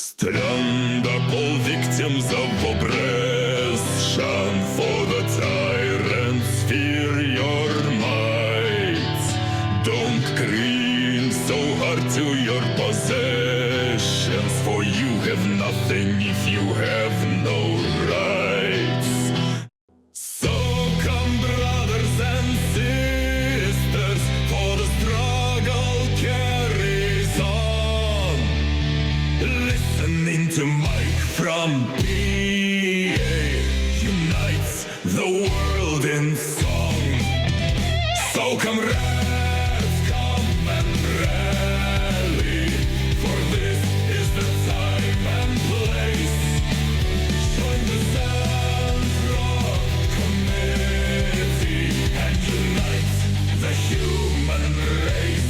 Stand up, all victims of oppression, for the tyrants fear your might. Don't cling so hard to your possessions, for you have nothing if you have no rights. So come, brothers and sisters, for the struggle carries on. Listening to Mike from BE unites the world in song. So comrades, come and rally, for this is the time and place. Join the Central Committee and unite the human race.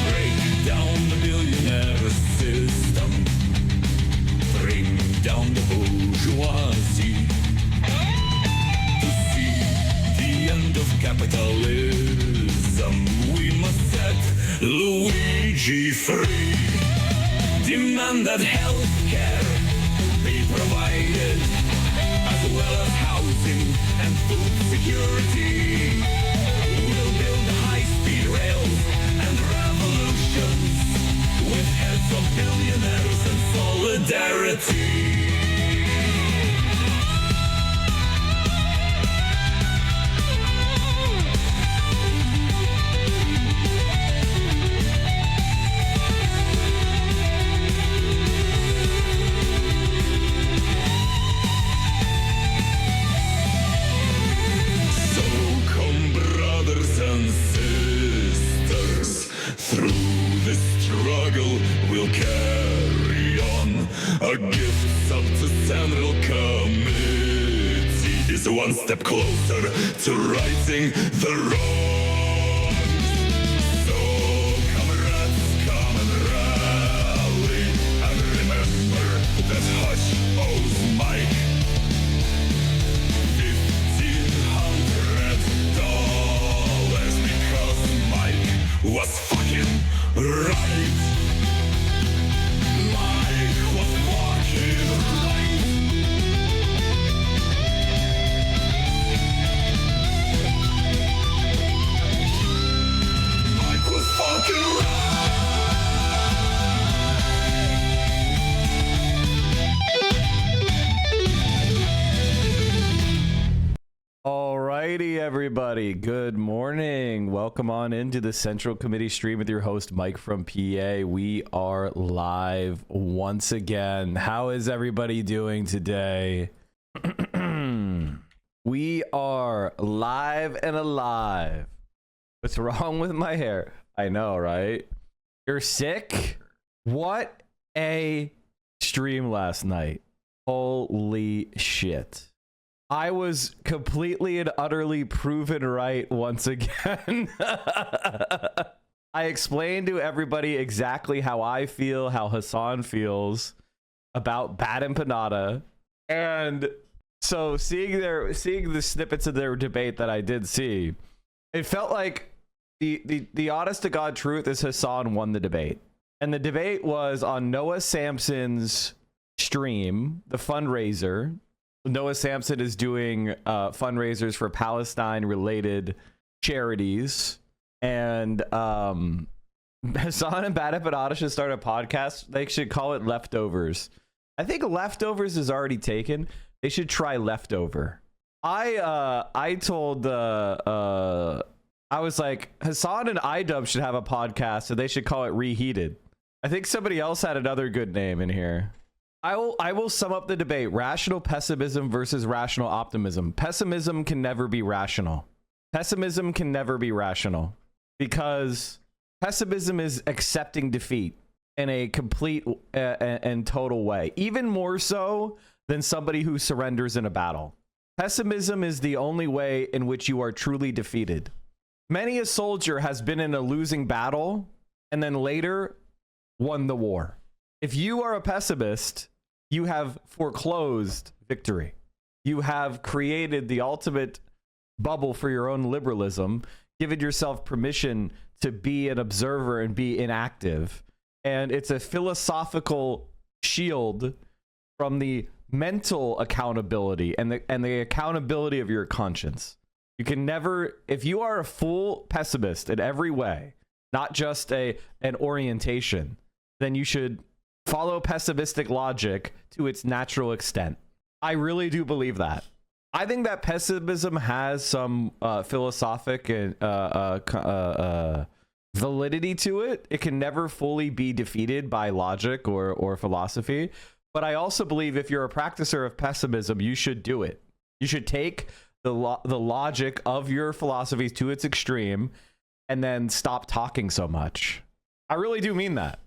Break down the billionaire system, bring down the bourgeoisie. To see the end of capitalism, we must set Luigi free. Demand that healthcare be provided, as well as housing and food security. We'll build high-speed rails and revolutions with heads of billionaires and solidarity. So come, brothers and sisters, through this struggle we'll carry on. Our gifts up to Central Committee is one step closer to righting the wrongs. So comrades, come and rally, and remember that Hush owes Mike $1,500 because Mike was fucking right. Mike was fucking right. Mike was fucking right. Alrighty, everybody. Good morning. Welcome on into the Central Committee stream with your host, Mike from PA. We are live once again. How is everybody doing today? We are live and alive. What's wrong with my hair? I know, right? You're sick? What a stream last night. Holy shit. I was completely and utterly proven right once again. I explained to everybody exactly how I feel, how Hassan feels about Bad Empanada. And so seeing the snippets of their debate that I did see, it felt like the honest to God truth is Hassan won the debate. And the debate was on Noah Samson's stream, the fundraiser. Noah Samson is doing fundraisers for Palestine-related charities, and Hassan and Bad Empanada should start a podcast. They should call it Leftovers. I think Leftovers is already taken. They should try Leftover. I told I was like, Hassan and iDub should have a podcast, so they should call it Reheated. I think somebody else had another good name in here. I will sum up the debate. Rational pessimism versus rational optimism. Pessimism can never be rational. Pessimism can never be rational because pessimism is accepting defeat in a complete and total way, even more so than somebody who surrenders in a battle. Pessimism is the only way in which you are truly defeated. Many a soldier has been in a losing battle and then later won the war. If you are a pessimist, you have foreclosed victory. You have created the ultimate bubble for your own liberalism, given yourself permission to be an observer and be inactive. And it's a philosophical shield from the mental accountability and the accountability of your conscience. You can never, if you are a full pessimist in every way, not just an orientation, then you should follow pessimistic logic to its natural extent. I really do believe that. I think that pessimism has some philosophic and validity to it. It can never fully be defeated by logic or philosophy. But I also believe if you're a practicer of pessimism, you should do it. You should take the logic of your philosophies to its extreme and then stop talking so much. I really do mean that.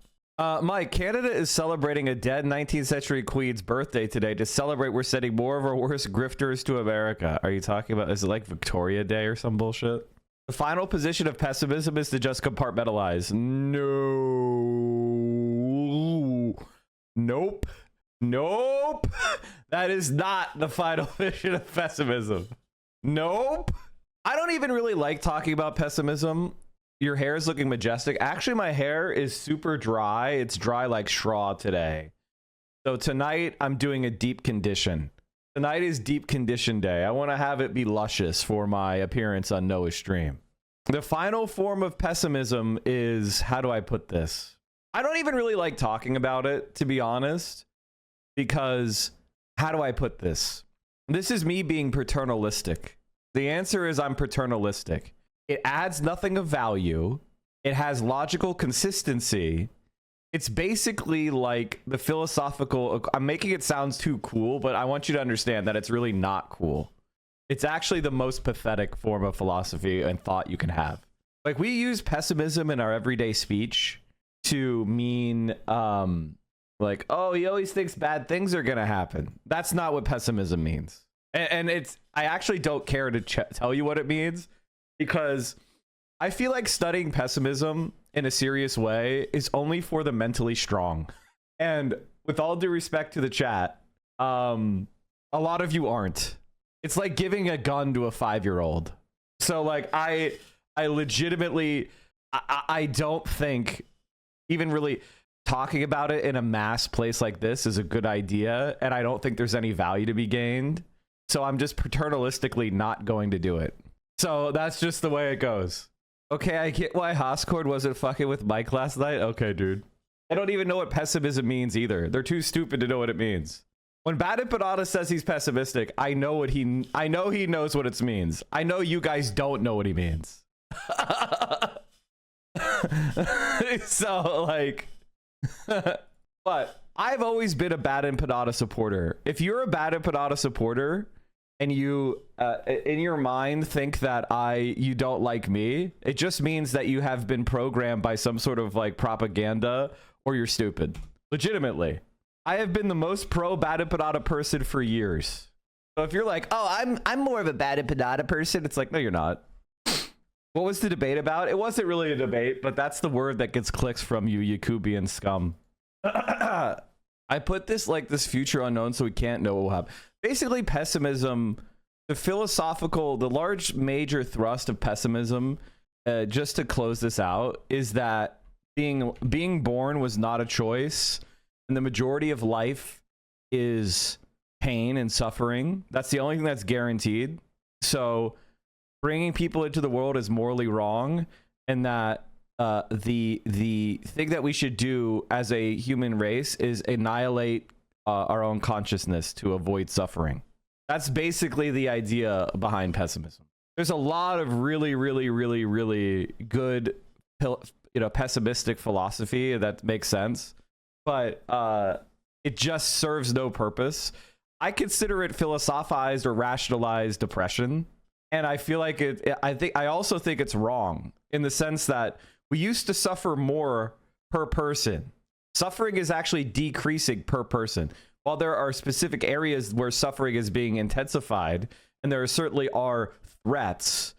Mike, Canada is celebrating a dead 19th century queen's birthday today. To celebrate, we're sending more of our worst grifters to America. Are you talking about, is it like Victoria Day or some bullshit? The final position of pessimism is to just compartmentalize. No. Nope. Nope. That is not the final position of pessimism. Nope. I don't even really like talking about pessimism. Your hair is looking majestic. Actually, my hair is super dry. It's dry like straw today. So tonight, I'm doing a deep condition. Tonight is deep condition day. I want to have it be luscious for my appearance on Noah's stream. The final form of pessimism is, how do I put this? I don't even really like talking about it, to be honest, because how do I put this? This is me being paternalistic. The answer is I'm paternalistic. It adds nothing of value. It has logical consistency. It's basically like the philosophical, I'm making it sound too cool, but I want you to understand that it's really not cool. It's actually the most pathetic form of philosophy and thought you can have. Like, we use pessimism in our everyday speech to mean, like, oh, he always thinks bad things are going to happen. That's not what pessimism means. And it's, I actually don't care to tell you what it means, because I feel like studying pessimism in a serious way is only for the mentally strong. And with all due respect to the chat, a lot of you aren't. It's like giving a gun to a 5-year-old. So like, I legitimately, I don't think even really talking about it in a mass place like this is a good idea. And I don't think there's any value to be gained. So I'm just paternalistically not going to do it. So that's just the way it goes. Okay, I get why Hoscord wasn't fucking with Mike last night. Okay, dude. I don't even know what pessimism means either. They're too stupid to know what it means. When Bad Empanada says he's pessimistic, I know he knows what it means. I know you guys don't know what he means. So like, but I've always been a Bad Empanada supporter. If you're a Bad Empanada supporter, and you in your mind think that you don't like me, it just means that you have been programmed by some sort of like propaganda, or you're stupid. Legitimately, I have been the most pro Bad Empanada person for years. So if you're like, oh, I'm more of a Bad Empanada person, it's like, no, you're not. What was the debate about? It wasn't really a debate, but that's the word that gets clicks from you, Yakubian scum. I put this like this future unknown so we can't know what will happen. Basically, pessimism, the large major thrust of pessimism, just to close this out, is that being born was not a choice, and the majority of life is pain and suffering. That's the only thing that's guaranteed. So bringing people into the world is morally wrong, and that the thing that we should do as a human race is annihilate our own consciousness to avoid suffering. That's basically the idea behind pessimism. There's a lot of really, really, really, really good, pessimistic philosophy that makes sense, but it just serves no purpose. I consider it philosophized or rationalized depression, and I feel like I also think it's wrong in the sense that we used to suffer more per person. Suffering is actually decreasing per person. While there are specific areas where suffering is being intensified, and there certainly are threats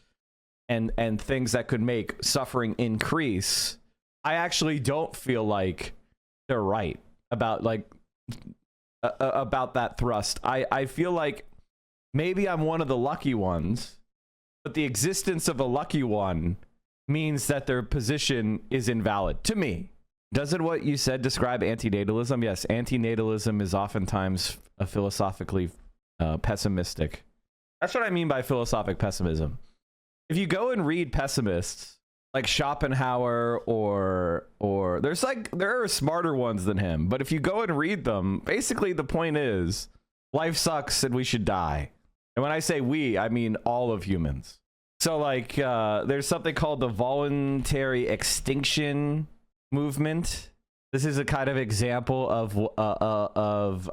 and things that could make suffering increase, I actually don't feel like they're right about about that thrust. I feel like maybe I'm one of the lucky ones, but the existence of a lucky one means that their position is invalid to me. Doesn't what you said describe anti-natalism? Yes, anti-natalism is oftentimes a philosophically pessimistic. That's what I mean by philosophic pessimism. If you go and read pessimists like Schopenhauer or there are smarter ones than him, but if you go and read them, basically the point is life sucks and we should die. And when I say we, I mean all of humans. So like there's something called the voluntary extinction movement. This is a kind of example of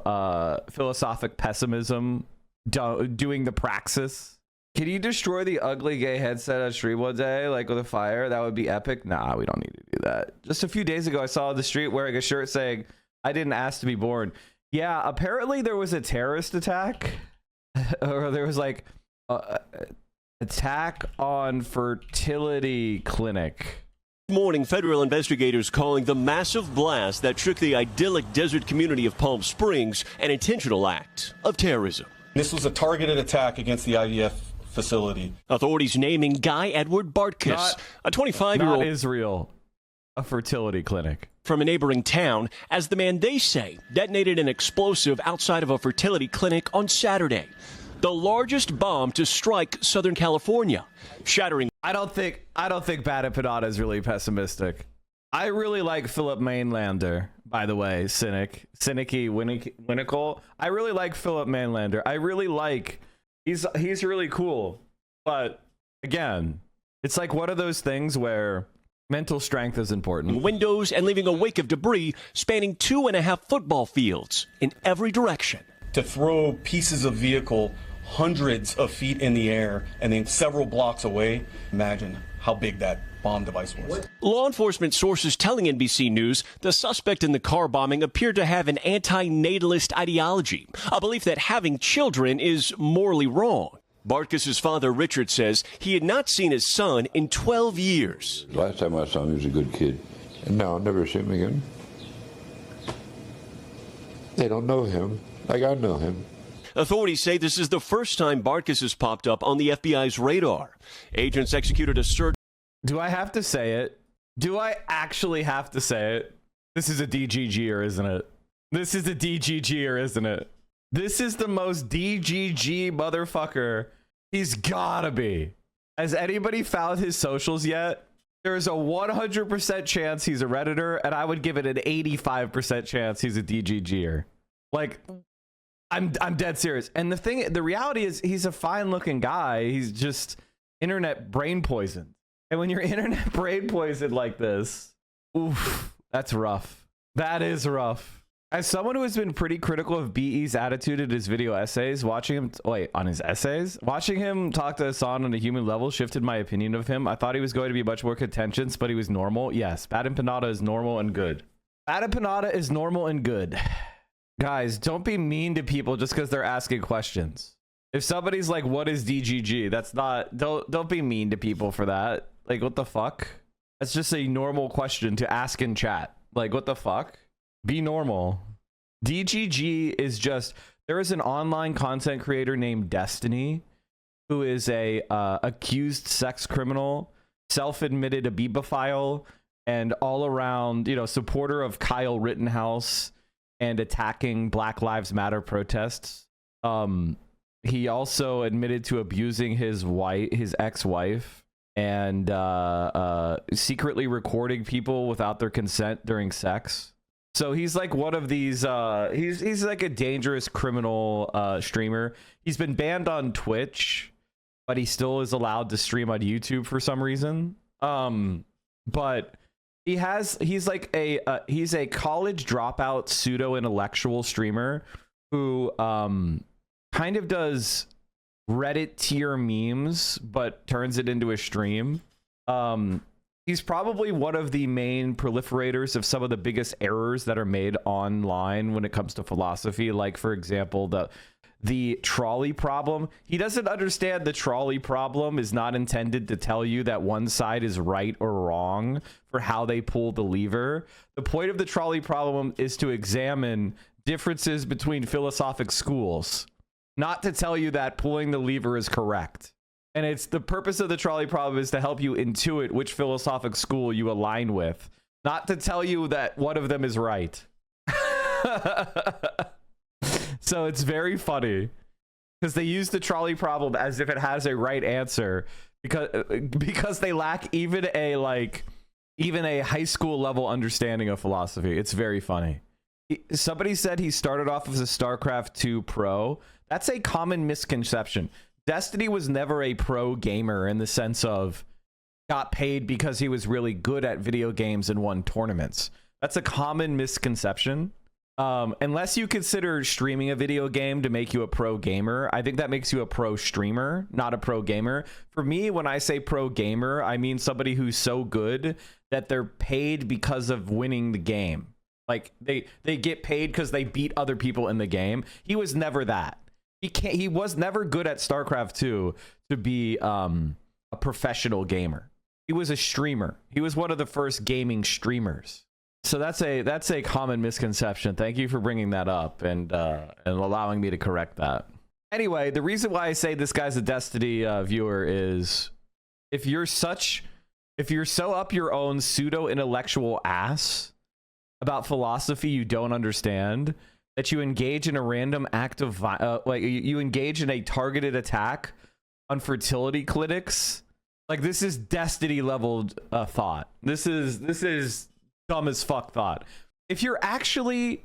philosophic pessimism doing the praxis. Can you destroy the ugly gay headset on street one day, like with a fire? That would be epic. Nah, we don't need to do that. Just a few days ago, I saw on the street wearing a shirt saying, "I didn't ask to be born." Yeah, apparently there was a terrorist attack, or there was like attack on fertility clinic. Morning, federal investigators calling the massive blast that shook the idyllic desert community of Palm Springs an intentional act of terrorism. This was a targeted attack against the IVF facility. Authorities naming Guy Edward Bartkus, a 25-year-old Not Israel, a fertility clinic from a neighboring town, as the man they say detonated an explosive outside of a fertility clinic on Saturday. The largest bomb to strike Southern California, shattering. I don't think Bad Empanada is really pessimistic. I really like Philip Mainlander, by the way, Cynicky Winical. I really like Philip Mainlander. I really like, he's really cool. But again, it's like one of those things where mental strength is important. Windows and leaving a wake of debris spanning 2.5 football fields in every direction. To throw pieces of vehicle hundreds of feet in the air and then several blocks away, imagine how big that bomb device was. Law enforcement sources telling NBC News the suspect in the car bombing appeared to have an anti-natalist ideology, a belief that having children is morally wrong. Bartkus's father, Richard, says he had not seen his son in 12 years. Last time I saw him, he was a good kid. And now I'll never see him again. They don't know him like I know him. Authorities say this is the first time Bartkus has popped up on the FBI's radar. Agents executed a search. Do I have to say it? Do I actually have to say it? This is a DGGer, isn't it? This is a DGGer, isn't it? This is the most DGG motherfucker. He's gotta be. Has anybody found his socials yet? There's a 100% chance he's a Redditor, and I would give it an 85% chance he's a DGGer. Like, I'm dead serious. And the reality is he's a fine looking guy. He's just internet brain poisoned. And when you're internet brain poisoned like this, oof, that's rough. That is rough. As someone who has been pretty critical of BE's attitude in his video essays, watching him watching him talk to Hassan on a human level shifted my opinion of him. I thought he was going to be much more contentious, but he was normal. Yes, Bad Empanada is normal and good. Bad Empanada is normal and good. Guys, don't be mean to people just because they're asking questions. If somebody's like, what is DGG? That's not, don't be mean to people for that. Like, what the fuck? That's just a normal question to ask in chat. Like, what the fuck? Be normal. DGG is just, there is an online content creator named Destiny who is a accused sex criminal, self-admitted amoebophile, and all around, you know, supporter of Kyle Rittenhouse and attacking Black Lives Matter protests. He also admitted to abusing his ex-wife, and secretly recording people without their consent during sex. So he's like one of these, he's like a dangerous criminal streamer. He's been banned on Twitch, but he still is allowed to stream on YouTube for some reason. But he's like he's a college dropout pseudo intellectual streamer who kind of does Reddit tier memes but turns it into a stream. He's probably one of the main proliferators of some of the biggest errors that are made online when it comes to philosophy, like for example the trolley problem. He doesn't understand the trolley problem is not intended to tell you that one side is right or wrong for how they pull the lever. The point of the trolley problem is to examine differences between philosophic schools, not to tell you that pulling the lever is correct. And it's the purpose of the trolley problem is to help you intuit which philosophic school you align with, not to tell you that one of them is right. So it's very funny because they use the trolley problem as if it has a right answer because they lack even a high school level understanding of philosophy. It's very funny. Somebody said he started off as a StarCraft 2 pro. That's a common misconception. Destiny was never a pro gamer in the sense of got paid because he was really good at video games and won tournaments. That's a common misconception. Unless you consider streaming a video game to make you a pro gamer, I think that makes you a pro streamer, not a pro gamer. For me, when I say pro gamer, I mean somebody who's so good that they're paid because of winning the game. Like they get paid because they beat other people in the game. He was never that. He was never good at StarCraft 2 to be a professional gamer. He was a streamer. He was one of the first gaming streamers. So that's a common misconception. Thank you for bringing that up and allowing me to correct that. Anyway, the reason why I say this guy's a Destiny viewer is if you're so up your own pseudo intellectual ass about philosophy you don't understand that you engage in a random act of you engage in a targeted attack on fertility clinics. Like, this is Destiny leveled thought. This is dumb as fuck thought. If you actually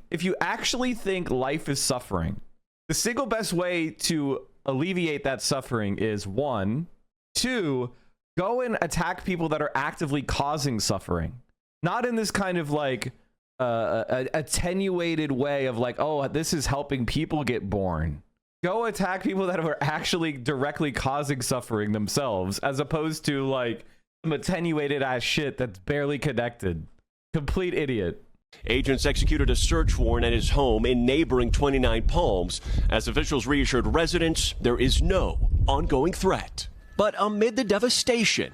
think life is suffering, the single best way to alleviate that suffering is 1, 2, go and attack people that are actively causing suffering, not in this kind of like attenuated way of like, oh, this is helping people get born. Go attack people that are actually directly causing suffering themselves, as opposed to like some attenuated ass shit that's barely connected. Complete idiot. Agents executed a search warrant at his home in neighboring 29 Palms as officials reassured residents there is no ongoing threat. But amid the devastation,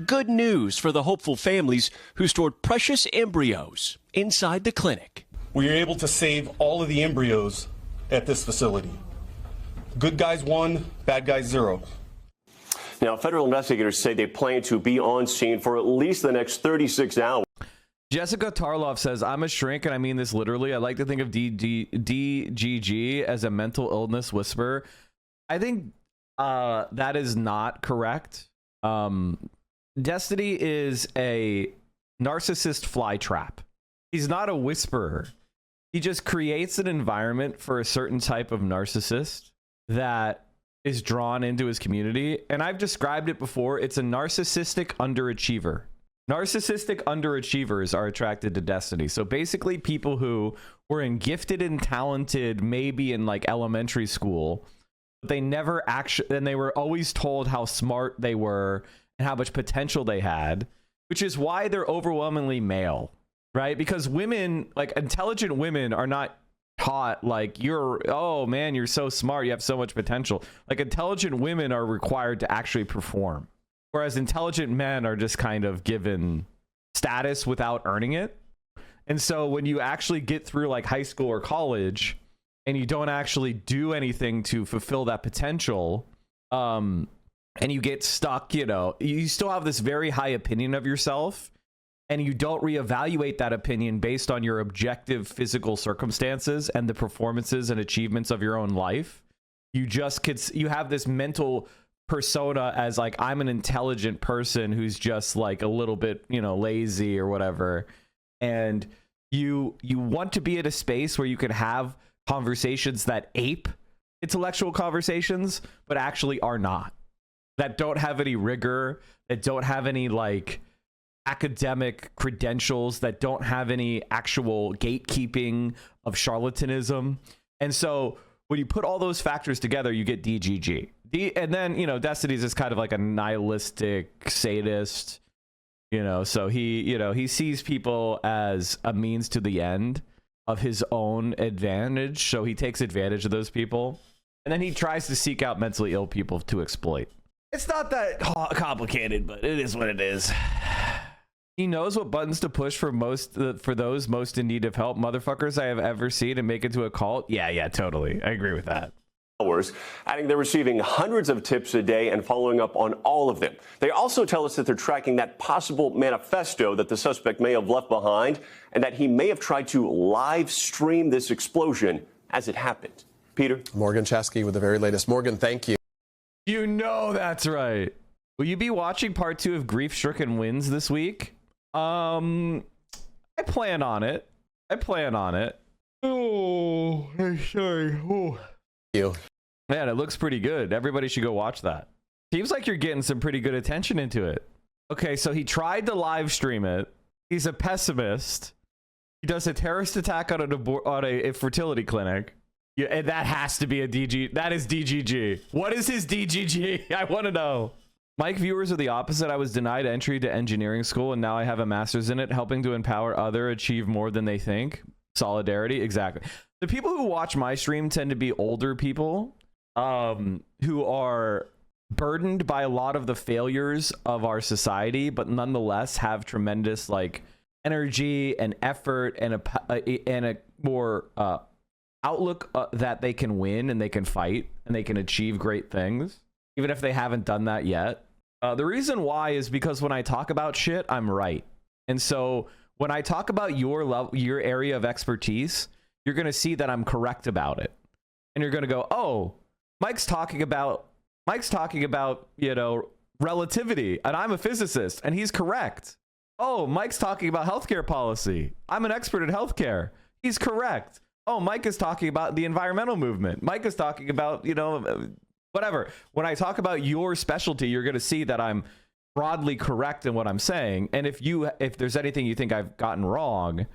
good news for the hopeful families who stored precious embryos inside the clinic. We were able to save all of the embryos at this facility. Good guys 1, bad guys 0. Now, federal investigators say they plan to be on scene for at least the next 36 hours. Jessica Tarloff says, I'm a shrink, and I mean this literally. I like to think of DGG as a mental illness whisperer. I think that is not correct. Destiny is a narcissist flytrap. He's not a whisperer. He just creates an environment for a certain type of narcissist that is drawn into his community. And I've described it before. It's a narcissistic underachiever. Narcissistic underachievers are attracted to Destiny. So basically people who were gifted and talented maybe in like elementary school, but they never actually, and they were always told how smart they were and how much potential they had, which is why they're overwhelmingly male, right? Because women, like intelligent women, are not taught like oh man, you're so smart, you have so much potential. Like intelligent women are required to actually perform. Whereas intelligent men are just kind of given status without earning it. And so when you actually get through like high school or college and you don't actually do anything to fulfill that potential, and you get stuck, you still have this very high opinion of yourself and you don't reevaluate that opinion based on your objective physical circumstances and the performances and achievements of your own life. You have this mental persona as like, I'm an intelligent person who's just like a little bit lazy or whatever, and you want to be at a space where you can have conversations that ape intellectual conversations but actually are not, that don't have any rigor, that don't have any like academic credentials, that don't have any actual gatekeeping of charlatanism. And so when you put all those factors together, you get DGG. And then, Destiny's is kind of like a nihilistic sadist, so he sees people as a means to the end of his own advantage. So he takes advantage of those people. And then he tries to seek out mentally ill people to exploit. It's not that complicated, but it is what it is. He knows what buttons to push for those most in need of help. Motherfuckers I have ever seen and make it to a cult. Yeah, totally. I agree with that. Adding they're receiving hundreds of tips a day and following up on all of them. They also tell us that they're tracking that possible manifesto that the suspect may have left behind and that he may have tried to live stream this explosion as it happened. Peter? Morgan Chesky with the very latest. Morgan, thank you. You know that's right. Will you be watching part 2 of Grief-Stricken Wins this week? I plan on it. Oh, sorry. Oh. Man, it looks pretty good. Everybody should go watch that. Seems like you're getting some pretty good attention into it. Okay, so he tried to live stream it. He's a pessimist. He does a terrorist attack on a fertility clinic. Yeah, and that has to be a DG. That is DGG. What is his DGG? I want to know. Mike, viewers are the opposite. I was denied entry to engineering school, and now I have a master's in it, helping to empower others achieve more than they think. Solidarity, exactly. The people who watch my stream tend to be older people who are burdened by a lot of the failures of our society, but nonetheless have tremendous like energy and effort and a more outlook that they can win and they can fight and they can achieve great things, even if they haven't done that yet. The reason why is because when I talk about shit, I'm right. And so when I talk about your area of expertise, you're going to see that I'm correct about it. And you're going to go, oh, Mike's talking about, you know, relativity, and I'm a physicist, and he's correct. Oh, Mike's talking about healthcare policy. I'm an expert in healthcare. He's correct. Oh, Mike is talking about the environmental movement. Mike is talking about, you know, whatever. When I talk about your specialty, you're going to see that I'm broadly correct in what I'm saying. And if there's anything you think I've gotten wrong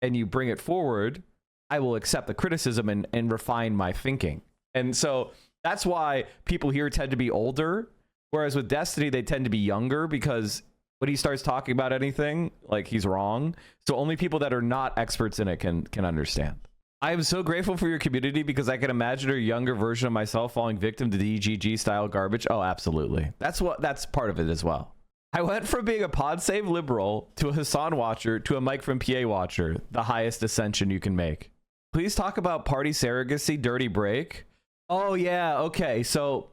and you bring it forward, I will accept the criticism and refine my thinking. And so that's why people here tend to be older, whereas with Destiny, they tend to be younger, because when he starts talking about anything, like, he's wrong. So only people that are not experts in it can understand. I am so grateful for your community, because I can imagine a younger version of myself falling victim to DGG style garbage. Oh, absolutely. That's part of it as well. I went from being a pod save liberal to a Hassan watcher to a Mike from PA watcher, the highest ascension you can make. Please talk about party surrogacy, dirty break. Oh yeah, okay. So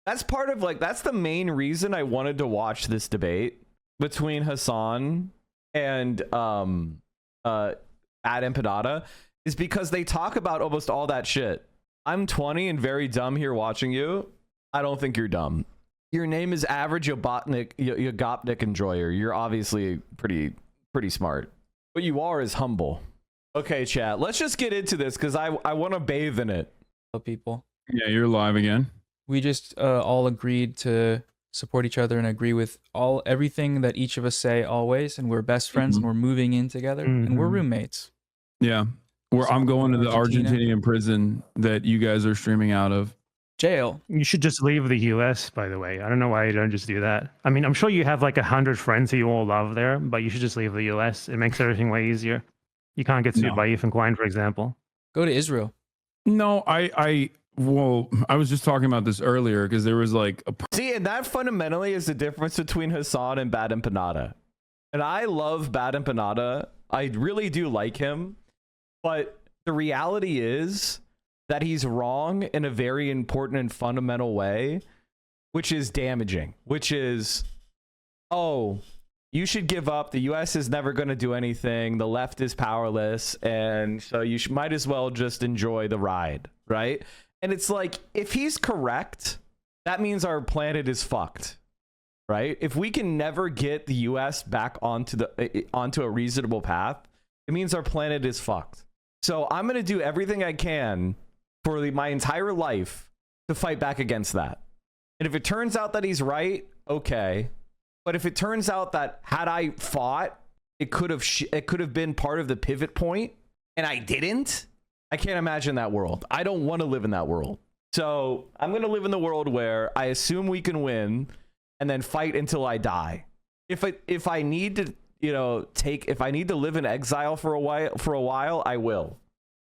that's part of, like, that's the main reason I wanted to watch this debate between Hassan and Bad Empanada, is because they talk about almost all that shit. I'm 20 and very dumb here watching you. I don't think you're dumb. Your name is Average Yogopnik Enjoyer. You're obviously pretty smart. What you are is humble. Okay, chat. Let's just get into this, because I want to bathe in it. People. Yeah, you're live again. We just all agreed to support each other and agree with everything that each of us say always, and we're best friends, and we're moving in together, and we're roommates. Yeah, I'm going to the Argentinian prison that you guys are streaming out of. Jail. You should just leave the US, by the way. I don't know why you don't just do that. I mean, I'm sure you have like 100 friends who you all love there, but you should just leave the US. It makes everything way easier. You can't get sued by Ethan Klein, for example. Go to Israel. No, I was just talking about this earlier, because there was like See, and that fundamentally is the difference between Hassan and Bad Empanada. And I love Bad Empanada. I really do like him. But the reality is that he's wrong in a very important and fundamental way, which is damaging, which is, oh, you should give up. The US is never going to do anything. The left is powerless. And so you might as well just enjoy the ride, right? And it's like, if he's correct, that means our planet is fucked, right? If we can never get the US back onto a reasonable path, it means our planet is fucked. So I'm going to do everything I can for my entire life to fight back against that. And if it turns out that he's right, okay. But if it turns out that had I fought, it could have been part of the pivot point, and I didn't, I can't imagine that world. I don't want to live in that world. So I'm going to live in the world where I assume we can win and then fight until I die. If I need to, if I need to live in exile for a while, I will.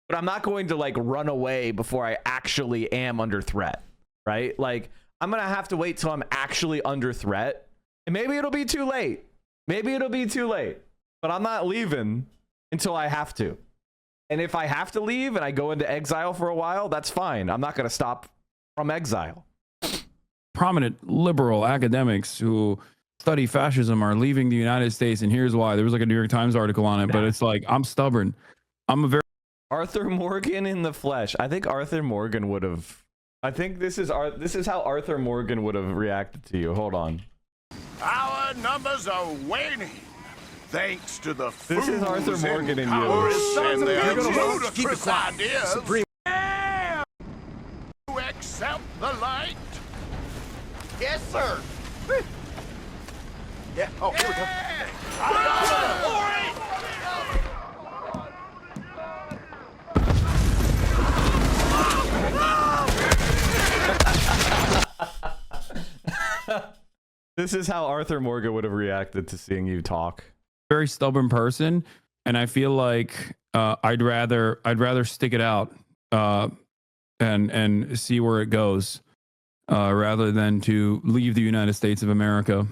but I'm not going to like run away before I actually am under threat, right? Like I'm going to have to wait till I'm actually under threat, and maybe it'll be too late. Maybe it'll be too late, but I'm not leaving until I have to. And if I have to leave and I go into exile for a while, that's fine. I'm not going to stop from exile. Prominent liberal academics who study fascism are leaving the United States, and here's why. There was like a New York Times article on it, but it's like, I'm stubborn. I'm a very Arthur Morgan in the flesh. I think Arthur Morgan would have. I think this is how Arthur Morgan would have reacted to you. Hold on. Our numbers are waning. Thanks to the This is Arthur Morgan in you. and their Keep it ludicrous quiet. ideas. Supreme. To accept the light. Yes, sir. Yeah. Oh, here we go. This is how Arthur Morgan would have reacted to seeing you talk. very stubborn person, and I feel like I'd rather stick it out and see where it goes rather than to leave the United States of America.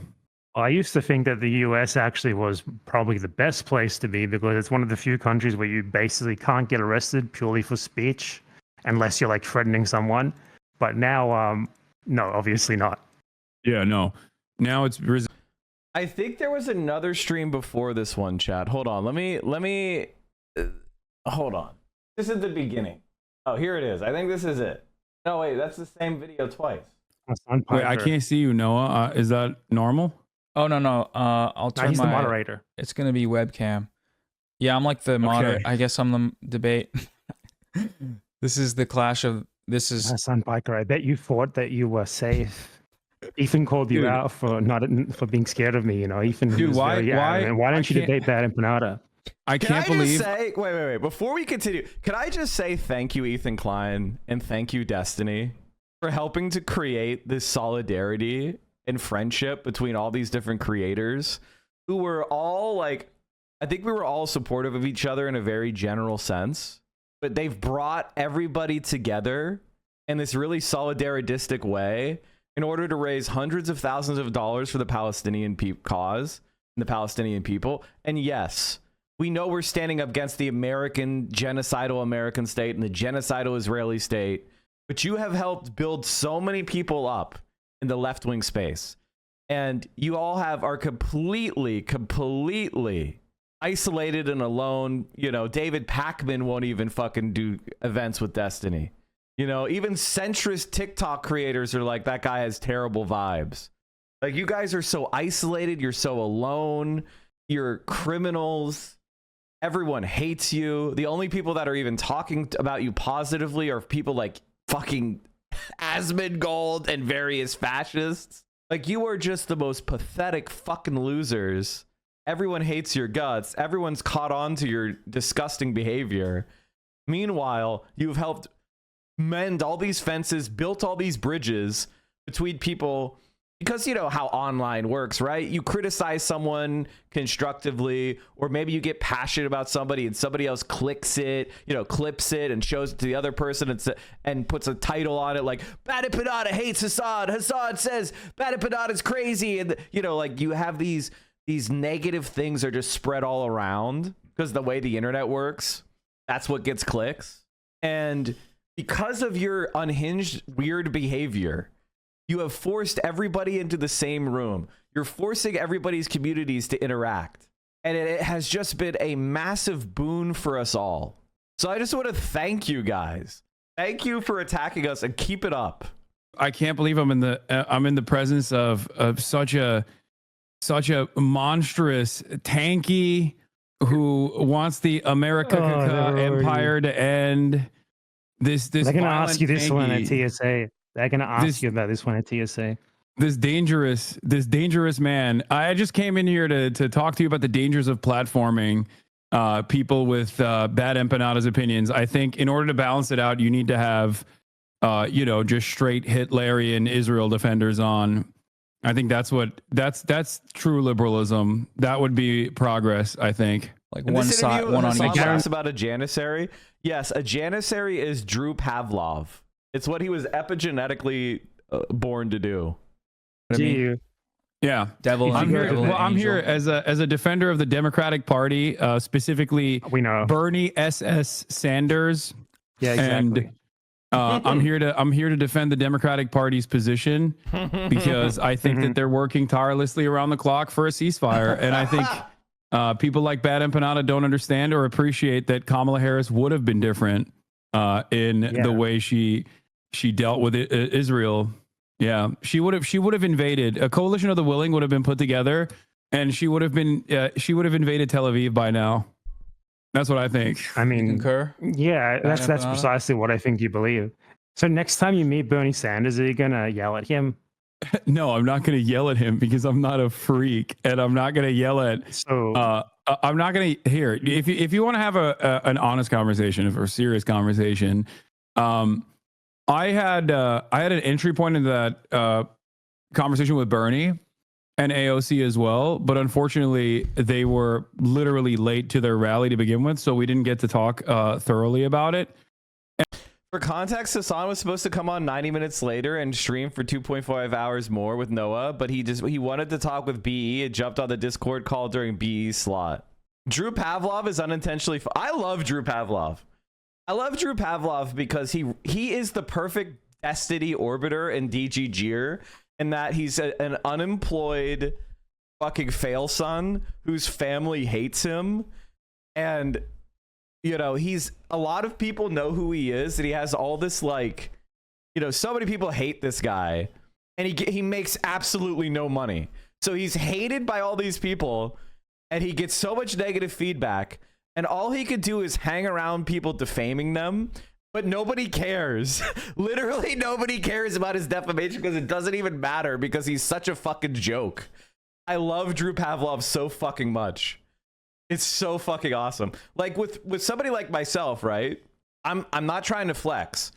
I used to think that the US actually was probably the best place to be because it's one of the few countries where you basically can't get arrested purely for speech unless you're like threatening someone. But now, no, obviously not. Yeah, no. Now it's I think there was another stream before this one, chat. Hold on. Let me hold on. This is the beginning. Oh, here it is. I think this is it. No, wait, that's the same video twice. Wait, I can't see you, Noah. Is that normal? Oh no. I'll turn he's my the moderator. It's gonna be webcam. Yeah, I'm like the moderator. I guess I'm the debate. This is the clash of. This is Hassan Biker. I bet you thought that you were safe. Ethan called you out for being scared of me. You know, Ethan. Dude, why don't you debate Bad Empanada? I can't Can I believe. just say, wait. Before we continue, can I just say thank you, Ethan Klein, and thank you, Destiny, for helping to create this solidarity and friendship between all these different creators who were all like, I think we were all supportive of each other in a very general sense, but they've brought everybody together in this really solidaristic way in order to raise hundreds of thousands of dollars for the Palestinian cause and the Palestinian people. And yes, we know we're standing up against the genocidal American state and the genocidal Israeli state, but you have helped build so many people up in the left-wing space. And you all are completely isolated and alone. You know, David Pakman won't even fucking do events with Destiny. You know, even centrist TikTok creators are like, that guy has terrible vibes. Like, you guys are so isolated. You're so alone. You're criminals. Everyone hates you. The only people that are even talking about you positively are people like fucking Asmongold and various fascists. Like, you are just the most pathetic fucking losers. Everyone hates your guts. Everyone's caught on to your disgusting behavior. Meanwhile, you've helped mend all these fences, built all these bridges between people, because you know how online works, right? You criticize someone constructively, or maybe you get passionate about somebody and somebody else clips it and shows it to the other person and puts a title on it like Bad Empanada hates Hassan. Hassan says Bad Empanada is crazy, and you know, like, you have these negative things are just spread all around because the way the internet works, that's what gets clicks. And because of your unhinged, weird behavior, you have forced everybody into the same room. You're forcing everybody's communities to interact. And it has just been a massive boon for us all. So I just want to thank you guys. Thank you for attacking us, and keep it up. I can't believe I'm in the presence of such a monstrous tanky who wants the America empire to end. This They're gonna ask you this one at TSA. They're gonna ask you about this one at TSA. This dangerous man. I just came in here to talk to you about the dangers of platforming people with Bad Empanada's opinions. I think in order to balance it out, you need to have just straight Hitlerian Israel defenders on. I think that's true liberalism. That would be progress, I think. like In one this side, interview, one on Hassan each side. talks about a janissary. Yes, a janissary is Drew Pavlov. It's what he was epigenetically born to do. What I mean, Yeah, devil. I'm here. devil Well, I'm angel. here as a defender of the Democratic Party, specifically We know. Bernie S.S. Sanders. Yeah, exactly. And I'm here to defend the Democratic Party's position because I think that they're working tirelessly around the clock for a ceasefire, and I think people like Bad Empanada don't understand or appreciate that Kamala Harris would have been different in the way she dealt with Israel. Yeah, she would have invaded. A coalition of the willing would have been put together, and she would have invaded Tel Aviv by now. That's what I think. I mean, Concur? yeah, that's Empanada? precisely what I think you believe. So next time you meet Bernie Sanders, are you gonna yell at him? No, I'm not going to yell at him because I'm not a freak, and I'm not going to yell at. So I'm not going to here. If you want to have an honest conversation, or a serious conversation, I had an entry point into that conversation with Bernie and AOC as well, but unfortunately they were literally late to their rally to begin with, so we didn't get to talk thoroughly about it. For context, Hassan was supposed to come on 90 minutes later and stream for 2.5 hours more with Noah, but he wanted to talk with BE and jumped on the Discord call during BE's slot. Drew Pavlov is unintentionally. I love Drew Pavlov. I love Drew Pavlov because he is the perfect destiny orbiter in DGGer, in that he's an unemployed fucking fail son whose family hates him, and you know, a lot of people know who he is, and he has all this, like, you know, so many people hate this guy, and he makes absolutely no money. So he's hated by all these people, and he gets so much negative feedback, and all he could do is hang around people defaming them, but nobody cares. Literally nobody cares about his defamation because it doesn't even matter, because he's such a fucking joke. I love Drew Pavlov so fucking much. It's so fucking awesome. Like with somebody like myself, right? I'm not trying to flex.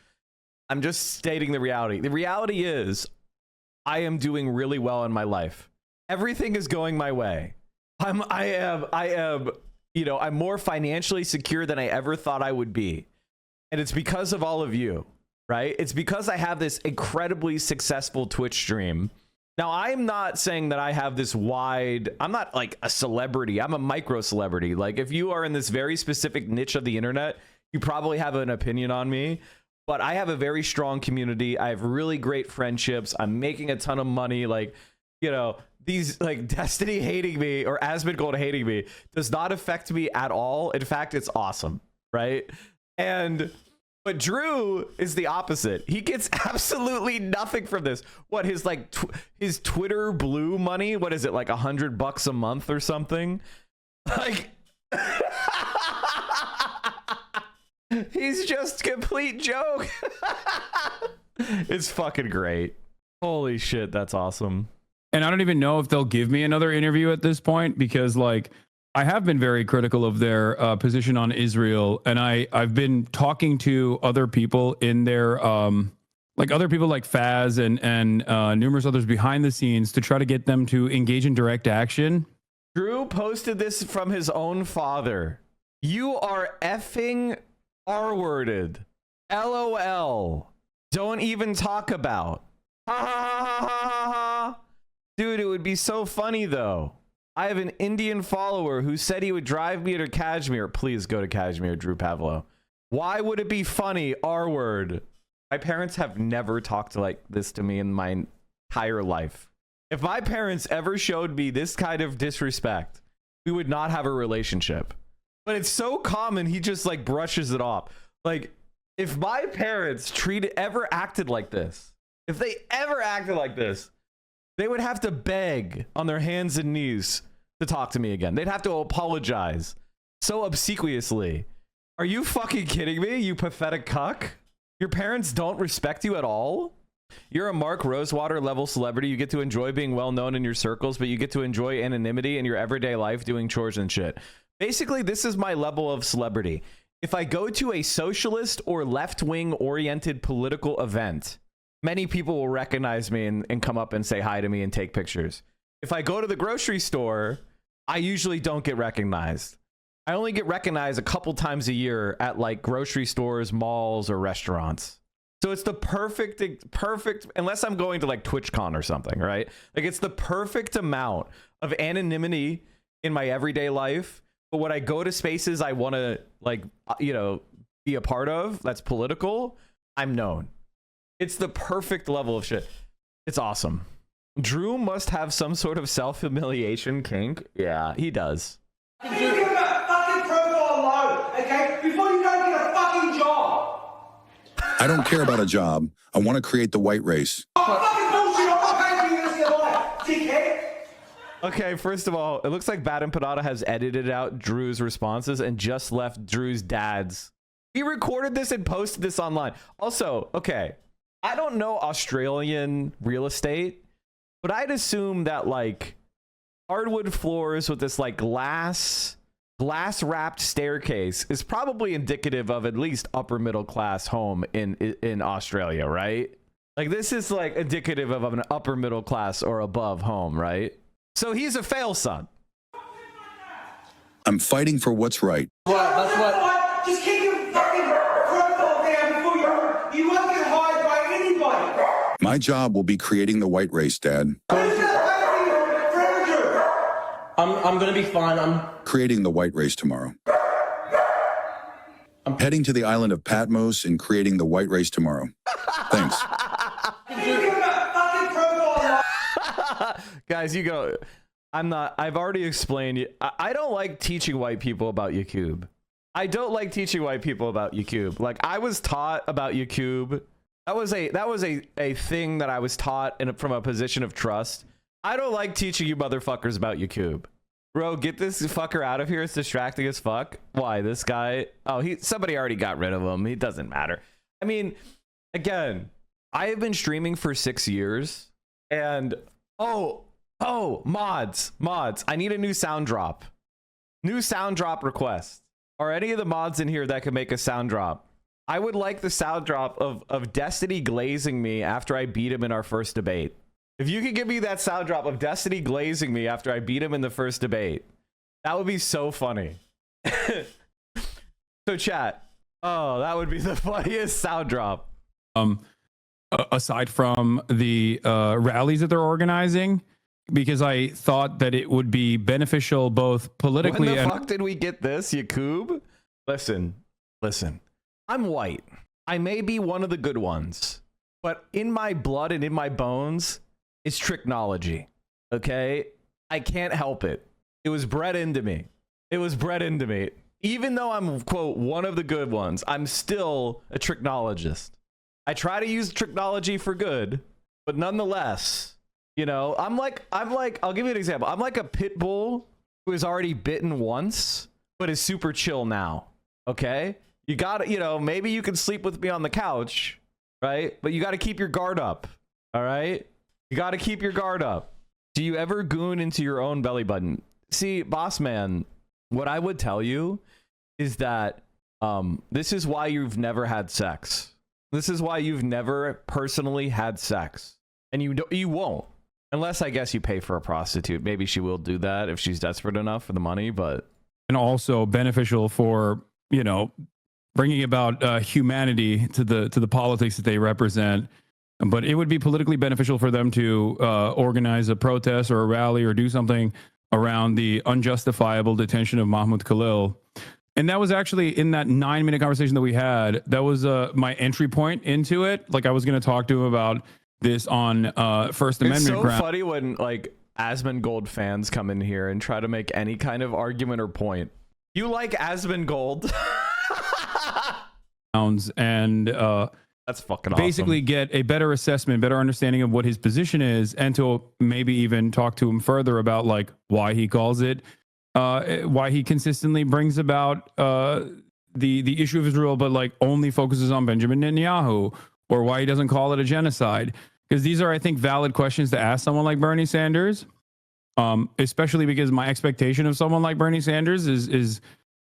I'm just stating the reality. The reality is I am doing really well in my life. Everything is going my way. I am, you know, I'm more financially secure than I ever thought I would be. And it's because of all of you, right? It's because I have this incredibly successful Twitch stream. Now, I'm not saying that I have this wide, I'm not like a celebrity. I'm a micro celebrity. Like, if you are in this very specific niche of the internet, you probably have an opinion on me, but I have a very strong community. I have really great friendships. I'm making a ton of money. Like, you know, these, like, Destiny hating me or Asmongold hating me does not affect me at all. In fact, it's awesome, right? But Drew is the opposite. He gets absolutely nothing from this. What, his like his Twitter blue money? What is it, like $100 a month or something? Like, he's just complete joke. It's fucking great. Holy shit, that's awesome. And I don't even know if they'll give me another interview at this point, because like I have been very critical of their position on Israel, and I've been talking to other people in their like other people like Faz and numerous others behind the scenes to try to get them to engage in direct action. Drew posted this from his own father. You are effing R-worded. LOL. Don't even talk about. Ha ha ha ha ha ha. Dude, it would be so funny though. I have an Indian follower who said he would drive me to Kashmir. Please go to Kashmir, Drew Pavlo. Why would it be funny? R-word. My parents have never talked like this to me in my entire life. If my parents ever showed me this kind of disrespect, we would not have a relationship. But it's so common, he just like brushes it off. Like, if my parents ever acted like this, if they ever acted like this, they would have to beg on their hands and knees to talk to me again. They'd have to apologize so obsequiously. Are you fucking kidding me, you pathetic cuck? Your parents don't respect you at all? You're a Mark Rosewater level celebrity. You get to enjoy being well known in your circles, but you get to enjoy anonymity in your everyday life doing chores and shit. Basically, this is my level of celebrity. If I go to a socialist or left-wing oriented political event, many people will recognize me and come up and say hi to me and take pictures. If I go to the grocery store, I usually don't get recognized. I only get recognized a couple times a year at like grocery stores, malls, or restaurants. So it's the perfect, unless I'm going to like TwitchCon or something, right? Like it's the perfect amount of anonymity in my everyday life. But when I go to spaces I want to like, you know, be a part of, that's political, I'm known. It's the perfect level of shit. It's awesome. Drew must have some sort of self-humiliation kink. Yeah, he does. You give him a fucking profile load, okay? Before you go get a fucking job. I don't care about a job. I want to create the white race. Oh, fucking bullshit. I'm not paying for you this your life, dickhead. Okay, first of all, it looks like Bad Empanada has edited out Drew's responses and just left Drew's dad's. He recorded this and posted this online. Also, okay, I don't know Australian real estate, but I'd assume that like hardwood floors with this like glass wrapped staircase is probably indicative of at least upper middle class home in Australia, right? Like this is like indicative of an upper middle class or above home, right? So he's a fail son. I'm fighting for what's right. That's what. Just keep your fucking profile down before you won't get hired by anybody. My job will be creating the white race, Dad. I'm gonna be fine. I'm creating the white race tomorrow. I'm heading to the island of Patmos and creating the white race tomorrow. Thanks. Guys, you go. I've already explained. I don't like teaching white people about Yakub. I don't like teaching white people about Yakub. Like I was taught about Yakub. That was a thing that I was taught from a position of trust. I don't like teaching you motherfuckers about Yakub. Bro, get this fucker out of here. It's distracting as fuck. Why? This guy? Oh, somebody already got rid of him. He doesn't matter. I mean, again, I have been streaming for 6 years and oh, mods. I need a new sound drop. New sound drop request. Are any of the mods in here that can make a sound drop? I would like the sound drop of Destiny glazing me after I beat him in our first debate. If you could give me that sound drop of Destiny glazing me after I beat him in the first debate, that would be so funny. So chat. Oh, that would be the funniest sound drop. Aside from the rallies that they're organizing, because I thought that it would be beneficial both politically and... When the fuck did we get this, Yakub? Listen. I'm white. I may be one of the good ones, but in my blood and in my bones, it's tricknology. Okay? I can't help it. It was bred into me. Even though I'm, quote, one of the good ones, I'm still a tricknologist. I try to use tricknology for good, but nonetheless, you know, I'm like, I'll give you an example. I'm like a pit bull who is already bitten once, but is super chill now. Okay? You gotta, you know, maybe you can sleep with me on the couch, right? But you gotta keep your guard up. All right? You gotta keep your guard up. Do you ever goon into your own belly button? See, boss man, what I would tell you is that this is why you've never had sex. This is why you've never personally had sex. And you won't. Unless, I guess, you pay for a prostitute. Maybe she will do that if she's desperate enough for the money, but... And also beneficial for, you know, bringing about humanity to the politics that they represent. But it would be politically beneficial for them to organize a protest or a rally or do something around the unjustifiable detention of Mahmoud Khalil. And that was actually in that 9-minute conversation that we had. That was my entry point into it. Like I was going to talk to him about this on First Amendment. It's so funny when like Asmongold fans come in here and try to make any kind of argument or point. You like Asmongold? And that's fucking awesome. Basically get a better assessment, better understanding of what his position is, and to maybe even talk to him further about like why he calls it, why he consistently brings about the issue of Israel, but like only focuses on Benjamin Netanyahu, or why he doesn't call it a genocide. Because these are, I think, valid questions to ask someone like Bernie Sanders, especially because my expectation of someone like Bernie Sanders is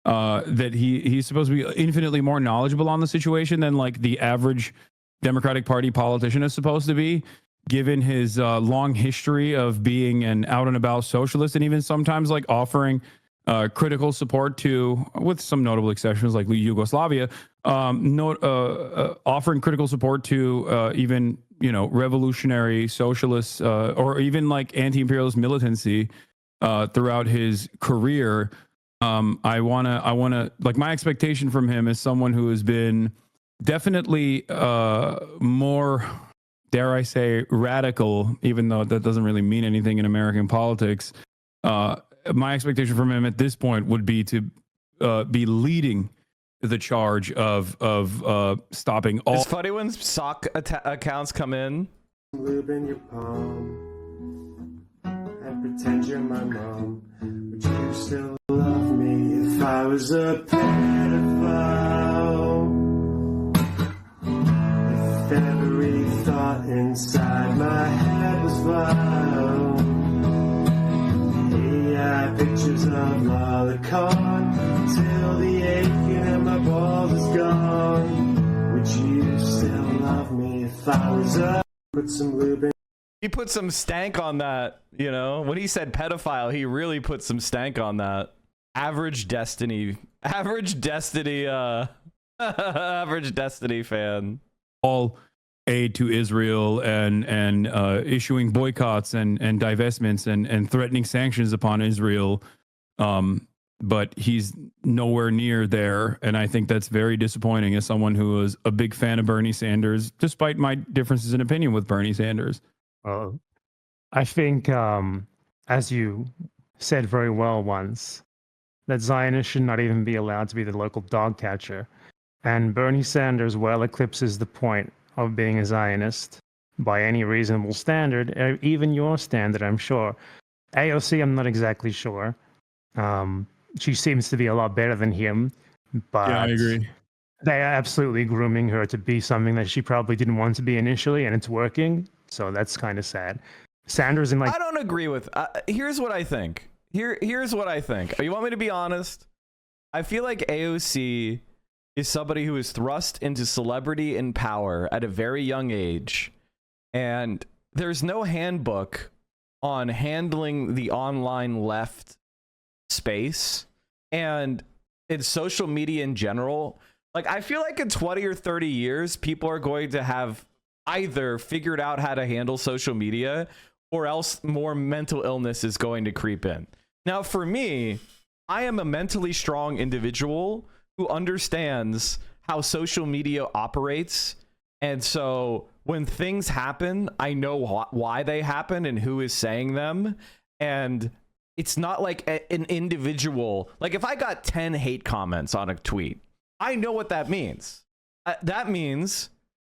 that he's supposed to be infinitely more knowledgeable on the situation than like the average Democratic Party politician is supposed to be, given his long history of being an out and about socialist, and even sometimes like offering critical support to, with some notable exceptions like Yugoslavia, offering critical support to even, you know, revolutionary socialists or even like anti-imperialist militancy throughout his career. I wanna like, my expectation from him is someone who has been definitely more, dare I say, radical, even though that doesn't really mean anything in American politics. My expectation from him at this point would be to be leading the charge of stopping all. It's funny when sock accounts come in. Lube in your palm and pretend you're my mom. Would you still love me if I was a pedophile? If every thought inside my head was vile. AI pictures of lolicon till the aching in my balls is gone. Would you still love me if I was a put some lube in? He put some stank on that, you know? When he said pedophile, he really put some stank on that. Average Destiny fan. All aid to Israel and issuing boycotts and divestments and threatening sanctions upon Israel. But he's nowhere near there. And I think that's very disappointing as someone who was a big fan of Bernie Sanders, despite my differences in opinion with Bernie Sanders. Well, I think, as you said very well once, that Zionists should not even be allowed to be the local dog catcher. And Bernie Sanders well eclipses the point of being a Zionist by any reasonable standard, even your standard, I'm sure. AOC, I'm not exactly sure. She seems to be a lot better than him, but yeah, I agree. They are absolutely grooming her to be something that she probably didn't want to be initially, and it's working. So that's kind of sad. Sanders and like, I don't agree with. Here's what I think. Here's what I think. You want me to be honest? I feel like AOC is somebody who is thrust into celebrity and power at a very young age, and there's no handbook on handling the online left space and in social media in general. Like, I feel like in 20 or 30 years, people are going to have either figured out how to handle social media, or else more mental illness is going to creep in. Now, for me, I am a mentally strong individual who understands how social media operates. And so when things happen, I know why they happen and who is saying them. And it's not like an individual. Like, if I got 10 hate comments on a tweet, I know what that means. That means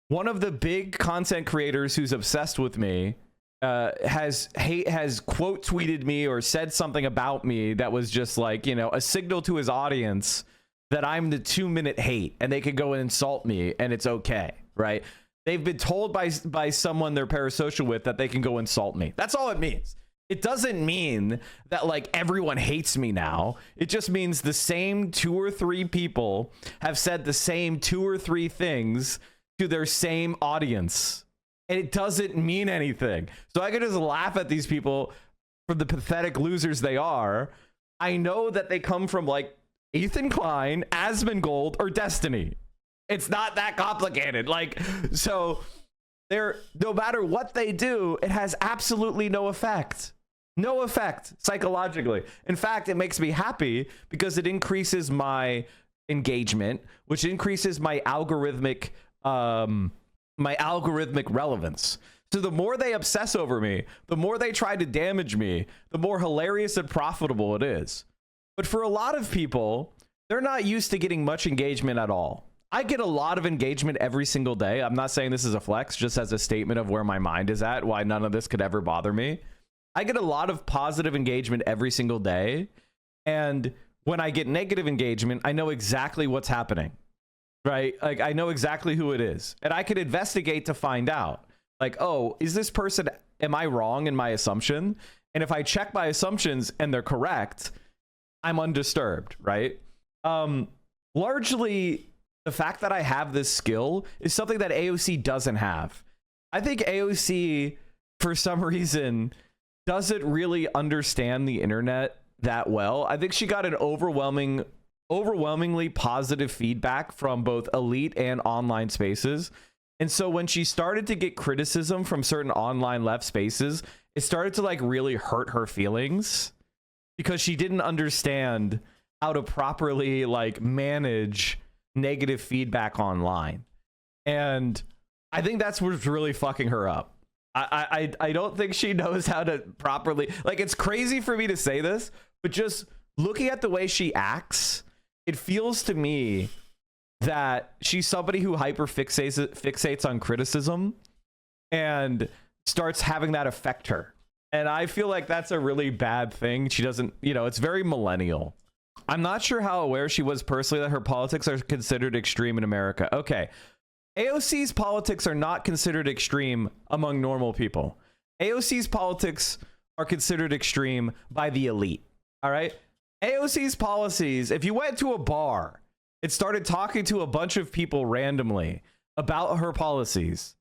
one of the big content creators who's obsessed with me has quote tweeted me or said something about me that was just like, you know, a signal to his audience that I'm the 2-minute hate, and they could go and insult me and it's okay, right? They've been told by someone they're parasocial with that they can go insult me. That's all it means. It doesn't mean that like everyone hates me now. It just means the same 2 or 3 people have said the same 2 or 3 things to their same audience, and it doesn't mean anything. So I could just laugh at these people for the pathetic losers they are. I know that they come from like Ethan Klein, Asmongold, or Destiny. It's not that complicated. Like, so they're, no matter what they do, it has absolutely no effect. No effect psychologically. In fact, it makes me happy because it increases my engagement, which increases my algorithmic relevance. So the more they obsess over me, the more they try to damage me, the more hilarious and profitable it is. But for a lot of people, they're not used to getting much engagement at all. I get a lot of engagement every single day. I'm not saying this is a flex, just as a statement of where my mind is at, why none of this could ever bother me. I get a lot of positive engagement every single day. And when I get negative engagement, I know exactly what's happening, right? Like, I know exactly who it is. And I could investigate to find out, like, oh, is this person, am I wrong in my assumption? And if I check my assumptions and they're correct, I'm undisturbed, right? Largely, the fact that I have this skill is something that AOC doesn't have. I think AOC, for some reason, doesn't really understand the internet that well. I think she got an overwhelmingly positive feedback from both elite and online spaces. And so when she started to get criticism from certain online left spaces, it started to like really hurt her feelings because she didn't understand how to properly like manage negative feedback online. And I think that's what's really fucking her up. I don't think she knows how to properly, like, it's crazy for me to say this, but just looking at the way she acts, it feels to me that she's somebody who fixates on criticism and starts having that affect her. And I feel like that's a really bad thing. She doesn't, you know, it's very millennial. I'm not sure how aware she was personally that her politics are considered extreme in America. Okay. AOC's politics are not considered extreme among normal people. AOC's politics are considered extreme by the elite. All right. AOC's policies, if you went to a bar and started talking to a bunch of people randomly about her policies,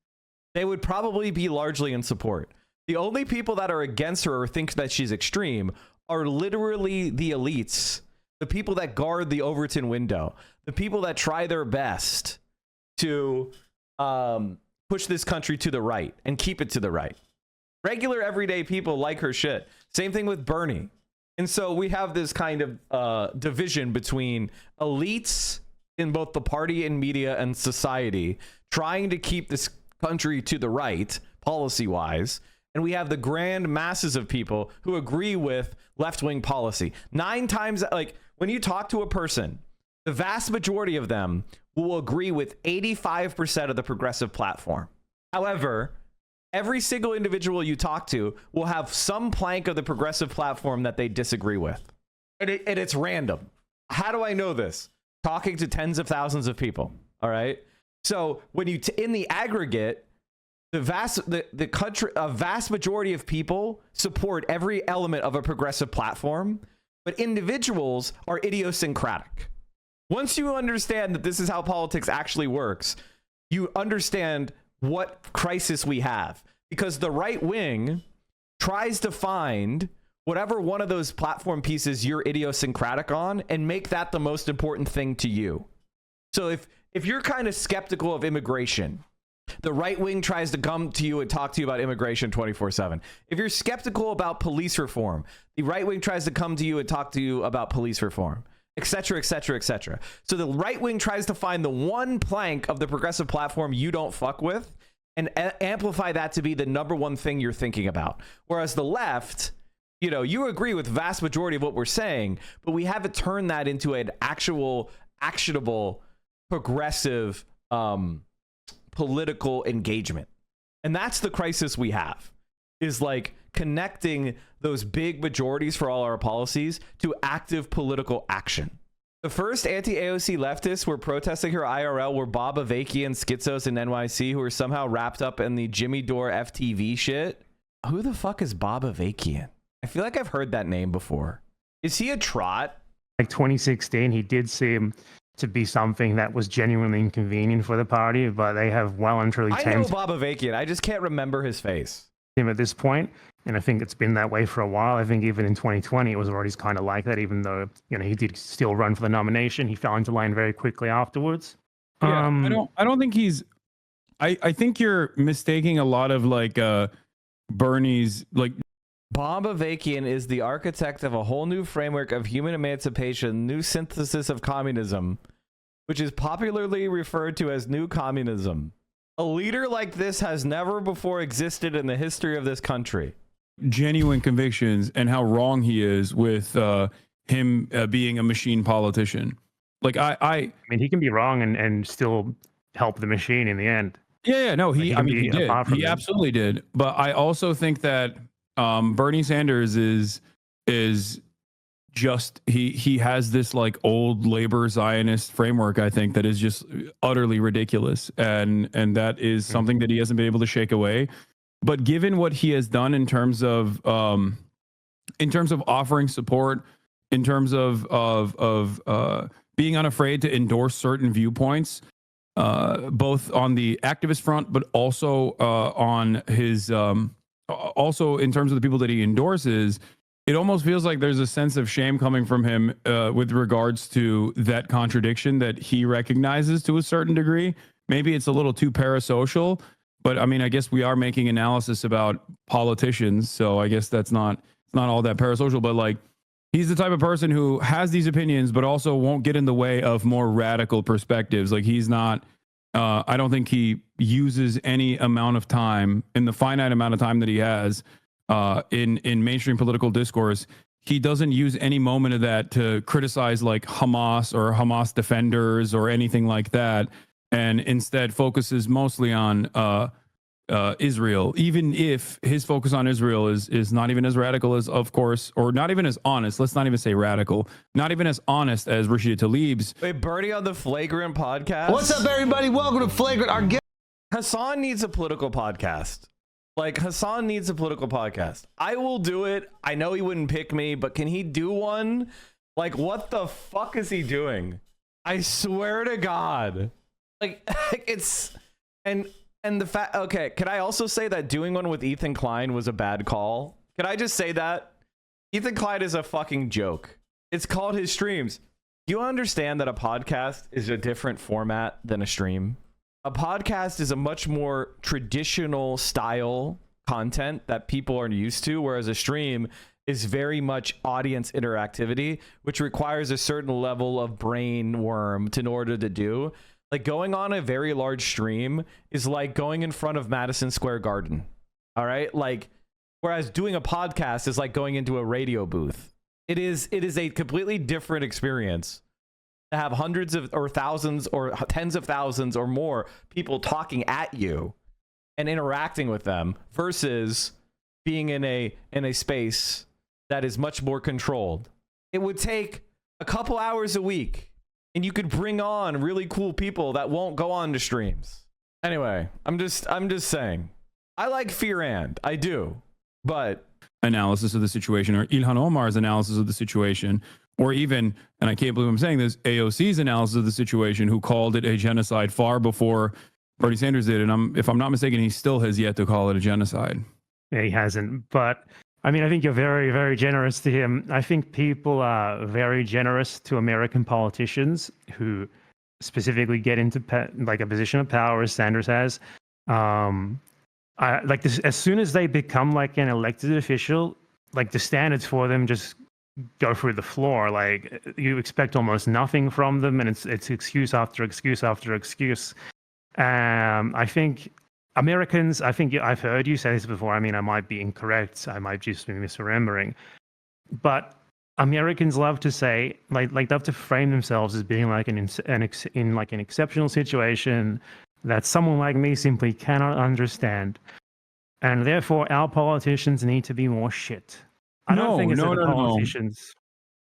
they would probably be largely in support. The only people that are against her or think that she's extreme are literally the elites, the people that guard the Overton window, the people that try their best to push this country to the right and keep it to the right. Regular everyday people like her shit. Same thing with Bernie. And so we have this kind of division between elites in both the party and media and society trying to keep this country to the right policy wise. And we have the grand masses of people who agree with left-wing policy. 9 times, like when you talk to a person, the vast majority of them will agree with 85% of the progressive platform. However, every single individual you talk to will have some plank of the progressive platform that they disagree with. And it's random. How do I know this? Talking to tens of thousands of people. All right. So when you, in the aggregate, a vast majority of people support every element of a progressive platform, but individuals are idiosyncratic. Once you understand that this is how politics actually works, you understand what crisis we have, because the right wing tries to find whatever one of those platform pieces you're idiosyncratic on and make that the most important thing to you. So if you're kind of skeptical of immigration, the right wing tries to come to you and talk to you about immigration 24/7. If you're skeptical about police reform, the right wing tries to come to you and talk to you about police reform, etc., etc., etc. So the right wing tries to find the one plank of the progressive platform you don't fuck with and amplify that to be the number one thing you're thinking about. Whereas the left, you know, you agree with the vast majority of what we're saying, but we haven't turned that into an actual actionable progressive political engagement. And that's the crisis we have, is like connecting those big majorities for all our policies to active political action. The first anti-AOC leftists were protesting her IRL were Bob Avakian, schizos in NYC, who were somehow wrapped up in the Jimmy Dore FTV shit. Who the fuck is Bob Avakian? I feel like I've heard that name before. Is he a trot? Like 2016, he did seem to be something that was genuinely inconvenient for the party, but they have well and truly I know Bob Avakian. I just can't remember his face. Him at this point, and I think it's been that way for a while. I think even in 2020, it was already kind of like that, even though, you know, he did still run for the nomination. He fell into line very quickly afterwards. Yeah, I don't think he's, I think you're mistaking a lot of like Bernie's like. Bob Avakian is the architect of a whole new framework of human emancipation, new synthesis of communism, which is popularly referred to as new communism. A leader like this has never before existed in the history of this country. Genuine convictions and how wrong he is with him being a machine politician. Like I mean, he can be wrong and still help the machine in the end. Yeah, no, he did. He absolutely did. But I also think that Bernie Sanders is just he has this like old labor Zionist framework, I think, that is just utterly ridiculous, and that is something that he hasn't been able to shake away. But given what he has done in terms of offering support, in terms of being unafraid to endorse certain viewpoints, both on the activist front, but also on his also in terms of the people that he endorses, it almost feels like there's a sense of shame coming from him with regards to that contradiction that he recognizes to a certain degree. Maybe it's a little too parasocial, but I mean, I guess we are making analysis about politicians, so I guess it's not all that parasocial, but like, he's the type of person who has these opinions, but also won't get in the way of more radical perspectives. Like, he's not, I don't think he uses any amount of time, in the finite amount of time that he has in mainstream political discourse, he doesn't use any moment of that to criticize like Hamas or Hamas defenders or anything like that, and instead focuses mostly on Israel, even if his focus on Israel is not even as radical as, of course, or not even as honest. Let's not even say radical, not even as honest as Rashida Tlaib's. Wait, Bernie on the Flagrant podcast. What's up, everybody? Welcome to Flagrant. Our guest Hassan needs a political podcast. Like, Hassan needs a political podcast. I will do it. I know he wouldn't pick me, but can he do one? Like, what the fuck is he doing? I swear to God. Like, it's and the fact. Okay, can I also say that doing one with Ethan Klein was a bad call? Can I just say that? Ethan Klein is a fucking joke. It's called his streams. Do you understand that a podcast is a different format than a stream? A podcast is a much more traditional style content that people are used to, whereas a stream is very much audience interactivity, which requires a certain level of brain worm in order to do. Like, going on a very large stream is like going in front of Madison Square Garden. All right? Like, whereas doing a podcast is like going into a radio booth. It is a completely different experience to have hundreds of or thousands or tens of thousands or more people talking at you and interacting with them versus being in a space that is much more controlled. It would take a couple hours a week and you could bring on really cool people that won't go on to streams. Anyway, I'm just saying, I like Fear and I do, but analysis of the situation, or Ilhan Omar's analysis of the situation, or even, and I can't believe I'm saying this, AOC's analysis of the situation, who called it a genocide far before Bernie Sanders did. And if I'm not mistaken, he still has yet to call it a genocide. Yeah, he hasn't. But I mean, I think you're very, very generous to him. I think people are very generous to American politicians who specifically get into like a position of power, as Sanders has. Like this, as soon as they become like an elected official, like the standards for them just go through the floor. Like, you expect almost nothing from them, and it's excuse after excuse after excuse. I think Americans, I've heard you say this before. I mean, I might be incorrect. I might just be misremembering. But Americans love to say, like love to frame themselves as being like in an exceptional situation that someone like me simply cannot understand. And therefore, our politicians need to be more shit. I don't think it's the politicians.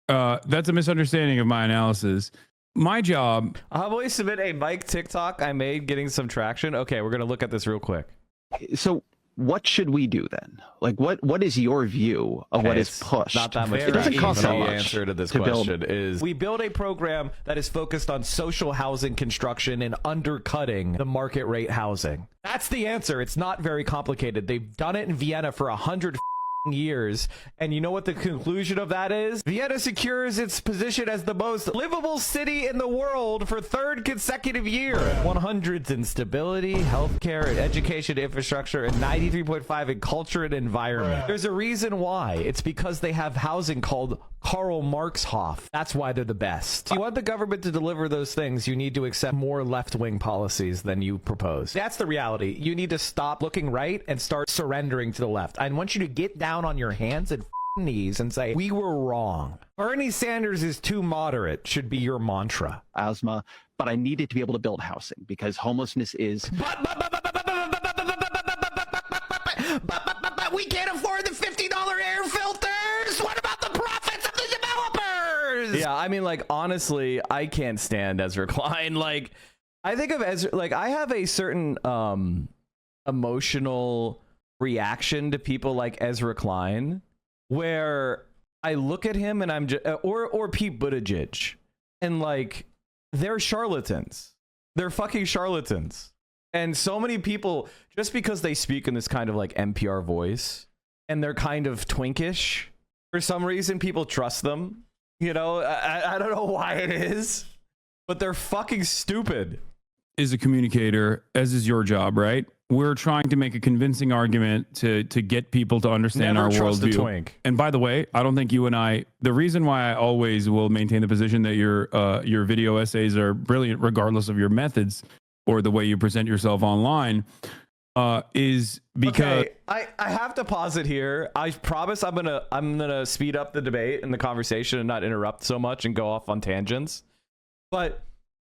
That's a misunderstanding of my analysis. My job. I'll always submit a Mike TikTok I made getting some traction. Okay, we're going to look at this real quick. So what should we do then? Like, what is your view of what is pushed? Not that much. It doesn't cost that much. The answer to this question is we build a program that is focused on social housing construction and undercutting the market rate housing. That's the answer. It's not very complicated. They've done it in Vienna for 100 years, and you know what the conclusion of that is? Vienna secures its position as the most livable city in the world for third consecutive year. 100s in stability, healthcare, and education infrastructure, and 93.5 in culture and environment. There's a reason why. It's because they have housing called Karl Marxhof. That's why they're the best. If you want the government to deliver those things, you need to accept more left-wing policies than you propose. That's the reality. You need to stop looking right and start surrendering to the left. I want you to get down on your hands and knees and say, we were wrong. Bernie Sanders is too moderate should be your mantra. Asthma, but I needed to be able to build housing because homelessness is... But we can't afford the $50 air filters! What about the profits of the developers? Yeah, I mean, like, honestly, I can't stand Ezra Klein. Like, I think of Ezra, like, I have a certain emotional reaction to people like Ezra Klein, where I look at him and I'm just, or Pete Buttigieg, and like, they're charlatans. They're fucking charlatans. And so many people, just because they speak in this kind of like NPR voice and they're kind of twinkish, For some reason, people trust them. You know, I don't know why it is, but they're fucking stupid. Is a communicator, as is your job, right? We're trying to make a convincing argument to get people to understand Never our trust a worldview. twink. And by the way, I don't think you and I. The reason why I always will maintain the position that your video essays are brilliant, regardless of your methods or the way you present yourself online, is because okay, I have to pause it here. I promise I'm gonna speed up the debate and the conversation and not interrupt so much and go off on tangents. But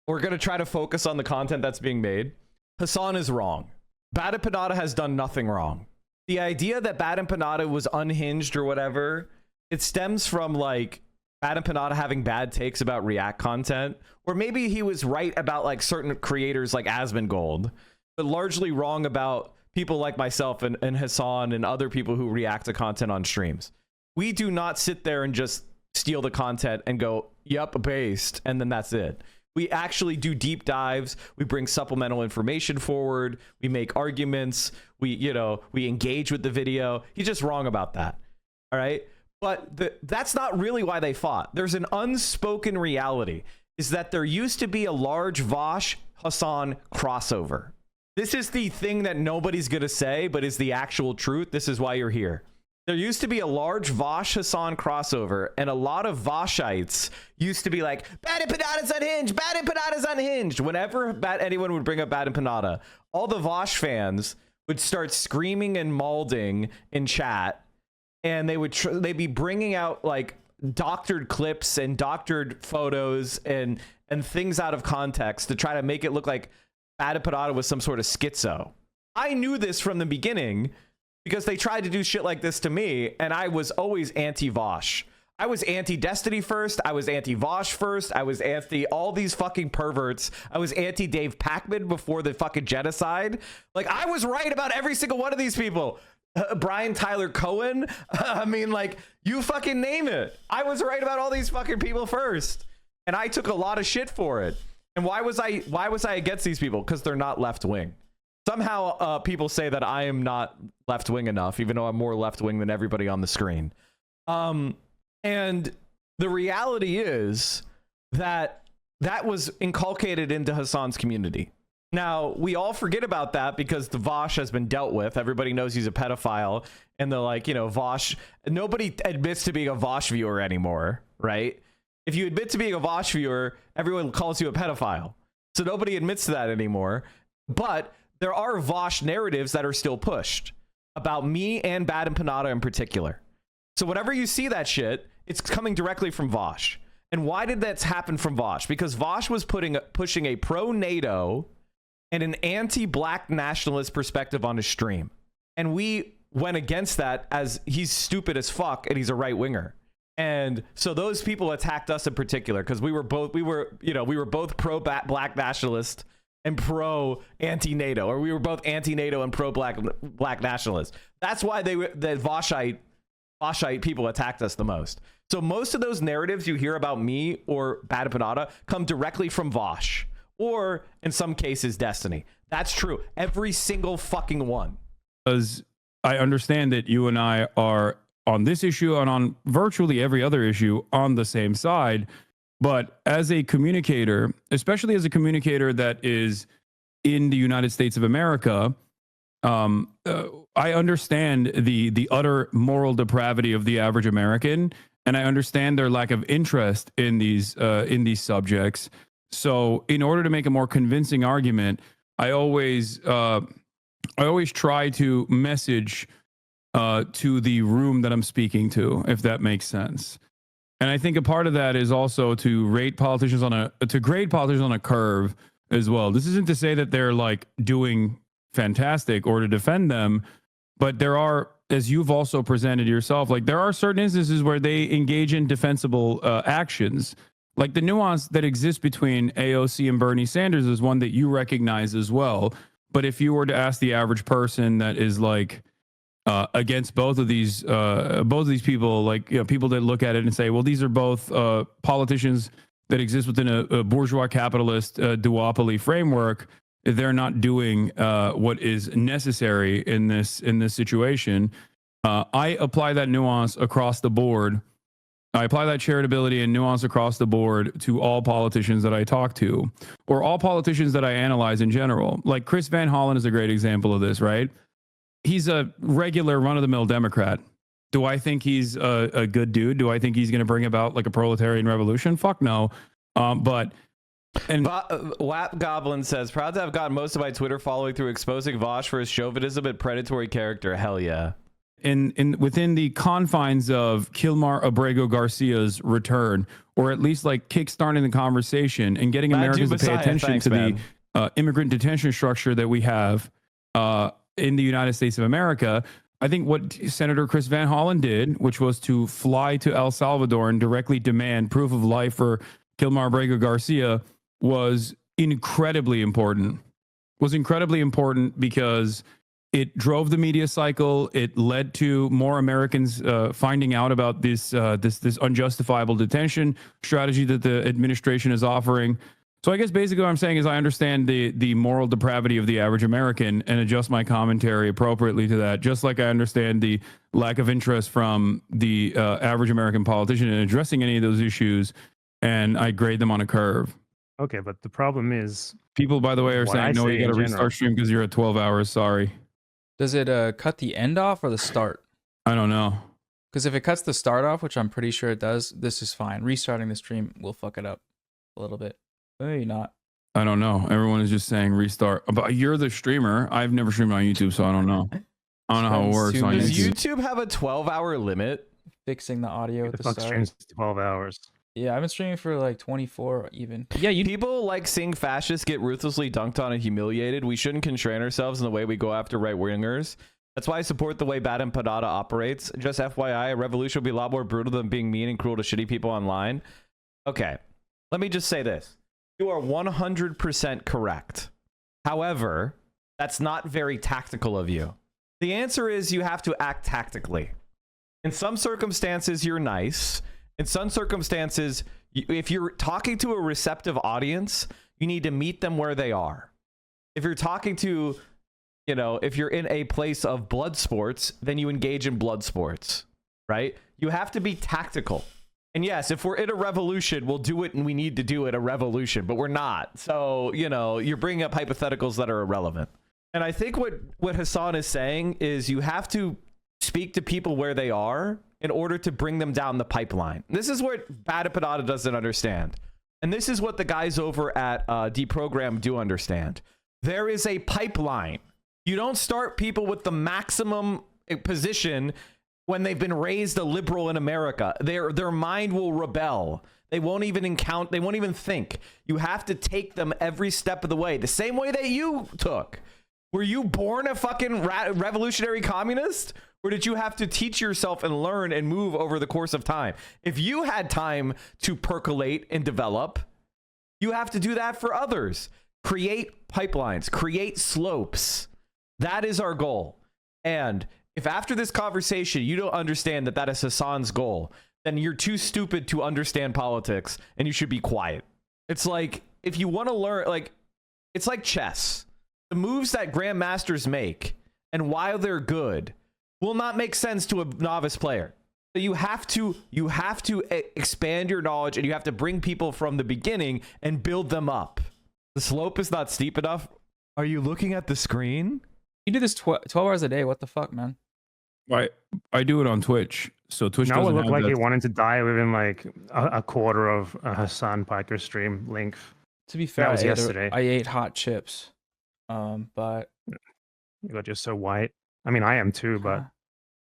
we're going to try to focus on the content that's being made. Hassan is wrong. Bad Empanada has done nothing wrong. The idea that Bad Empanada was unhinged or whatever, it stems from like Bad Empanada having bad takes about React content, or maybe he was right about like certain creators like Asmongold, but largely wrong about people like myself and Hassan and other people who react to content on streams. We do not sit there and just steal the content and go, yep, based, and then that's it. We actually do deep dives. We bring supplemental information forward. We make arguments. We engage with the video. He's just wrong about that. All right. But that's not really why they fought. There's an unspoken reality is that there used to be a large Vosh Hassan crossover. This is the thing that nobody's going to say, but is the actual truth. This is why you're here. There used to be a large Vosh Hassan crossover, and a lot of Voshites used to be like, Bad Empanada's unhinged, Bad Empanada's unhinged. Whenever anyone would bring up Bad Empanada, all the Vosh fans would start screaming and malding in chat, and they'd be bringing out like doctored clips and doctored photos and things out of context to try to make it look like Bad Empanada was some sort of schizo. I knew this from the beginning, because they tried to do shit like this to me, and I was always anti-Vosh. I was anti-Destiny first. I was anti-Vosh first. I was anti all these fucking perverts. I was anti-Dave Pacman before the fucking genocide. Like, I was right about every single one of these people. Brian Tyler Cohen. I mean, like, you fucking name it. I was right about all these fucking people first. And I took a lot of shit for it. And why was I against these people? Because they're not left-wing. Somehow people say that I am not left-wing enough, even though I'm more left-wing than everybody on the screen. And the reality is that was inculcated into Hassan's community. Now, we all forget about that because the Vosh has been dealt with. Everybody knows he's a pedophile. And they're like, Vosh, nobody admits to being a Vosh viewer anymore, right? If you admit to being a Vosh viewer, everyone calls you a pedophile. So nobody admits to that anymore. But there are Vosh narratives that are still pushed about me and Bad Empanada in particular. So whenever you see that shit, it's coming directly from Vosh. And why did that happen from Vosh? Because Vosh was pushing a pro-NATO and an anti-black nationalist perspective on his stream. And we went against that as he's stupid as fuck and he's a right-winger. And so those people attacked us in particular because we were both pro-black nationalist and pro anti-NATO, or we were both anti-NATO and pro-black nationalists. That's why the Voshite people attacked us the most. So most of those narratives you hear about me or Bad Empanada come directly from Vosh, or in some cases Destiny. That's true. Every single fucking one. Because I understand that you and I are on this issue and on virtually every other issue on the same side. But as a communicator, especially as a communicator that is in the United States of America, I understand the utter moral depravity of the average American, and I understand their lack of interest in these subjects. So, in order to make a more convincing argument, I always try to message to the room that I'm speaking to, if that makes sense. And I think a part of that is also to grade politicians on a curve as well. This isn't to say that they're like doing fantastic or to defend them, but there are, as you've also presented yourself, like there are certain instances where they engage in defensible actions. Like the nuance that exists between AOC and Bernie Sanders is one that you recognize as well. But if you were to ask the average person that is like against both of these people, like people that look at it and say, well, these are both politicians that exist within a bourgeois capitalist duopoly framework, they're not doing what is necessary in this situation. I apply that nuance across the board. I apply that charitability and nuance across the board to all politicians that I talk to, or all politicians that I analyze in general. Like Chris Van Hollen is a great example of this, right? He's a regular run-of-the-mill Democrat. Do I think he's a good dude? Do I think he's going to bring about like a proletarian revolution? Fuck no. Wap Goblin says, proud to have gotten most of my Twitter following through exposing Vosh for his chauvinism and predatory character. Hell yeah. Within the confines of Kilmar Abrego Garcia's return, or at least like kickstarting the conversation and getting Americans to pay attention to the immigrant detention structure that we have in the United States of America. I think what Senator Chris Van Hollen did, which was to fly to El Salvador and directly demand proof of life for Kilmar Abrego Garcia, was incredibly important. Was incredibly important because it drove the media cycle. It led to more Americans finding out about this unjustifiable detention strategy that the administration is offering. So I guess basically what I'm saying is I understand the moral depravity of the average American and adjust my commentary appropriately to that, just like I understand the lack of interest from the average American politician in addressing any of those issues, and I grade them on a curve. Okay, but the problem is... People, by the way, are saying, no, you got to restart stream because you're at 12 hours. Sorry. Does it cut the end off or the start? I don't know. Because if it cuts the start off, which I'm pretty sure it does, this is fine. Restarting the stream will fuck it up a little bit. Maybe not. I don't know. Everyone is just saying restart. But you're the streamer. I've never streamed on YouTube, so I don't know. I don't know how it works on Does YouTube. YouTube have a 12-hour limit? Fixing the audio at the start. Streams 12 hours. Yeah, I've been streaming for like 24 even. Yeah, people like seeing fascists get ruthlessly dunked on and humiliated. We shouldn't constrain ourselves in the way we go after right-wingers. That's why I support the way Bad Empanada operates. Just FYI, a revolution would be a lot more brutal than being mean and cruel to shitty people online. Okay, let me just say this. You are 100% correct. However, that's not very tactical of you. The answer is you have to act tactically. In some circumstances, you're nice. In some circumstances, if you're talking to a receptive audience, you need to meet them where they are. If you're talking to, if you're in a place of blood sports, then you engage in blood sports, right? You have to be tactical. And yes, if we're in a revolution, we'll do it and we need to do it a revolution, but we're not. So, you're bringing up hypotheticals that are irrelevant. And I think what Hassan is saying is you have to speak to people where they are in order to bring them down the pipeline. This is what Bad Empanada doesn't understand. And this is what the guys over at Deprogram do understand. There is a pipeline. You don't start people with the maximum position when they've been raised a liberal in America. Their mind will rebel. They won't even encounter, they won't even think. You have to take them every step of the way, the same way that you took. Were you born a fucking revolutionary communist? Or did you have to teach yourself and learn and move over the course of time? If you had time to percolate and develop, you have to do that for others. Create pipelines, create slopes. That is our goal. And if after this conversation you don't understand that that is Hassan's goal, then you're too stupid to understand politics and you should be quiet. It's like, if you want to learn, it's like chess. The moves that grandmasters make, and while they're good, will not make sense to a novice player. So you have to expand your knowledge, and you have to bring people from the beginning and build them up. The slope is not steep enough. Are you looking at the screen? You do this 12 hours a day. What the fuck, man? I do it on Twitch. So Twitch now doesn't it looked have like that. he wanted to die within like a quarter of a Hassan Piker stream length. To be fair, that was yesterday. I ate hot chips. But you're just so white. I mean, I am too, but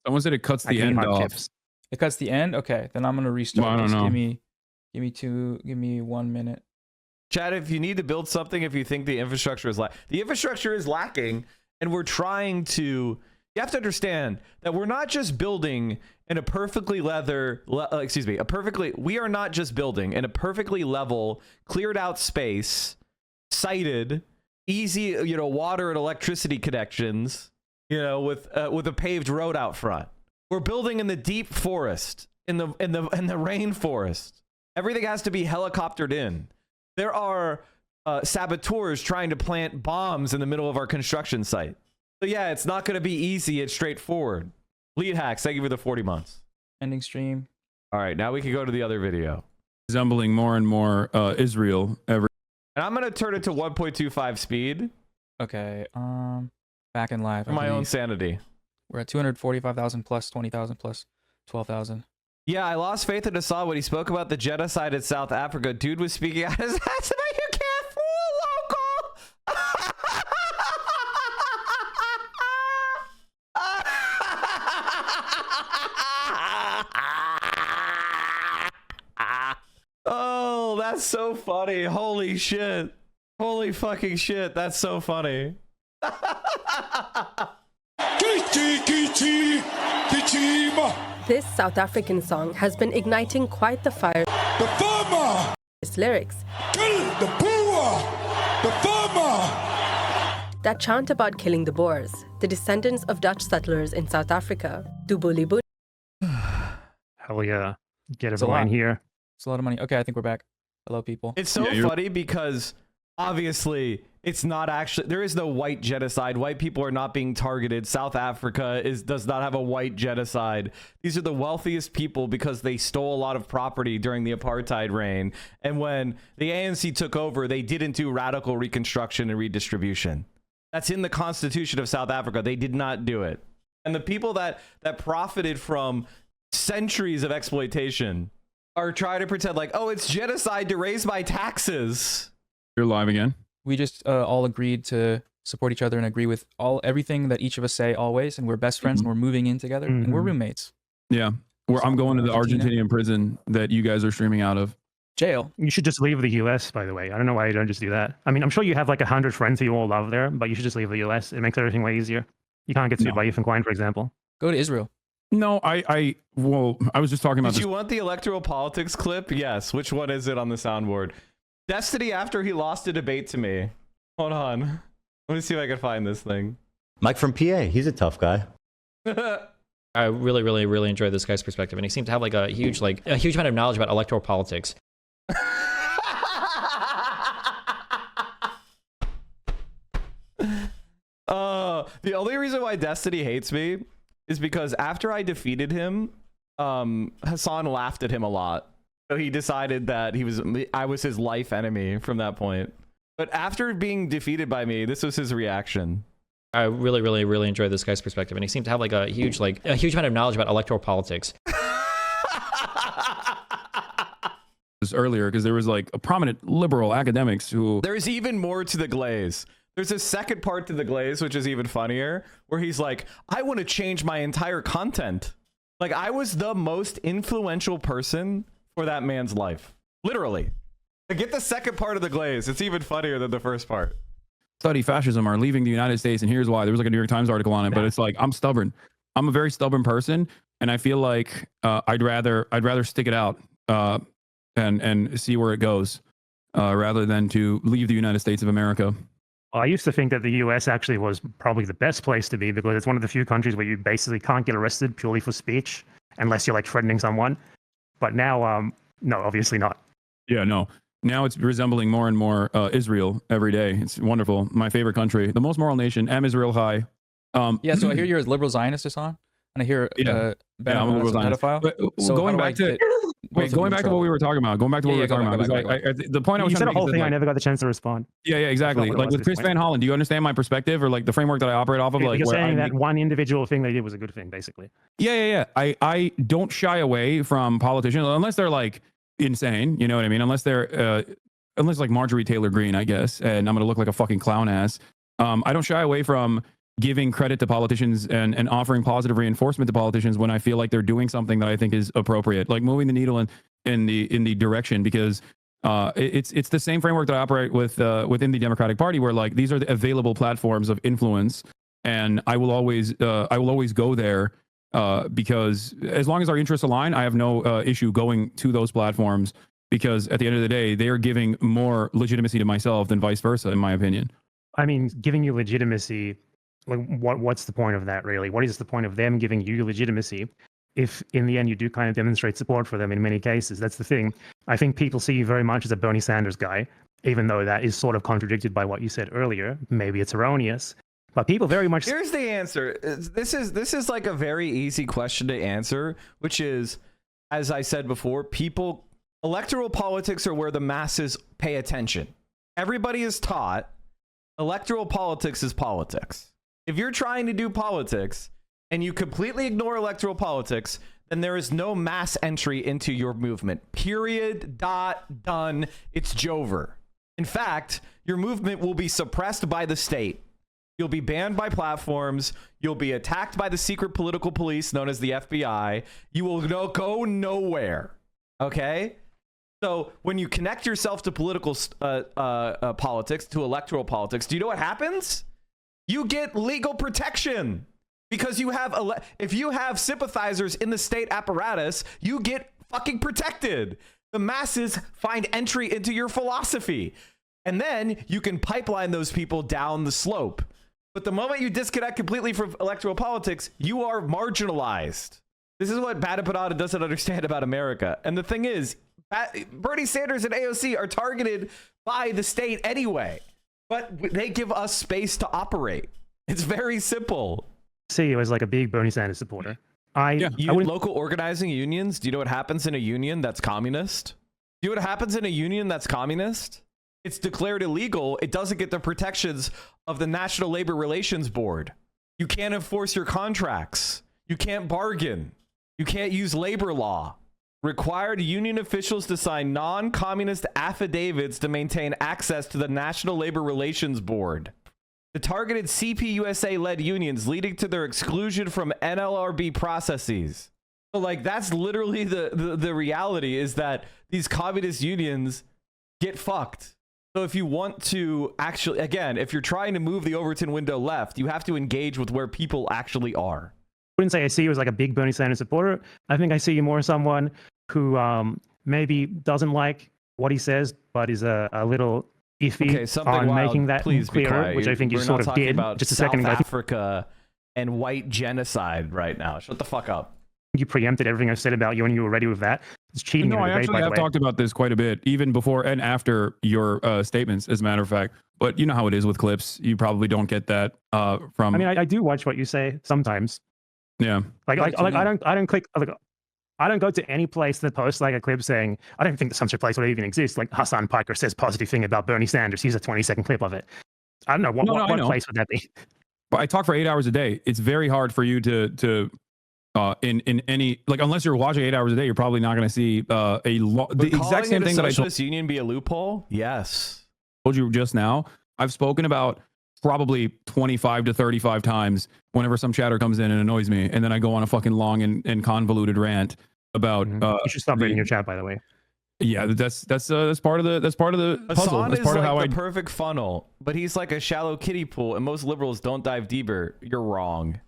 someone said it cuts the end off. Chips. It cuts the end. Okay, then I'm gonna restart. Well, I don't know. Give me 1 minute. Chad, if you need to build something, if you think the infrastructure is lacking, and we're trying to, you have to understand that we're not just building in a perfectly we are not just building in a perfectly level, cleared out space, sited, easy, water and electricity connections, with a paved road out front. We're building in the deep forest, in the rainforest. Everything has to be helicoptered in. There are saboteurs trying to plant bombs in the middle of our construction site. So yeah, it's not going to be easy and straightforward. Lead hacks. Thank you for the 40 months. Ending stream. All right, now we can go to the other video. Resembling more and more Israel every. And I'm gonna turn it to 1.25 speed. Okay. Back in live. For my own sanity. We're at 245,000 plus 20,000 plus 12,000. Yeah, I lost faith in Assad when he spoke about the genocide in South Africa. Dude was speaking out his ass about you can't fool local. Oh, that's so funny. Holy shit. Holy fucking shit. That's so funny. This South African song has been igniting quite the fire. The farmer! Its lyrics. Kill the Boer! The farmer! That chant about killing the Boers, the descendants of Dutch settlers in South Africa. Dubuli. Hell yeah. Get It's a everyone lot. here. It's a lot of money. Okay, I think we're back. Hello, people. It's so funny because obviously it's not actually, there is no white genocide. White people are not being targeted. South Africa does not have a white genocide. These are the wealthiest people because they stole a lot of property during the apartheid reign. And when the ANC took over, they didn't do radical reconstruction and redistribution. That's in the Constitution of South Africa. They did not do it. And the people that profited from centuries of exploitation are trying to pretend like, oh, it's genocide to raise my taxes. You're live again. We just all agreed to support each other and agree with everything that each of us say always, and we're best friends and we're moving in together and we're roommates. Yeah. I'm going to the Argentinian prison that you guys are streaming out of. Jail. You should just leave the US, by the way. I don't know why you don't just do that. I mean, I'm sure you have like 100 friends who you all love there, but you should just leave the US. It makes everything way easier. You can't get sued by Ethan Klein, for example. Go to Israel. No, I was just talking about Did this. you want the electoral politics clip? Yes. Which one is it on the soundboard? Destiny after he lost a debate to me. Hold on. Let me see if I can find this thing. Mike from PA, he's a tough guy. I really enjoy this guy's perspective, and he seemed to have like a huge amount of knowledge about electoral politics. The only reason why Destiny hates me is because after I defeated him, Hassan laughed at him a lot. So he decided that I was his life enemy from that point. But after being defeated by me, this was his reaction. I really enjoy this guy's perspective, and he seemed to have like a huge amount of knowledge about electoral politics. Earlier, because there was like a prominent liberal academics who... There's even more to the glaze. There's a second part to the glaze, which is even funnier, where he's like, I want to change my entire content. Like, I was the most influential person for that man's life. Literally. To get the second part of the glaze, it's even funnier than the first part. Study fascism are leaving the United States, and here's why. There was like a New York Times article on it, but it's like, I'm stubborn. I'm a very stubborn person, and I feel like I'd rather stick it out and see where it goes rather than to leave the United States of America. I used to think that the US actually was probably the best place to be because it's one of the few countries where you basically can't get arrested purely for speech unless you're like threatening someone. But now, no, obviously not. Yeah, no. Now it's resembling more and more Israel every day. It's wonderful. My favorite country, the most moral nation, Israel high. Yeah, so I hear you're a liberal Zionist, Hassan, and I hear I'm a liberal Zionist. pedophile. But, So going how back do I to get going back to what we were talking about. The point I was You said trying a to whole make thing. is I like, never got the chance to respond. yeah, exactly. That's not what Like it was with Chris at this Van Hollen, do you understand my perspective or like the framework that I operate off of? Like You're where saying I that one individual thing they did was a good thing, basically. Yeah. I don't shy away from politicians unless they're like insane. You know what I mean? Unless they're unless like Marjorie Taylor Greene, I guess, and I'm gonna look like a fucking clown ass. I don't shy away from giving credit to politicians and offering positive reinforcement to politicians when I feel like they're doing something that I think is appropriate, like moving the needle in the direction, because it's the same framework that I operate with within the Democratic Party, where like these are the available platforms of influence, and I will always go there because as long as our interests align, I have no issue going to those platforms, because at the end of the day, they are giving more legitimacy to myself than vice versa, in my opinion. I mean, giving you legitimacy, like what's the point of that, really? What is the point of them giving you legitimacy if in the end you do kind of demonstrate support for them in many cases? That's the thing. I think people see you very much as a Bernie Sanders guy, even though that is sort of contradicted by what you said earlier. Maybe it's erroneous, But people very much. Here's the answer. This is like a very easy question to answer, which is, as I said before, electoral politics are where the masses pay attention. Everybody is taught electoral politics is politics. If you're trying to do politics and you completely ignore electoral politics, then there is no mass entry into your movement. Period. Done. It's Jover. In fact, your movement will be suppressed by the state. You'll be banned by platforms. You'll be attacked by the secret political police known as the FBI. You will go nowhere. Okay? So when you connect yourself to political politics, to electoral politics, do you know what happens? You get legal protection because you have if you have sympathizers in the state apparatus, you get fucking protected. The masses find entry into your philosophy, and then you can pipeline those people down the slope. But the moment you disconnect completely from electoral politics, you are marginalized. This is what Bad Empanada doesn't understand about America. And the thing is, Bernie Sanders and AOC are targeted by the state anyway, but they give us space to operate. It's very simple. See you as like a big Bernie Sanders supporter. Local organizing unions. Do you know what happens in a union that's communist? Do you know what happens in a union that's communist? It's declared illegal. It doesn't get the protections of the National Labor Relations Board. You can't enforce your contracts. You can't bargain. You can't use labor law. Required union officials to sign non-communist affidavits to maintain access to the National Labor Relations Board. The targeted CPUSA-led unions, leading to their exclusion from NLRB processes. So, like, that's literally the reality, is that these communist unions get fucked. So if you want to actually, again, if you're trying to move the Overton window left, you have to engage with where people actually are. I wouldn't say I see you as like a big Bernie Sanders supporter. I think I see you more as someone who maybe doesn't like what he says, but is a little iffy on making that clearer, which I think you sort of did just a second ago. South Africa and white genocide right now. Shut the fuck up. You preempted everything I said about you and you were ready with that. It's cheating. No, I actually have talked about this quite a bit, even before and after your statements, as a matter of fact. But you know how it is with clips. You probably don't get that from. I mean, I do watch what you say sometimes. Yeah. Like I don't click. Like, I don't go to any place that posts like a clip saying, I don't think some place would even exist. Like Hassan Piker says positive thing about Bernie Sanders. Here's a 20-second clip of it. I don't know what place would that be. But I talk for 8 hours a day. It's very hard for you to in any, like, unless you're watching 8 hours a day, you're probably not going to see the exact same thing that I told Socialist Union be a loophole. Yes. Told you just now. I've spoken about probably 25 to 35 times whenever some chatter comes in and annoys me, and then I go on a fucking long and convoluted rant about. You should stop reading your chat, by the way. Yeah, that's part of the puzzle. Hassan That's part is of how like the perfect funnel, but he's like a shallow kiddie pool, and most liberals don't dive deeper. You're wrong.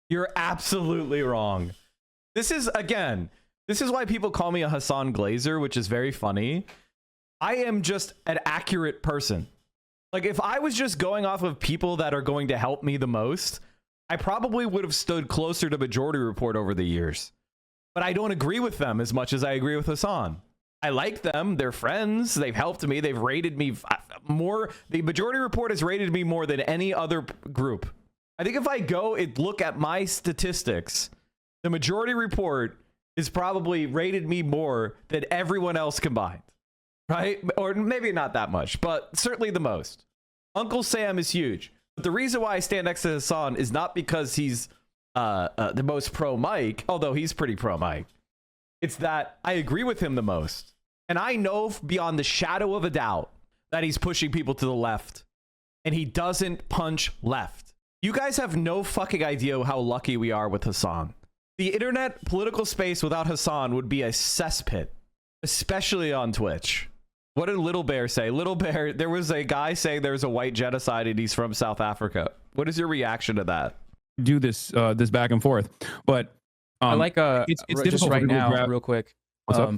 You're absolutely wrong. This is why people call me a Hassan Glazer, which is very funny. I am just an accurate person. Like, if I was just going off of people that are going to help me the most, I probably would have stood closer to Majority Report over the years. But I don't agree with them as much as I agree with Hassan. I like them. They're friends. They've helped me. They've rated me more. The Majority Report has rated me more than any other group. I think if I go and look at my statistics, the Majority Report is probably rated me more than everyone else combined. Right? Or maybe not that much, but certainly the most. Uncle Sam is huge. But the reason why I stand next to Hassan is not because he's the most pro-Mike, although he's pretty pro-Mike. It's that I agree with him the most. And I know beyond the shadow of a doubt that he's pushing people to the left. And he doesn't punch left. You guys have no fucking idea how lucky we are with Hassan. The internet political space without Hassan would be a cesspit, especially on Twitch. What did Little Bear say? Little Bear, there was a guy saying there's a white genocide and he's from South Africa. What is your reaction to that? Do this back and forth, but I like it's just difficult right for people to now, grab. real quick. What's up?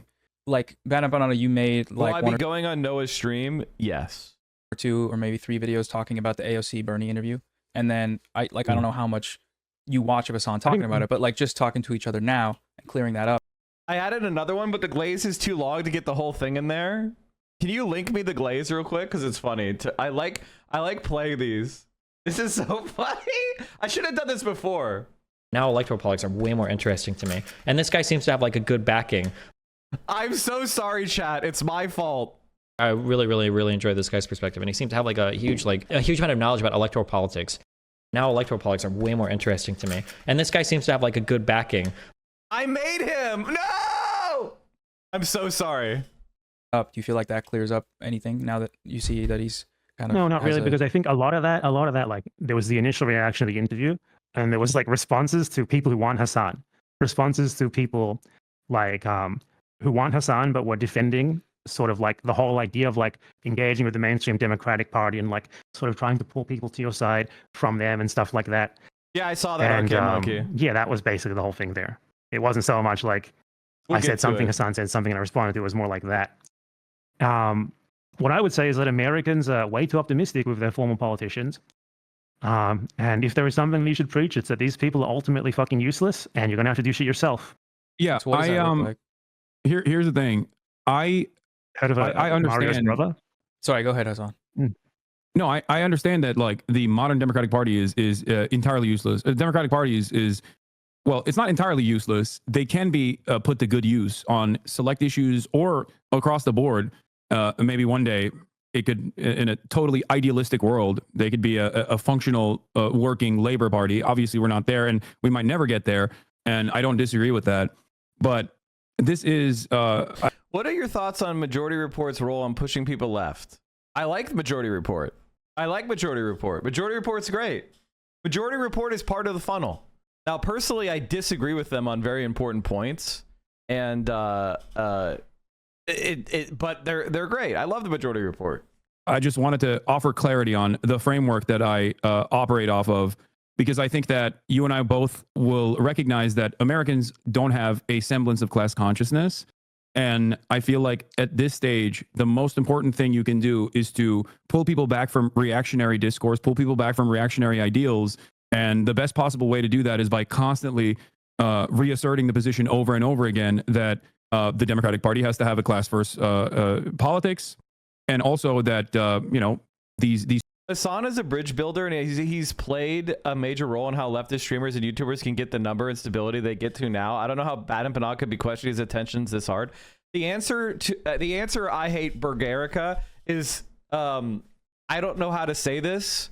Like Bad Empanada, you made Will like I be going on Noah's stream? Yes. or 2 or maybe 3 videos talking about the AOC Bernie interview, and then I don't know how much you watch of Hassan talking about it, but like just talking to each other now and clearing that up. I added another one, but the glaze is too long to get the whole thing in there. Can you link me the glaze real quick? Because it's funny. I like playing these. This is so funny. I should have done this before. Now electoral politics are way more interesting to me. And this guy seems to have like a good backing. I'm so sorry, chat. It's my fault. I really enjoy this guy's perspective. And he seemed to have like a huge amount of knowledge about electoral politics. Now electoral politics are way more interesting to me. And this guy seems to have like a good backing. I made him. No! I'm so sorry. Do you feel like that clears up anything now that you see that he's kind of... No, not really, because I think a lot of that, like, there was the initial reaction of the interview, and there was like responses to people who want Hassan, responses to people like who want Hassan but were defending sort of like the whole idea of like engaging with the mainstream Democratic Party and like sort of trying to pull people to your side from them and stuff like that. Yeah, I saw that. And Monkey. yeah, that was basically the whole thing there. It wasn't so much like I said something, Hassan said something, and I responded to it. It was more like that. What I would say is that Americans are way too optimistic with their former politicians. And if there is something you should preach, it's that these people are ultimately fucking useless, and you're gonna have to do shit yourself. Yeah, So what does that look like? Here's the thing. I understand. Mario's brother? Sorry, go ahead, Hassan. No, I understand that like the modern Democratic Party is entirely useless. The Democratic Party is well, it's not entirely useless. They can be put to good use on select issues or across the board. Maybe one day it could, in a totally idealistic world, they could be a functional working labor party. Obviously, we're not there, and we might never get there. And I don't disagree with that. But this is. What are your thoughts on Majority Report's role on pushing people left? I like Majority Report. Majority Report. Majority Report's great. Majority Report is part of the funnel. Now, personally, I disagree with them on very important points, and but they're great. I love the Majority Report. I just wanted to offer clarity on the framework that I operate off of, because I think that you and I both will recognize that Americans don't have a semblance of class consciousness. And I feel like at this stage, the most important thing you can do is to pull people back from reactionary discourse, pull people back from reactionary ideals. And the best possible way to do that is by constantly reasserting the position over and over again that the Democratic Party has to have a class-first politics, and also that these. Hassan is a bridge builder, and he's played a major role in how leftist streamers and YouTubers can get the number and stability they get to now. I don't know how Bad Empanada could be questioning his attentions this hard. The answer I hate Burgerica is I don't know how to say this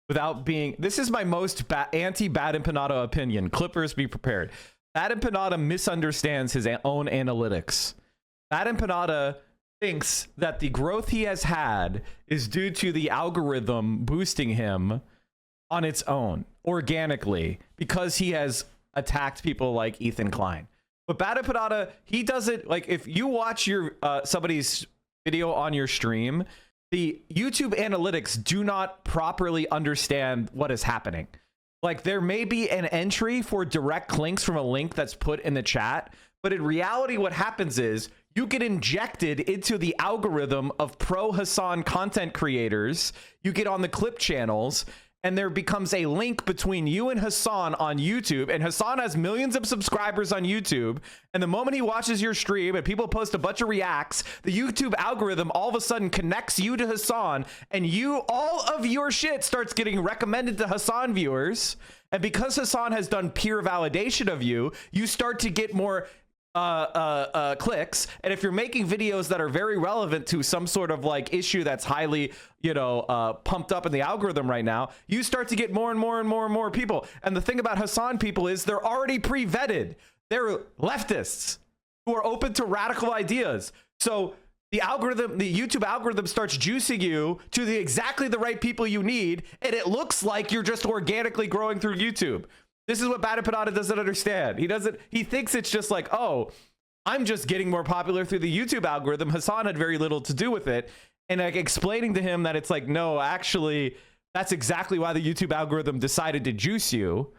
without being. This is my most anti-Bad Empanada opinion. Clippers, be prepared. Bad Empanada misunderstands his own analytics. Bad Empanada thinks that the growth he has had is due to the algorithm boosting him on its own, organically, because he has attacked people like Ethan Klein. But Bad Empanada, he doesn't, like, if you watch your somebody's video on your stream, the YouTube analytics do not properly understand what is happening. Like, there may be an entry for direct links from a link that's put in the chat, but in reality, what happens is you get injected into the algorithm of pro-Hassan content creators. You get on the clip channels, and there becomes a link between you and Hassan on YouTube. And Hassan has millions of subscribers on YouTube. And the moment he watches your stream and people post a bunch of reacts, the YouTube algorithm all of a sudden connects you to Hassan, and all of your shit starts getting recommended to Hassan viewers. And because Hassan has done peer validation of you, you start to get more clicks. And if you're making videos that are very relevant to some sort of like issue that's highly, pumped up in the algorithm right now, you start to get more and more and more and more people. And the thing about Hassan people is they're already pre-vetted. They're leftists who are open to radical ideas. So the YouTube algorithm starts juicing you to exactly the right people you need, and it looks like you're just organically growing through YouTube. This is what Bad Empanada doesn't understand. He thinks it's just like, oh, I'm just getting more popular through the YouTube algorithm. Hassan had very little to do with it. And like explaining to him that it's like, no, actually, that's exactly why the YouTube algorithm decided to juice you.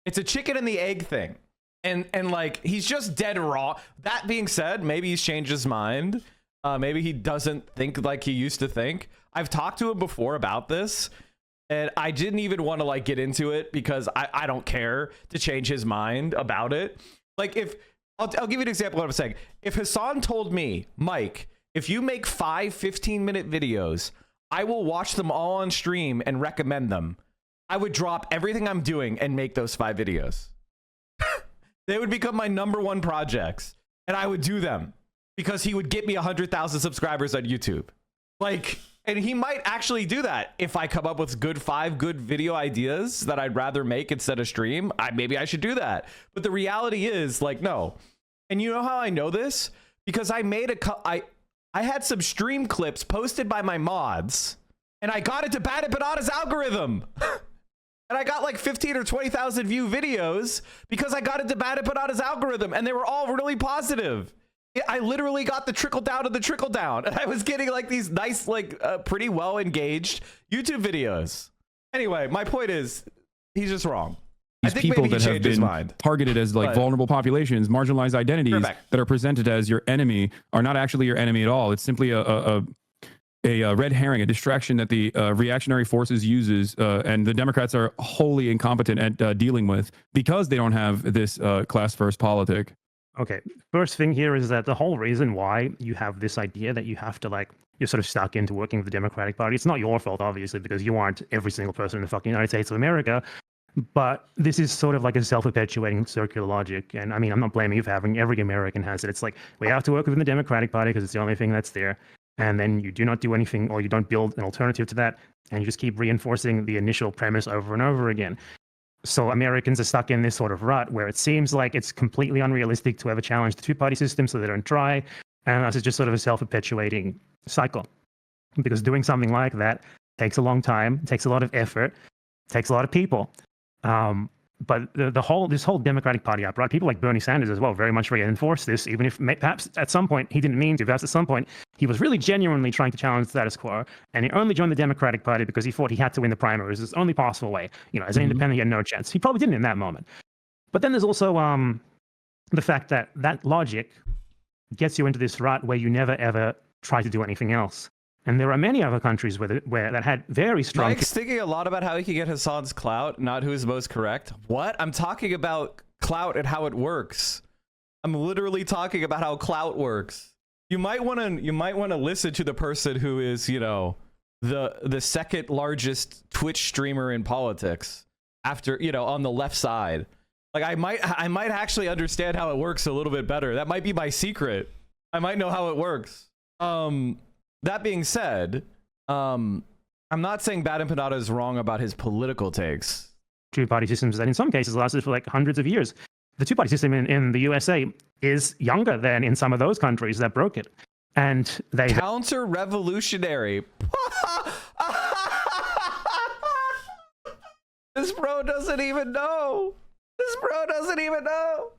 It's a chicken and the egg thing. And like, he's just dead raw. That being said, maybe he's changed his mind. Maybe he doesn't think like he used to think. I've talked to him before about this, and I didn't even want to like get into it because I don't care to change his mind about it. Like, if I'll give you an example of what I'm saying. If Hassan told me, Mike, if you make 5 15-minute videos, I will watch them all on stream and recommend them, I would drop everything I'm doing and make those 5 videos. They would become my #1 projects, and I would do them because he would get me 100,000 subscribers on YouTube. Like, and he might actually do that if I come up with 5 good video ideas that I'd rather make instead of stream. Maybe I should do that. But the reality is, like, no. And you know how I know this? Because I made I had some stream clips posted by my mods, and I got into Bad Empanada's algorithm. And I got like 15 or 20,000 view videos because I got into Bad Empanada's algorithm, and they were all really positive. I literally got the trickle down of the trickle down, and I was getting like these nice, like pretty well engaged YouTube videos. Anyway, my point is, he's just wrong. These people that have been targeted as like vulnerable populations, marginalized identities that are presented as your enemy are not actually your enemy at all. It's simply a red herring, a distraction that the reactionary forces uses, and the Democrats are wholly incompetent at dealing with because they don't have this class first politic. Okay, first thing here is that the whole reason why you have this idea that you have to, like, you're sort of stuck into working with the Democratic Party, it's not your fault, obviously, because you aren't every single person in the fucking United States of America. But this is sort of like a self-perpetuating circular logic. And I mean, I'm not blaming you for having, every American has it. It's like, we have to work within the Democratic Party because it's the only thing that's there. And then you do not do anything, or you don't build an alternative to that. And you just keep reinforcing the initial premise over and over again. So Americans are stuck in this sort of rut where it seems like it's completely unrealistic to ever challenge the two-party system, so they don't try. And this is just sort of a self-perpetuating cycle. Because doing something like that takes a long time, takes a lot of effort, takes a lot of people. But this whole Democratic Party upright, people like Bernie Sanders as well, very much reinforce this, even if perhaps at some point he didn't mean to. Perhaps at some point he was really genuinely trying to challenge the status quo, and he only joined the Democratic Party because he thought he had to win the primaries. It's the only possible way. You know, as an independent, he had no chance. He probably didn't in that moment. But then there's also the fact that that logic gets you into this rut where you never ever try to do anything else. And there are many other countries where that had very strong... Mike's thinking a lot about how he can get Hassan's clout, not who's most correct. What? I'm talking about clout and how it works. I'm literally talking about how clout works. You might want to listen to the person who is, you know, the second largest Twitch streamer in politics after, you know, on the left side. Like, I might actually understand how it works a little bit better. That might be my secret. I might know how it works. That being said, I'm not saying Bad Empanada is wrong about his political takes. Two-party systems that in some cases lasted for like hundreds of years. The two-party system in the USA is younger than in some of those countries that broke it. And they... Counter-revolutionary. This bro doesn't even know. This bro doesn't even know.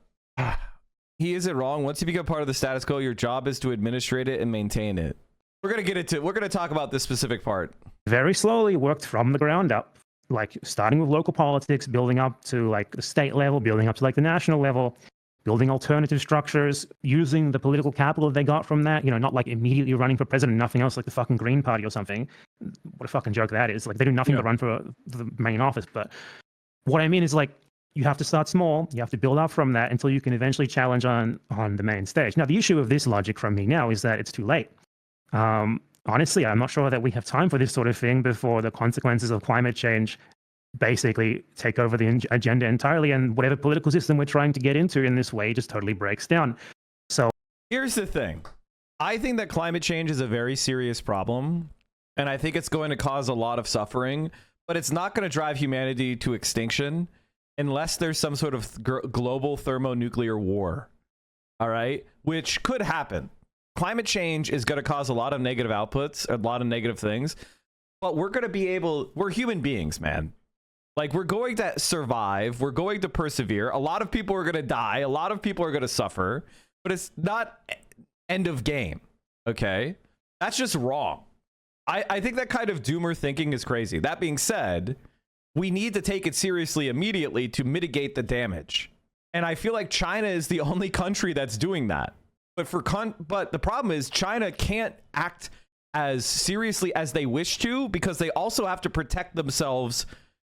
He isn't wrong. Once you become part of the status quo, your job is to administrate it and maintain it. We're going to talk about this specific part. Very slowly worked from the ground up, like starting with local politics, building up to like the state level, building up to like the national level, building alternative structures, using the political capital they got from that, you know, not like immediately running for president, nothing else like the fucking Green Party or something. What a fucking joke that is. Like, they do nothing to run for the main office. But what I mean is, like, you have to start small. You have to build up from that until you can eventually challenge on the main stage. Now, the issue of this logic from me now is that it's too late. Honestly, I'm not sure that we have time for this sort of thing before the consequences of climate change basically take over the agenda entirely, and whatever political system we're trying to get into in this way just totally breaks down. So here's the thing. I think that climate change is a very serious problem, and I think it's going to cause a lot of suffering, but it's not going to drive humanity to extinction unless there's some sort of global thermonuclear war. All right? Which could happen. Climate change is going to cause a lot of negative outputs, a lot of negative things, but we're going to be able, we're human beings, man. Like, we're going to survive. We're going to persevere. A lot of people are going to die. A lot of people are going to suffer, but it's not end of game. Okay. That's just wrong. I think that kind of doomer thinking is crazy. That being said, we need to take it seriously immediately to mitigate the damage. And I feel like China is the only country that's doing that. But the problem is China can't act as seriously as they wish to, because they also have to protect themselves.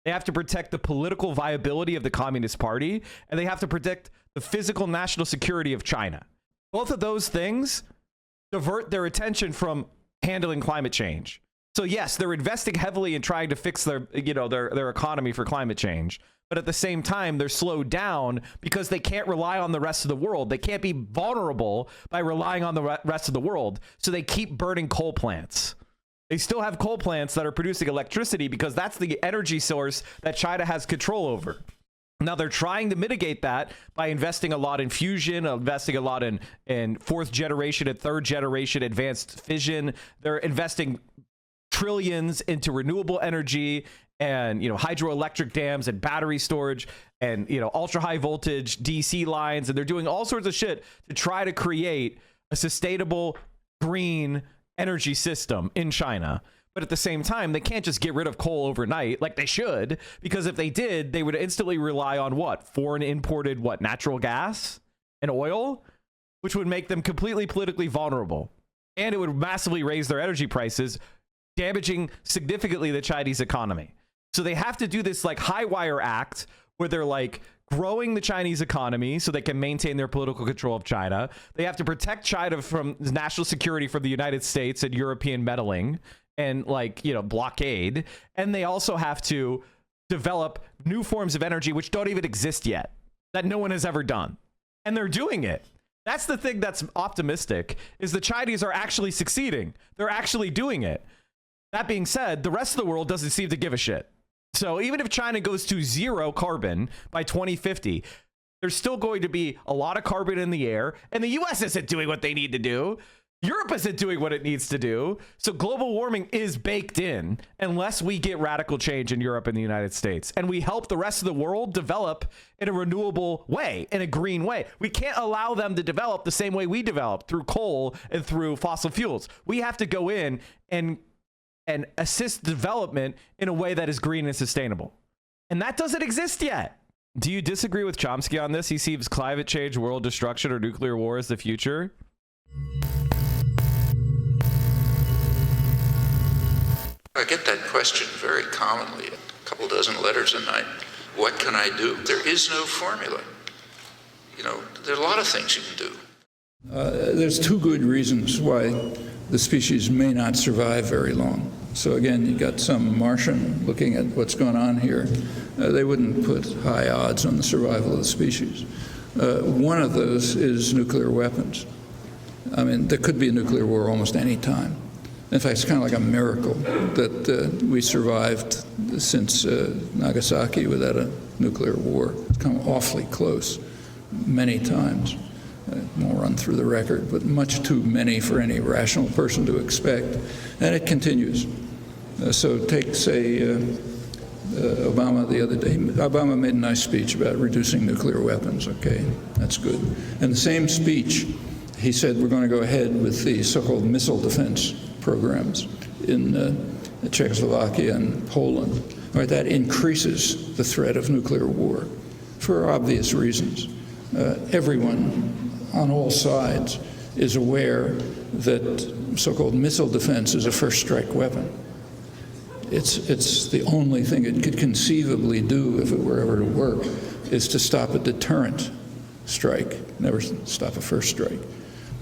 They have to protect the political viability of the Communist Party, and they have to protect the physical national security of China. Both of those things divert their attention from handling climate change. So yes, they're investing heavily in trying to fix their, you know, their economy for climate change. But at the same time, they're slowed down because they can't rely on the rest of the world. They can't be vulnerable by relying on the rest of the world. So they keep burning coal plants. They still have coal plants that are producing electricity because that's the energy source that China has control over. Now they're trying to mitigate that by investing a lot in fusion, investing a lot in fourth generation and third generation advanced fission. They're investing trillions into renewable energy and, you know, hydroelectric dams and battery storage and, you know, ultra high voltage DC lines. And they're doing all sorts of shit to try to create a sustainable green energy system in China. But at the same time, they can't just get rid of coal overnight like they should, because if they did, they would instantly rely on what? Foreign imported, what? Natural gas and oil, which would make them completely politically vulnerable. And it would massively raise their energy prices, damaging significantly the Chinese economy. So they have to do this like high wire act where they're like growing the Chinese economy so they can maintain their political control of China. They have to protect China from national security from the United States and European meddling and, like, you know, blockade. And they also have to develop new forms of energy which don't even exist yet, that no one has ever done. And they're doing it. That's the thing that's optimistic, is the Chinese are actually succeeding. They're actually doing it. That being said, the rest of the world doesn't seem to give a shit. So even if China goes to 0 carbon by 2050, there's still going to be a lot of carbon in the air, and the US isn't doing what they need to do. Europe isn't doing what it needs to do. So global warming is baked in unless we get radical change in Europe and the United States. And we help the rest of the world develop in a renewable way, in a green way. We can't allow them to develop the same way we develop, through coal and through fossil fuels. We have to go in and assist development in a way that is green and sustainable. And that doesn't exist yet. Do you disagree with Chomsky on this? He sees climate change, world destruction, or nuclear war as the future. I get that question very commonly, a couple dozen letters a night. What can I do? There is no formula. You know, there are a lot of things you can do. There's two good reasons why the species may not survive very long. So again, you got some Martian looking at what's going on here. They wouldn't put high odds on the survival of the species. One of those is nuclear weapons. I mean, there could be a nuclear war almost any time. In fact, it's kind of like a miracle that we survived since Nagasaki without a nuclear war. It's come awfully close many times. Won't run through the record, but much too many for any rational person to expect. And it continues. So take, say, Obama the other day. Obama made a nice speech about reducing nuclear weapons. Okay, that's good. In the same speech, he said we're going to go ahead with the so-called missile defense programs in Czechoslovakia and Poland. All right, that increases the threat of nuclear war for obvious reasons. Everyone on all sides is aware that so-called missile defense is a first strike weapon. It's the only thing it could conceivably do, if it were ever to work, is to stop a deterrent strike, never stop a first strike.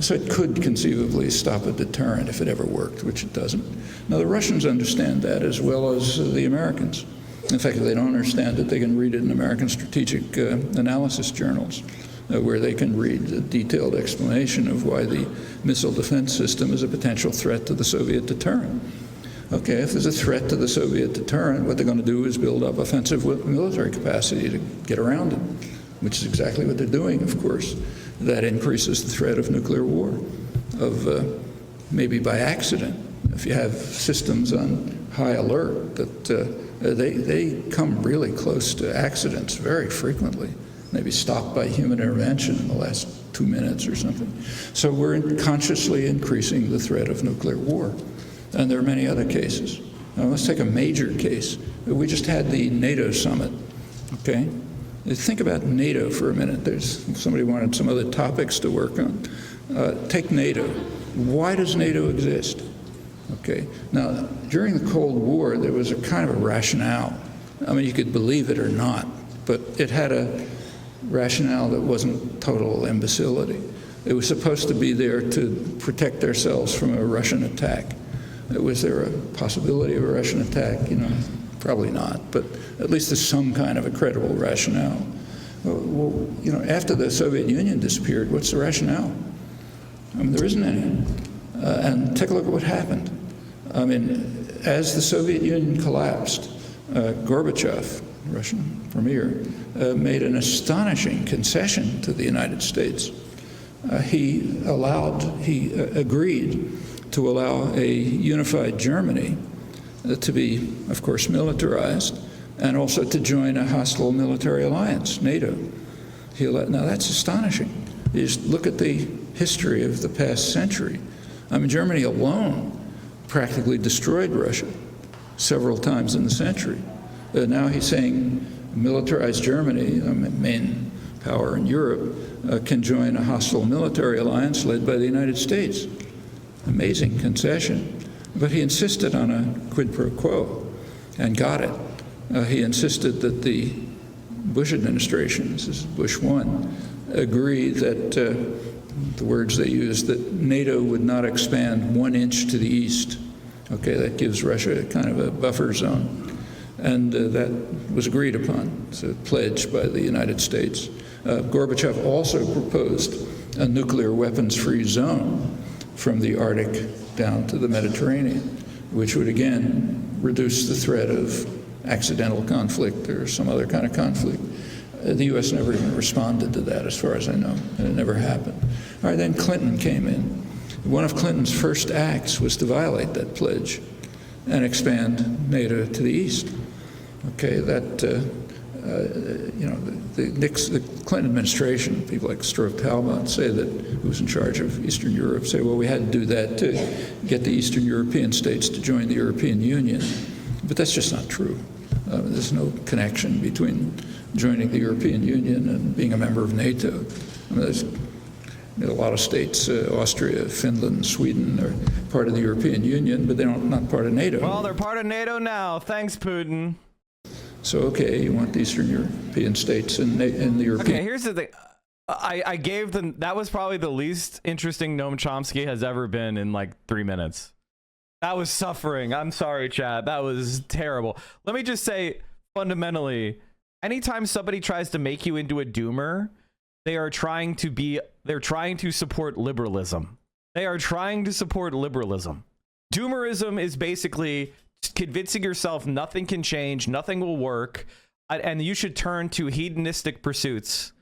So it could conceivably stop a deterrent if it ever worked, which it doesn't. Now the Russians understand that as well as the Americans. In fact, if they don't understand it, they can read it in American strategic analysis journals, where they can read a detailed explanation of why the missile defense system is a potential threat to the Soviet deterrent. Okay, if there's a threat to the Soviet deterrent, what they're going to do is build up offensive military capacity to get around it, which is exactly what they're doing, of course. That increases the threat of nuclear war, of maybe by accident. If you have systems on high alert, that they come really close to accidents very frequently, maybe stopped by human intervention in the last 2 minutes or something. So we're consciously increasing the threat of nuclear war. And there are many other cases. Now let's take a major case. We just had the NATO summit, okay? Think about NATO for a minute. Somebody wanted some other topics to work on. Take NATO. Why does NATO exist? Okay, now during the Cold War, there was a kind of a rationale. I mean, you could believe it or not, but it had a rationale that wasn't total imbecility. It was supposed to be there to protect ourselves from a Russian attack. Was there a possibility of a Russian attack? Probably not, but at least there's some kind of a credible rationale. Well, after the Soviet Union disappeared, what's the rationale? There isn't any. And take a look at what happened. As the Soviet Union collapsed, Gorbachev, Russian premier, made an astonishing concession to the United States. He agreed to allow a unified Germany to be, of course, militarized, and also to join a hostile military alliance, NATO. Now that's astonishing. You just look at the history of the past century. Germany alone practically destroyed Russia several times in the century. Now he's saying militarized Germany, main power in Europe, can join a hostile military alliance led by the United States. Amazing concession. But he insisted on a quid pro quo and got it. He insisted that the Bush administration, this is Bush 1, agreed that, the words they used, that NATO would not expand 1 inch to the east. Okay, that gives Russia kind of a buffer zone. And that was agreed upon. It's a pledge by the United States. Gorbachev also proposed a nuclear weapons-free zone from the Arctic down to the Mediterranean, which would again reduce the threat of accidental conflict or some other kind of conflict. The U.S. never even responded to that, as far as I know, and it never happened. All right, then Clinton came in. One of Clinton's first acts was to violate that pledge and expand NATO to the east. Okay, that, the Clinton administration, people like Stroh Talbot say that, who was in charge of Eastern Europe, say, well, we had to do that to get the Eastern European states to join the European Union. But that's just not true. There's no connection between joining the European Union and being a member of NATO. There's a lot of states, Austria, Finland, Sweden, are part of the European Union, but they're not part of NATO. Well, they're part of NATO now. Thanks, Putin. So, okay, you want the Eastern European states and the European... Okay, here's the thing. I gave them... That was probably the least interesting Noam Chomsky has ever been in like 3 minutes. That was suffering. I'm sorry, Chad. That was terrible. Let me just say, fundamentally, anytime somebody tries to make you into a doomer, they're trying to support liberalism. They are trying to support liberalism. Doomerism is basically convincing yourself nothing can change, nothing will work, and you should turn to hedonistic pursuits.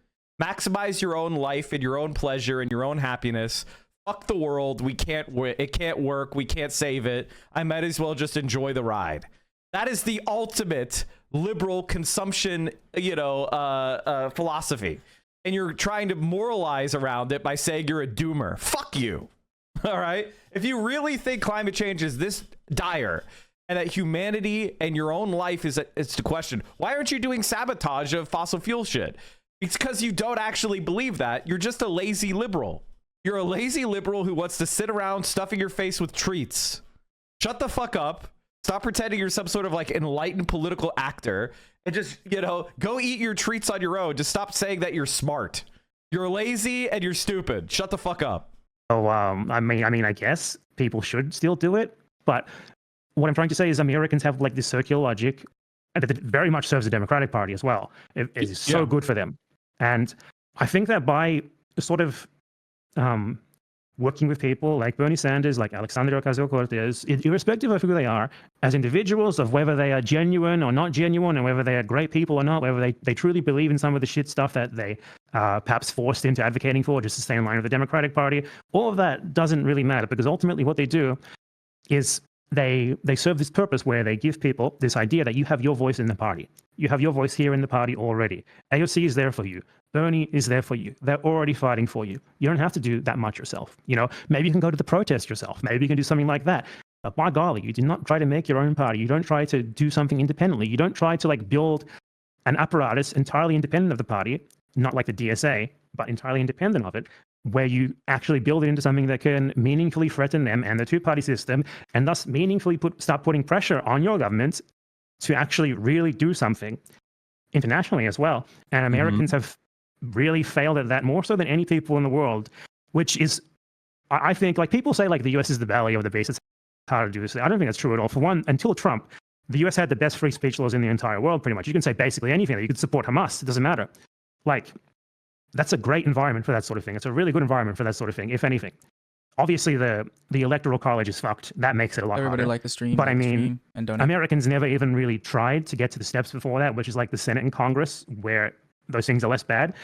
Maximize your own life and your own pleasure and your own happiness. Fuck the world. It can't work. We can't save it. I might as well just enjoy the ride. That is the ultimate liberal consumption, philosophy. And you're trying to moralize around it by saying you're a doomer. Fuck you. All right? If you really think climate change is this dire and that humanity and your own life is the question, why aren't you doing sabotage of fossil fuel shit? It's because you don't actually believe that. You're just a lazy liberal. You're a lazy liberal who wants to sit around stuffing your face with treats. Shut the fuck up. Stop pretending you're some sort of like enlightened political actor and just, go eat your treats on your own. Just stop saying that you're smart. You're lazy and you're stupid. Shut the fuck up. Oh, I guess people should still do it. But what I'm trying to say is Americans have like this circular logic that very much serves the Democratic Party as well. It is so good for them. And I think that by sort of working with people like Bernie Sanders, like Alexandria Ocasio-Cortez, irrespective of who they are, as individuals, of whether they are genuine or not genuine, and whether they are great people or not, whether they truly believe in some of the shit stuff that they perhaps forced into advocating for, just to stay in line with the Democratic Party, all of that doesn't really matter, because ultimately what they do is they serve this purpose where they give people this idea that you have your voice in the party. You have your voice here in the party already. AOC is there for you. Bernie is there for you. They're already fighting for you. You don't have to do that much yourself. Maybe you can go to the protest yourself. Maybe you can do something like that. But by golly, you do not try to make your own party. You don't try to do something independently. You don't try to build an apparatus entirely independent of the party, not like the DSA, but entirely independent of it, where you actually build it into something that can meaningfully threaten them and the two-party system, and thus meaningfully start putting pressure on your government to actually really do something internationally as well. And Americans have really failed at that more so than any people in the world, which is, I think, people say the US is the belly of the beast. how to do this. I don't think that's true at all. For one, until Trump, the US had the best free speech laws in the entire world, pretty much. You can say basically anything. You could support Hamas. It doesn't matter. Like, that's a great environment for that sort of thing. It's a really good environment for that sort of thing, if anything. Obviously, the electoral college is fucked. That makes it a lot Everybody harder. like the stream. But I like the mean, stream and donate. Americans never even really tried to get to the steps before that, which is like the Senate and Congress, where those things are less bad.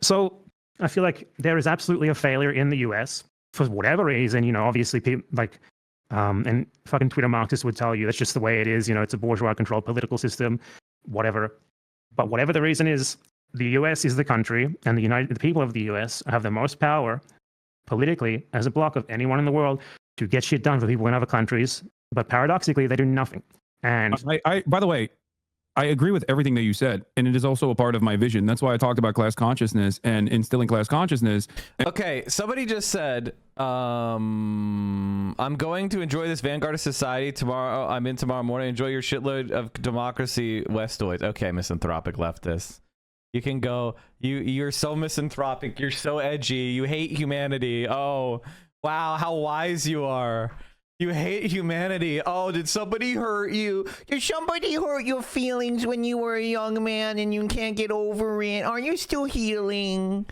So I feel like there is absolutely a failure in the US for whatever reason. You know, obviously, people like, and fucking Twitter Marxists would tell you that's just the way it is. You know, it's a bourgeois-controlled political system, whatever. But whatever the reason is, the US is the country, and the people of the US have the most power politically as a bloc of anyone in the world to get shit done for people in other countries. But paradoxically, they do nothing. And I by the way, I agree with everything that you said, and it is also a part of my vision. That's why I talked about class consciousness and instilling class consciousness. Okay, somebody just said, I'm going to enjoy this vanguard of society tomorrow. I'm in tomorrow morning. Enjoy your shitload of democracy, Westoids. Okay, misanthropic leftists. You can go. You're so misanthropic. You're so edgy. You hate humanity. Oh, wow, how wise you are. You hate humanity. Oh, did somebody hurt you? Did somebody hurt your feelings when you were a young man and you can't get over it? Are you still healing?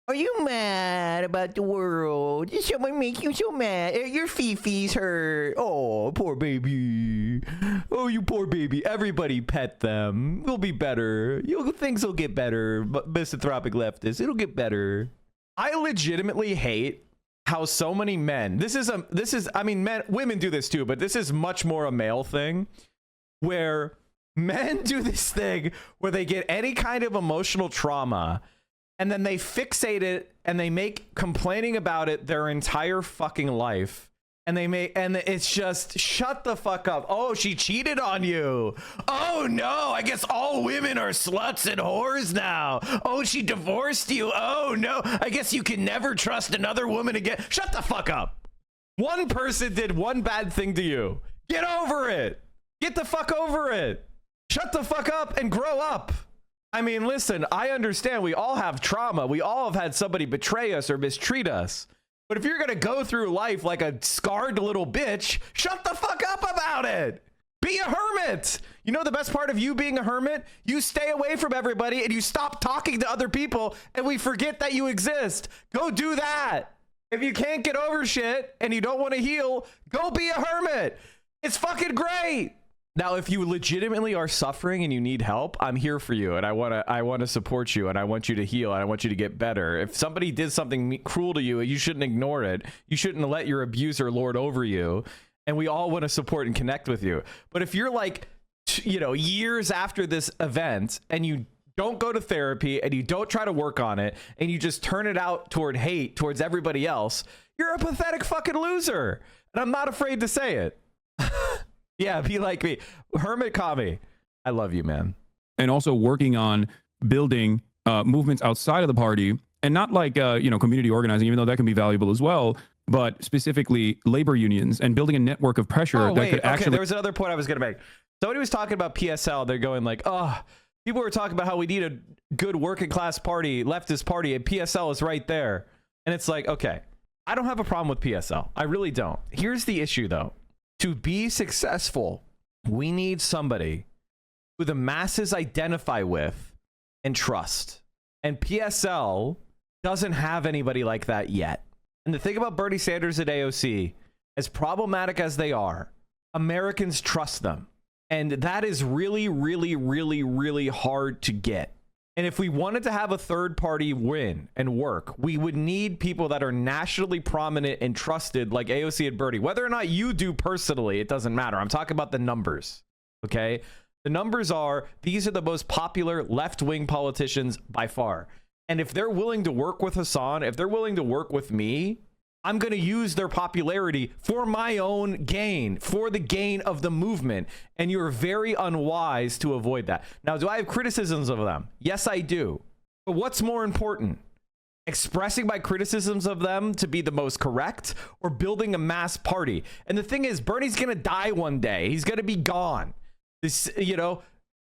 Are you mad about the world? Did someone make you so mad? Your fifis hurt. Oh, poor baby. Oh, you poor baby. Everybody pet them. We'll be better. Things will get better. But misanthropic leftists, it'll get better. I legitimately hate how so many men, I mean, women do this too, but this is much more a male thing, where men do this thing where they get any kind of emotional trauma and then they fixate it and they make complaining about it their entire fucking life. And it's just, shut the fuck up. Oh, she cheated on you. Oh no, I guess all women are sluts and whores now. Oh, she divorced you. Oh no, I guess you can never trust another woman again. Shut the fuck up. One person did one bad thing to you. Get over it. Get the fuck over it. Shut the fuck up and grow up. I mean, listen, I understand we all have trauma. We all have had somebody betray us or mistreat us. But if you're going to go through life like a scarred little bitch, shut the fuck up about it. Be a hermit. You know the best part of you being a hermit? You stay away from everybody and you stop talking to other people and we forget that you exist. Go do that. If you can't get over shit and you don't want to heal, go be a hermit. It's fucking great. Now, if you legitimately are suffering and you need help, I'm here for you, and I want to support you, and I want you to heal, and I want you to get better. If somebody did something cruel to you, you shouldn't ignore it. You shouldn't let your abuser lord over you, and we all want to support and connect with you. But if you're like, you know, years after this event, and you don't go to therapy, and you don't try to work on it, and you just turn it out toward hate towards everybody else, you're a pathetic fucking loser, and I'm not afraid to say it. Yeah, be like me. Hermit Kami. I love you, man. And also working on building movements outside of the party, and not like, community organizing, even though that can be valuable as well, but specifically labor unions and building a network of pressure could actually... There was another point I was going to make. Somebody was talking about PSL. They're going like, oh, people were talking about how we need a good working class party, leftist party, and PSL is right there. And it's like, okay, I don't have a problem with PSL. I really don't. Here's the issue, though. To be successful, we need somebody who the masses identify with and trust. And PSL doesn't have anybody like that yet. And the thing about Bernie Sanders at AOC, as problematic as they are, Americans trust them. And that is really, really, really, really hard to get. And if we wanted to have a third party win and work, we would need people that are nationally prominent and trusted like AOC and Bernie. Whether or not you do personally, it doesn't matter. I'm talking about the numbers, okay? The numbers are, these are the most popular left-wing politicians by far. And if they're willing to work with Hassan, if they're willing to work with me, I'm going to use their popularity for my own gain, for the gain of the movement. And you're very unwise to avoid that. Now, do I have criticisms of them? Yes, I do. But what's more important? Expressing my criticisms of them to be the most correct, or building a mass party? And the thing is, Bernie's going to die one day. He's going to be gone. This,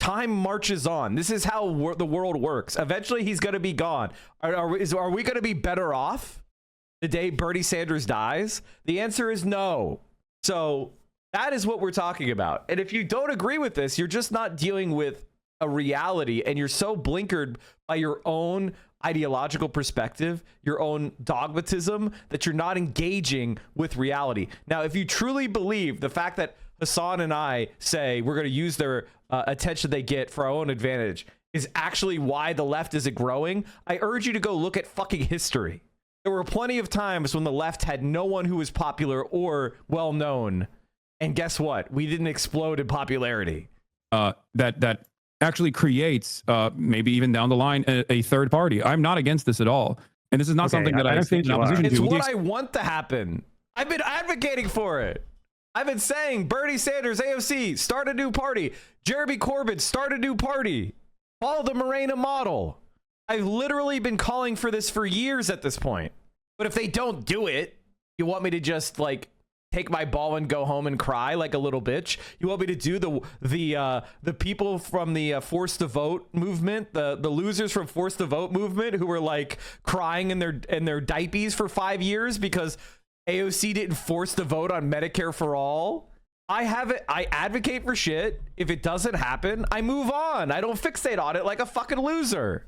time marches on. This is how the world works. Eventually, he's going to be gone. Are we going to be better off the day Bernie Sanders dies? The answer is no. So That is what we're talking about. And if you don't agree with this, you're just not dealing with a reality, and you're so blinkered by your own ideological perspective, your own dogmatism, that you're not engaging with reality. Now, if you truly believe the fact that Hassan and I say we're going to use their attention they get for our own advantage is actually why the left isn't growing, I urge you to go look at fucking history. There were plenty of times when the left had no one who was popular or well known, and guess what? We didn't explode in popularity. That actually creates maybe even down the line a third party. I'm not against this at all, and this is not something that I think opposition to. It's what I want to happen. I've been advocating for it. I've been saying Bernie Sanders, AOC, start a new party. Jeremy Corbyn, start a new party. Follow the Morena model. I've literally been calling for this for years at this point. But if they don't do it, you want me to just like take my ball and go home and cry like a little bitch? You want me to do the people from the Forced to Vote movement, the losers from Forced to Vote movement who were like crying in their diapers for 5 years because AOC didn't force the vote on Medicare for all? I advocate for shit. If it doesn't happen, I move on. I don't fixate on it like a fucking loser.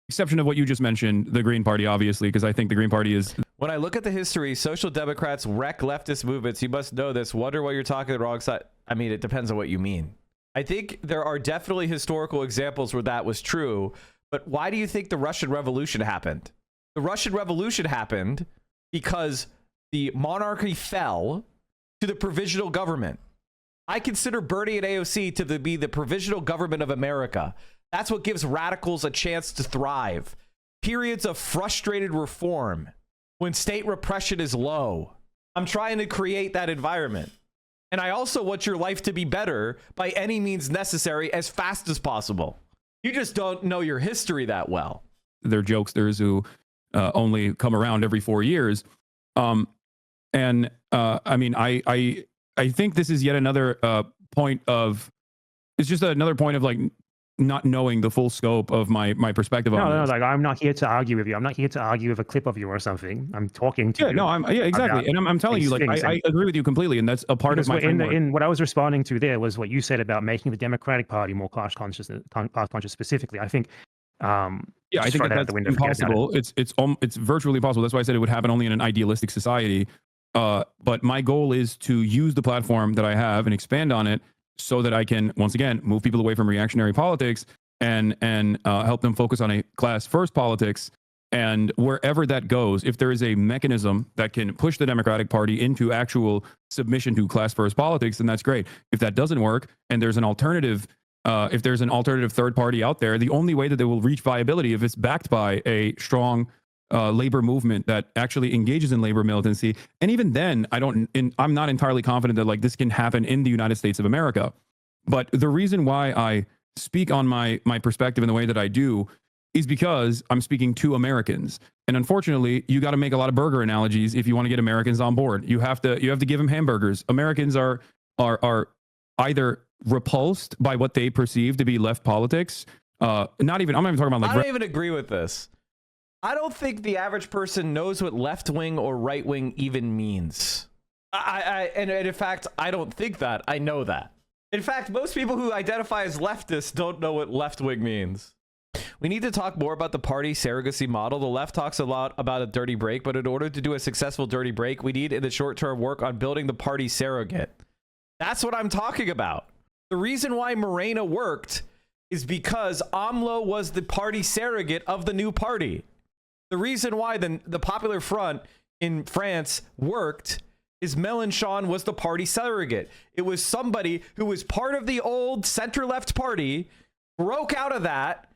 Exception of what you just mentioned, the Green Party, obviously, because I think the Green Party is... When I look at the history, social democrats wreck leftist movements. You must know this. Wonder why you're talking the wrong side. I mean, it depends on what you mean. I think there are definitely historical examples where that was true, but why do you think the Russian Revolution happened? The Russian Revolution happened because the monarchy fell to the provisional government. I consider Bernie and AOC to be the provisional government of America. That's what gives radicals a chance to thrive. Periods of frustrated reform when state repression is low. I'm trying to create that environment. And I also want your life to be better by any means necessary as fast as possible. You just don't know your history that well. They're jokesters who only come around every 4 years. I mean, I think this is yet another point of, it's just another point of like not knowing the full scope of my perspective on this. No, like I'm not here to argue with you. I'm not here to argue with a clip of you or something. I'm talking to you. Yeah, exactly. And I'm telling you, like, I agree with you completely. And that's a part of my framework. In what I was responding to there was what you said about making the Democratic Party more class conscious specifically. I think, I think that's impossible. It's virtually impossible. That's why I said it would happen only in an idealistic society. But my goal is to use the platform that I have and expand on it so that I can, once again, move people away from reactionary politics and help them focus on a class first politics. And wherever that goes, if there is a mechanism that can push the Democratic Party into actual submission to class first politics, then that's great. If that doesn't work and there's an alternative, if there's an alternative third party out there, the only way that they will reach viability if it's backed by a strong labor movement that actually engages in labor militancy. And even then, I'm not entirely confident that like this can happen in the United States of America. But the reason why I speak on my perspective in the way that I do is because I'm speaking to Americans. And unfortunately, you got to make a lot of burger analogies if you want to get Americans on board. You have to give them hamburgers. Americans are either repulsed by what they perceive to be left politics. I'm not even talking about like. I don't even agree with this. I don't think the average person knows what left wing or right wing even means. And in fact, I don't think that. I know that. In fact, most people who identify as leftists don't know what left wing means. We need to talk more about the party surrogacy model. The left talks a lot about a dirty break, but in order to do a successful dirty break, we need in the short term work on building the party surrogate. That's what I'm talking about. The reason why Morena worked is because AMLO was the party surrogate of the new party. The reason why the Popular Front in France worked is Mélenchon was the party surrogate. It was somebody who was part of the old center-left party, broke out of that,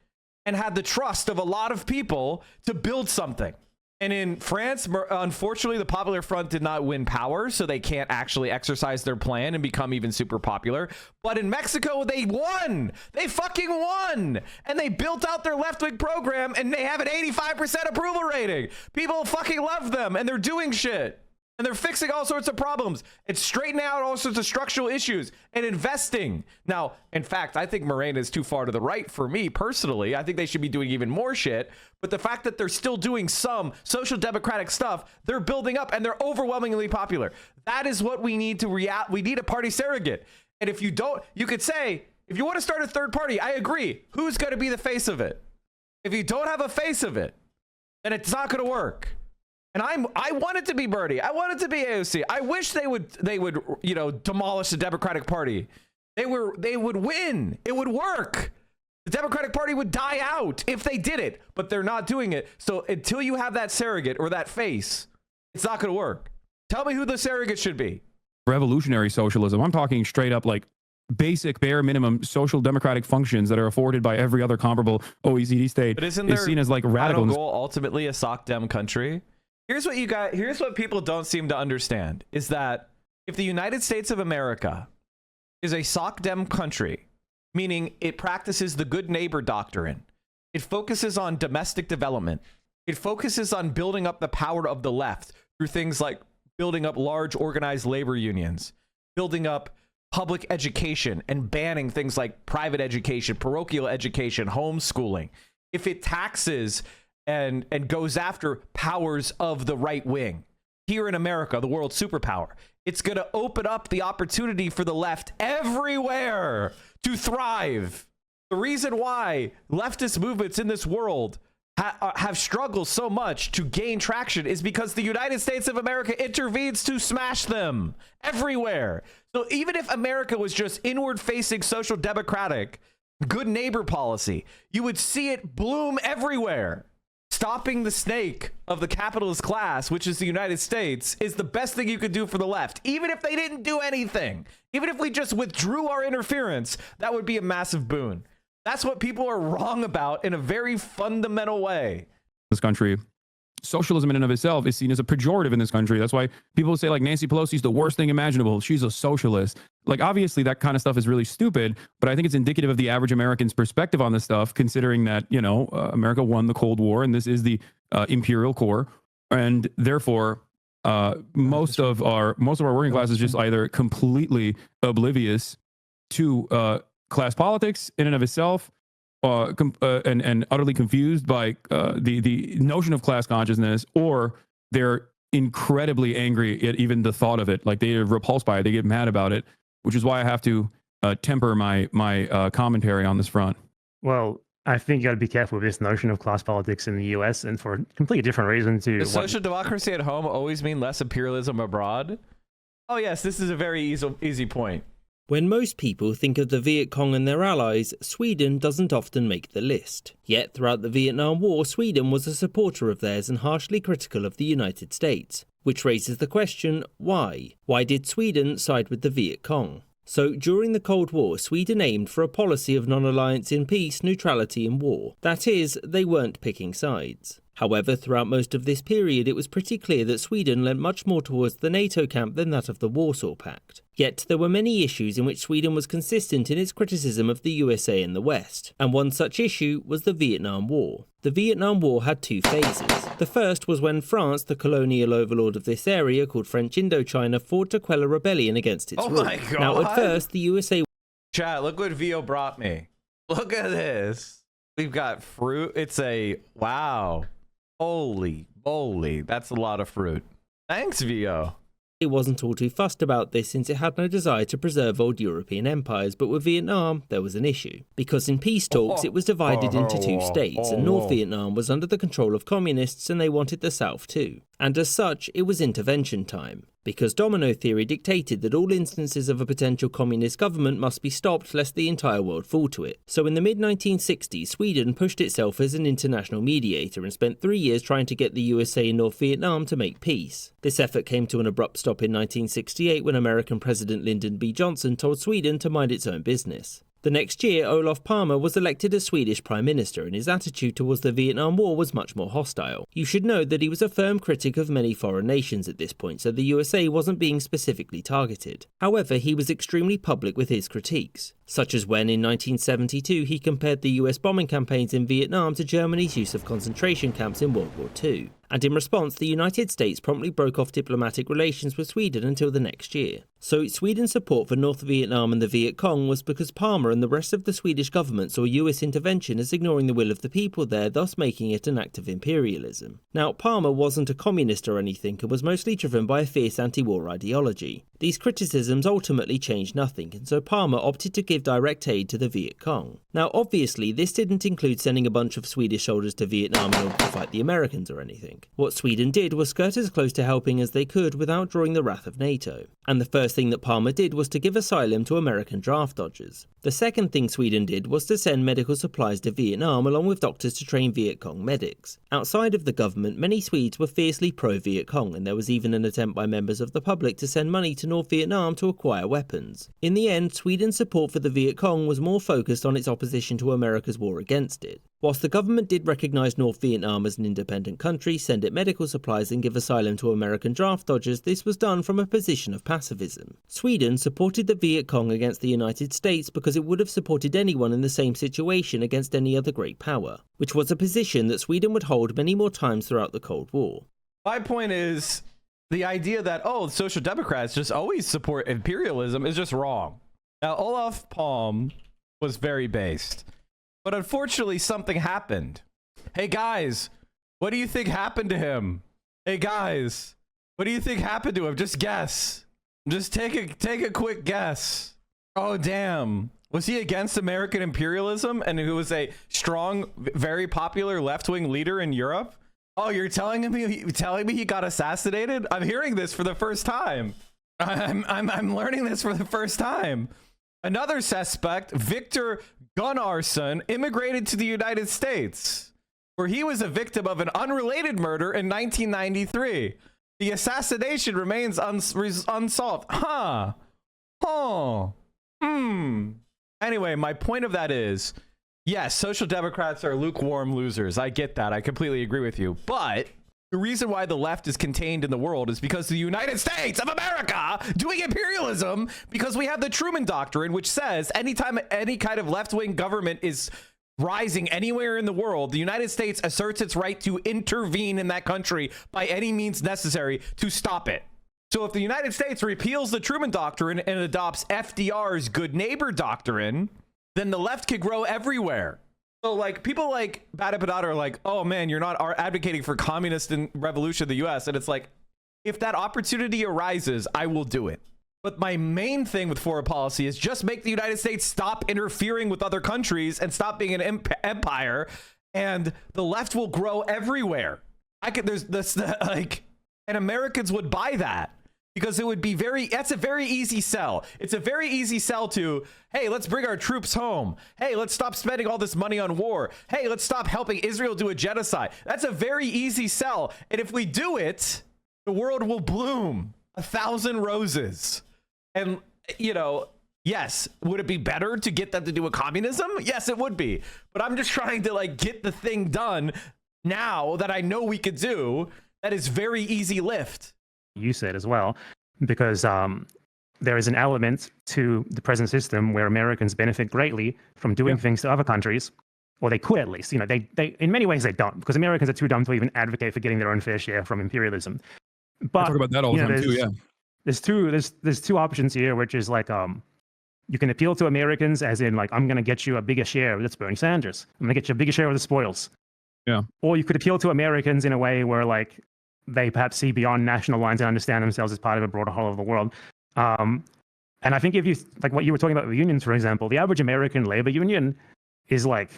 and had the trust of a lot of people to build something. And in France, unfortunately, the Popular Front did not win power, so they can't actually exercise their plan and become even super popular. But in Mexico, they won. They fucking won. And they built out their left-wing program, and they have an 85% approval rating. People fucking love them, and they're doing shit. And they're fixing all sorts of problems and straightening out all sorts of structural issues and investing. Now, in fact, I think Morena is too far to the right for me personally. I think they should be doing even more shit. But the fact that they're still doing some social democratic stuff, they're building up and they're overwhelmingly popular. That is what we need to we need a party surrogate. And if you don't, you could say, if you want to start a third party, I agree. Who's going to be the face of it? If you don't have a face of it, then it's not going to work. And I want it to be Bernie. I want it to be AOC. I wish they would, you know, demolish the Democratic Party. They would win. It would work. The Democratic Party would die out if they did it, but they're not doing it. So until you have that surrogate or that face, it's not going to work. Tell me who the surrogate should be. Revolutionary socialism. I'm talking straight up like basic bare minimum social democratic functions that are afforded by every other comparable OECD state. But isn't is seen as like radical goal ultimately a sock dem country? Here's what people don't seem to understand is that if the United States of America is a sock dem country, meaning it practices the good neighbor doctrine, it focuses on domestic development, it focuses on building up the power of the left through things like building up large organized labor unions, building up public education and banning things like private education, parochial education, homeschooling. If it taxes and goes after powers of the right wing here in America, the world superpower, it's going to open up the opportunity for the left everywhere to thrive. The reason why leftist movements in this world have struggled so much to gain traction is because the United States of America intervenes to smash them everywhere. So even if America was just inward facing social democratic good neighbor policy, you would see it bloom everywhere. Stopping the snake of the capitalist class, which is the United States, is the best thing you could do for the left. Even if they didn't do anything, even if we just withdrew our interference, that would be a massive boon. That's what people are wrong about in a very fundamental way. This country, socialism in and of itself is seen as a pejorative in this country. That's why people say like Nancy Pelosi's the worst thing imaginable. She's a socialist. Like obviously that kind of stuff is really stupid, but I think it's indicative of the average American's perspective on this stuff, considering that, you know, America won the Cold War and this is the imperial core. And therefore, most of our working class is just either completely oblivious to class politics in and of itself, and utterly confused by the notion of class consciousness, or they're incredibly angry at even the thought of it. Like they are repulsed by it, they get mad about it, which is why I have to temper my commentary on this front. Well, I think you got to be careful with this notion of class politics in the US, and for a completely different reason to Does social democracy at home always mean less imperialism abroad? Oh yes, this is a very easy point. When most people think of the Viet Cong and their allies, Sweden doesn't often make the list. Yet throughout the Vietnam War, Sweden was a supporter of theirs and harshly critical of the United States. Which raises the question, why? Why did Sweden side with the Viet Cong? So during the Cold War, Sweden aimed for a policy of non-alliance in peace, neutrality in war. That is, they weren't picking sides. However, throughout most of this period, it was pretty clear that Sweden leant much more towards the NATO camp than that of the Warsaw Pact. Yet there were many issues in which Sweden was consistent in its criticism of the USA and the West, and one such issue was the Vietnam War. The Vietnam War had two phases. The first was when France, the colonial overlord of this area called French Indochina, fought to quell a rebellion against its rule. My God. Now at first, the USA... Chat, look what Vio brought me. Look at this. We've got fruit. It's a... Wow. Holy moly, that's a lot of fruit. Thanks, Vio. It wasn't all too fussed about this since it had no desire to preserve old European empires, but with Vietnam there was an issue. Because in peace talks it was divided into two states, and North Vietnam was under the control of communists and they wanted the South too. And as such, it was intervention time. Because domino theory dictated that all instances of a potential communist government must be stopped lest the entire world fall to it. So in the mid-1960s, Sweden pushed itself as an international mediator and spent 3 years trying to get the USA and North Vietnam to make peace. This effort came to an abrupt stop in 1968 when American President Lyndon B. Johnson told Sweden to mind its own business. The next year, Olof Palme was elected as Swedish Prime Minister, and his attitude towards the Vietnam War was much more hostile. You should know that he was a firm critic of many foreign nations at this point, so the USA wasn't being specifically targeted. However, he was extremely public with his critiques, such as when in 1972 he compared the US bombing campaigns in Vietnam to Germany's use of concentration camps in World War II. and in response the United States promptly broke off diplomatic relations with Sweden until the next year. So Sweden's support for North Vietnam and the Viet Cong was because Palmer and the rest of the Swedish government saw US intervention as ignoring the will of the people there, thus making it an act of imperialism. Now, Palmer wasn't a communist or anything and was mostly driven by a fierce anti-war ideology. These criticisms ultimately changed nothing, and so Palmer opted to give direct aid to the Viet Cong. Now, obviously, this didn't include sending a bunch of Swedish soldiers to Vietnam in order to fight the Americans or anything. What Sweden did was skirt as close to helping as they could without drawing the wrath of NATO. And the first thing that Palmer did was to give asylum to American draft dodgers. The second thing Sweden did was to send medical supplies to Vietnam along with doctors to train Viet Cong medics. Outside of the government, many Swedes were fiercely pro-Viet Cong, and there was even an attempt by members of the public to send money to North Vietnam to acquire weapons. In the end, Sweden's support for the Viet Cong was more focused on its opposition to America's war against it. Whilst the government did recognise North Vietnam as an independent country, send it medical supplies and give asylum to American draft dodgers, this was done from a position of pacifism. Sweden supported the Viet Cong against the United States because it would have supported anyone in the same situation against any other great power, which was a position that Sweden would hold many more times throughout the Cold War. My point is, the idea that, oh, Social Democrats just always support imperialism is just wrong. Now, Olof Palme was very based. But unfortunately, something happened. Hey guys, what do you think happened to him? Hey guys, what do you think happened to him? Just guess. Just take a quick guess. Oh damn. Was he against American imperialism and who was a strong, very popular left-wing leader in Europe? Oh, you're telling me he got assassinated? I'm hearing this for the first time. I'm learning this for the first time. Another suspect, Victor Gunnarsson, immigrated to the United States, where he was a victim of an unrelated murder in 1993. The assassination remains unsolved. Anyway, my point of that is, yes, Social Democrats are lukewarm losers. I get that. I completely agree with you. But the reason why the left is contained in the world is because the United States of America doing imperialism, because we have the Truman Doctrine, which says anytime any kind of left-wing government is rising anywhere in the world, the United States asserts its right to intervene in that country by any means necessary to stop it. So if the United States repeals the Truman Doctrine and adopts FDR's Good Neighbor Doctrine, then the left could grow everywhere. So like people like Bad Empanada are like, oh man, you're not advocating for communist and revolution in the US. And it's like, if that opportunity arises, I will do it. But my main thing with foreign policy is just make the United States stop interfering with other countries and stop being an empire, and the left will grow everywhere. There's this like, and Americans would buy that. Because it would be that's a very easy sell. It's a very easy sell to, hey, let's bring our troops home. Hey, let's stop spending all this money on war. Hey, let's stop helping Israel do a genocide. That's a very easy sell. And if we do it, the world will bloom 1,000 roses. And, you know, yes, would it be better to get them to do a communism? Yes, it would be. But I'm just trying to like get the thing done now that I know we could do. That is very easy lift. You said as well, because there is an element to the present system where Americans benefit greatly from doing things to other countries, or they could at least. You know, they in many ways they don't, because Americans are too dumb to even advocate for getting their own fair share from imperialism. But I talk about that all the time too. Yeah, there's two options here, which is like you can appeal to Americans as in like, I'm going to get you a bigger share. That's Bernie Sanders. I'm going to get you a bigger share of the spoils. Yeah. Or you could appeal to Americans in a way where like they perhaps see beyond national lines and understand themselves as part of a broader whole of the world. And I think if you, like what you were talking about with unions, for example, the average American labor union is like,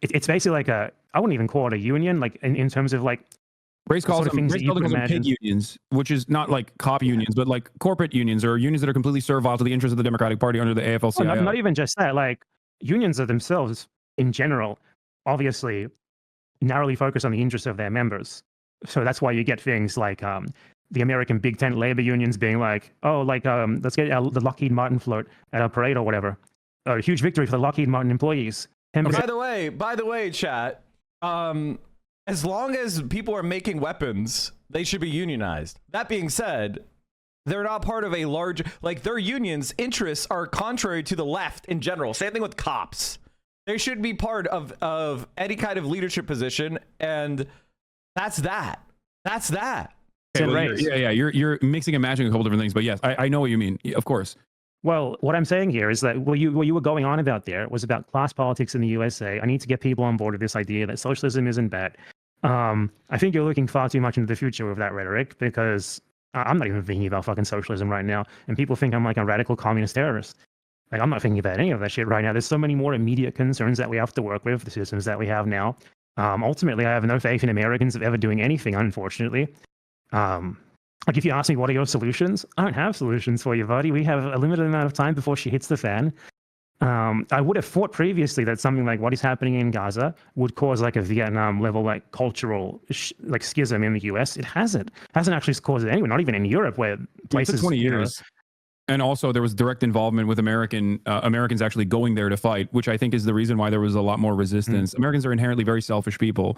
it's basically like I wouldn't even call it a union, like in terms of like, Race calls them pig unions, which is not like cop unions, but like corporate unions or unions that are completely servile to the interests of the Democratic Party under the AFL-CIO. Not even just that, like unions are themselves in general, obviously narrowly focused on the interests of their members. So that's why you get things like the American Big Tent labor unions being like, oh, like let's get the Lockheed Martin float at a parade or whatever. A huge victory for the Lockheed Martin employees. By the way, chat, as long as people are making weapons, they should be unionized. That being said, they're not part of a large, like their unions' interests are contrary to the left in general. Same thing with cops. They should be part of any kind of leadership position, and that's that. That's that. Okay, well, you're mixing and matching a couple different things, but yes, I know what you mean. Of course. Well, what I'm saying here is that what you were going on about there was about class politics in the USA. I need to get people on board with this idea that socialism isn't bad. I think you're looking far too much into the future with that rhetoric, because I'm not even thinking about fucking socialism right now, and people think I'm like a radical communist terrorist. Like, I'm not thinking about any of that shit right now. There's so many more immediate concerns that we have to work with, the systems that we have now. Ultimately, I have no faith in Americans of ever doing anything, unfortunately. Like, if you ask me, what are your solutions? I don't have solutions for you, buddy. We have a limited amount of time before she hits the fan. I would have thought previously that something like what is happening in Gaza would cause like a Vietnam level like cultural like schism in the US. It hasn't actually caused it anywhere, not even in Europe, where places 20 years. And also there was direct involvement with Americans actually going there to fight, which I think is the reason why there was a lot more resistance. Americans are inherently very selfish people,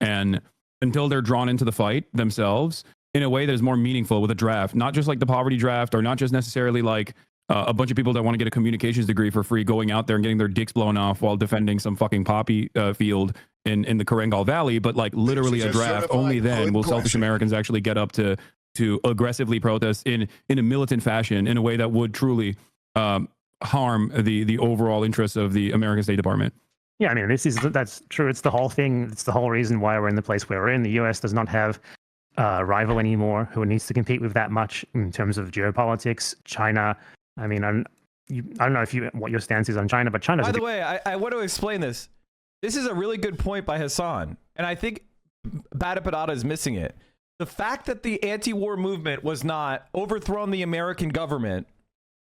and until they're drawn into the fight themselves in a way that is more meaningful with a draft, not just like the poverty draft, or not just necessarily like a bunch of people that want to get a communications degree for free going out there and getting their dicks blown off while defending some fucking poppy field in the Karengal Valley, but like literally a draft. Only then will selfish Americans actually get up to aggressively protest in a militant fashion in a way that would truly harm the overall interests of the American State Department. Yeah, I mean, that's true. It's the whole thing. It's the whole reason why we're in the place we're in. The US does not have a rival anymore who needs to compete with that much in terms of geopolitics. China, I mean, I don't know what your stance is on China, but China's... By the way, I want to explain this. This is a really good point by Hassan, and I think Bad Empanada is missing it. The fact that the anti-war movement was not overthrown the American government,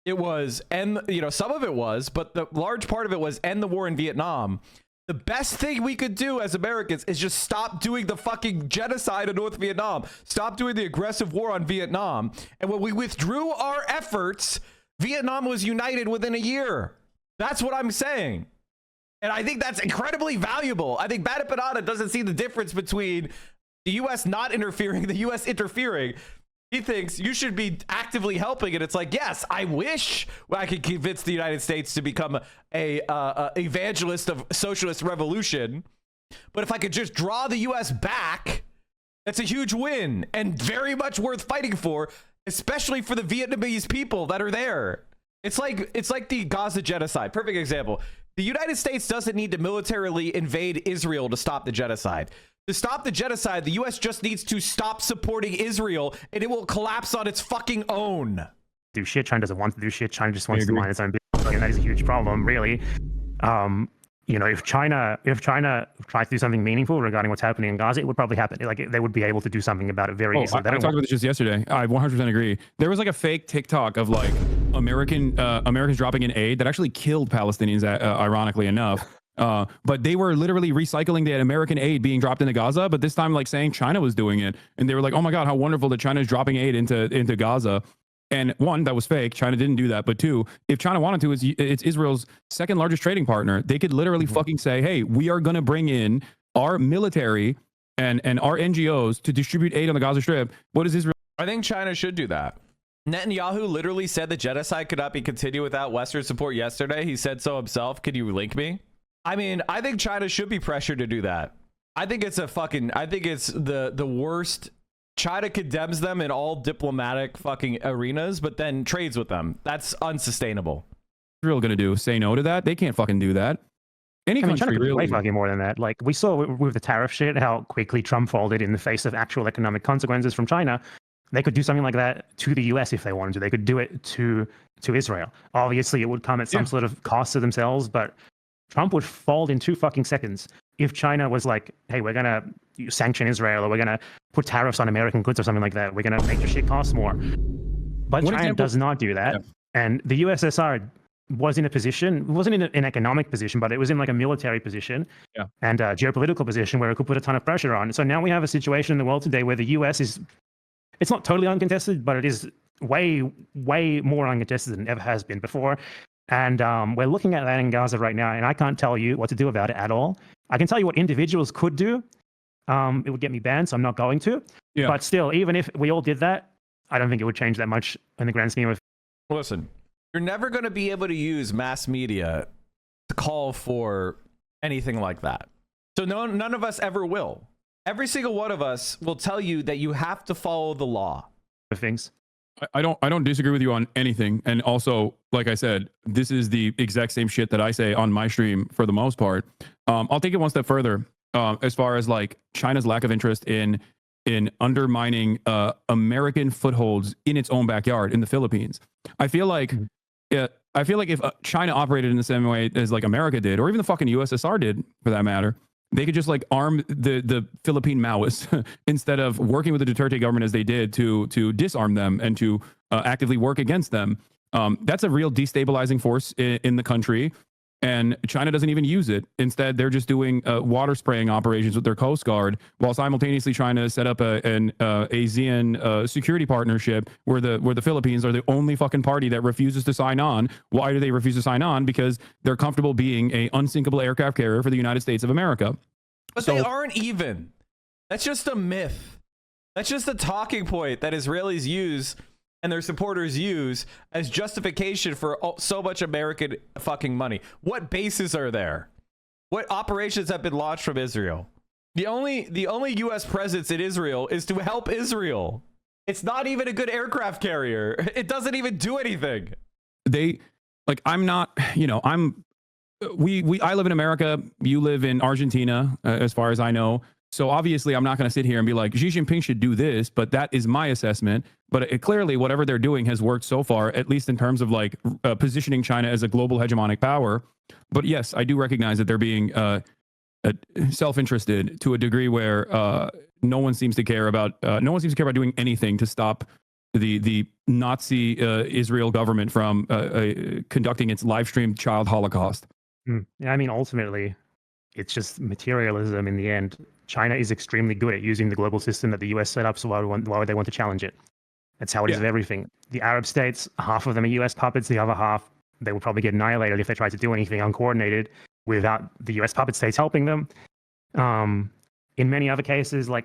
it was, and some of it was, but the large part of it was end the war in Vietnam. The best thing we could do as Americans is just stop doing the fucking genocide in North Vietnam. Stop doing the aggressive war on Vietnam. And when we withdrew our efforts, Vietnam was united within a year. That's what I'm saying. And I think that's incredibly valuable. I think Bad Empanada doesn't see the difference between the U.S. not interfering, the U.S. interfering. He thinks you should be actively helping, and it's like, yes, I wish I could convince the United States to become a evangelist of socialist revolution, but if I could just draw the U.S. back, that's a huge win and very much worth fighting for, especially for the Vietnamese people that are there. It's like the Gaza genocide. Perfect example. The United States doesn't need to militarily invade Israel to stop the genocide. To stop the genocide, the U.S. just needs to stop supporting Israel, and it will collapse on its fucking own. Do shit. China doesn't want to do shit. China just wants to mind its own business, and that is a huge problem, really. If China tries to do something meaningful regarding what's happening in Gaza, it would probably happen. Like, they would be able to do something about it very easily. I talked about this just yesterday. I 100% agree. There was like a fake TikTok of like Americans dropping in aid that actually killed Palestinians, ironically enough. But they were literally recycling the American aid being dropped into Gaza, but this time like saying China was doing it. And they were like, oh my God, how wonderful that China is dropping aid into Gaza. And one, that was fake. China didn't do that. But two, if China wanted to, it's Israel's second largest trading partner. They could literally fucking say, hey, we are going to bring in our military and our NGOs to distribute aid on the Gaza Strip. What is Israel? I think China should do that. Netanyahu literally said the genocide could not be continued without Western support yesterday. He said so himself. Could you link me? I mean, I think China should be pressured to do that. I think it's the worst. China condemns them in all diplomatic fucking arenas, but then trades with them. That's unsustainable. Israel going to do? Say no to that? They can't fucking do that. Any country China could really. do way fucking more than that. Like, we saw with the tariff shit, how quickly Trump folded in the face of actual economic consequences from China. They could do something like that to the US if they wanted to. They could do it to Israel. Obviously, it would come at some sort of cost to themselves, but Trump would fold in 2 fucking seconds if China was like, hey, we're going to sanction Israel, or we're going to put tariffs on American goods or something like that. We're going to make your shit cost more. But China does not do that. Yeah. And the USSR was in a position, it wasn't in an economic position, but it was in like a military position and a geopolitical position where it could put a ton of pressure on. So now we have a situation in the world today where the US it's not totally uncontested, but it is way, way more uncontested than it ever has been before. And we're looking at that in Gaza right now, and I can't tell you what to do about it at all. I can tell you what individuals could do. It would get me banned, so I'm not going to. Yeah. But still, even if we all did that, I don't think it would change that much in the grand scheme of... Listen, you're never going to be able to use mass media to call for anything like that. So none of us ever will. Every single one of us will tell you that you have to follow the law. Things. I don't disagree with you on anything. And also, like I said, this is the exact same shit that I say on my stream for the most part. I'll take it one step further. As far as like China's lack of interest in undermining American footholds in its own backyard in the Philippines. I feel like if China operated in the same way as like America did, or even the fucking USSR did for that matter, they could just like arm the Philippine Maoists instead of working with the Duterte government as they did to disarm them and to actively work against them. That's a real destabilizing force in the country. And China doesn't even use it. Instead, they're just doing water spraying operations with their Coast Guard while simultaneously trying to set up an ASEAN security partnership where the Philippines are the only fucking party that refuses to sign on. Why do they refuse to sign on? Because they're comfortable being a unsinkable aircraft carrier for the United States of America. But they aren't even. That's just a myth. That's just a talking point that Israelis use and their supporters use as justification for so much American fucking money. What bases are there? What operations have been launched from Israel? The only U.S. presence in Israel is to help Israel. It's not even a good aircraft carrier. It doesn't even do anything. I'm not, I live in America. You live in Argentina, as far as I know. So obviously, I'm not going to sit here and be like, Xi Jinping should do this, but that is my assessment. But clearly, whatever they're doing has worked so far, at least in terms of like positioning China as a global hegemonic power. But yes, I do recognize that they're being self-interested to a degree where no one seems to care about doing anything to stop the Nazi Israel government from conducting its live-streamed child Holocaust. Yeah, I mean, ultimately, it's just materialism in the end. China is extremely good at using the global system that the US set up, so why would they want to challenge it? That's how it is with everything. The Arab states, half of them are US puppets, the other half, they will probably get annihilated if they try to do anything uncoordinated without the US puppet states helping them. In many other cases, like,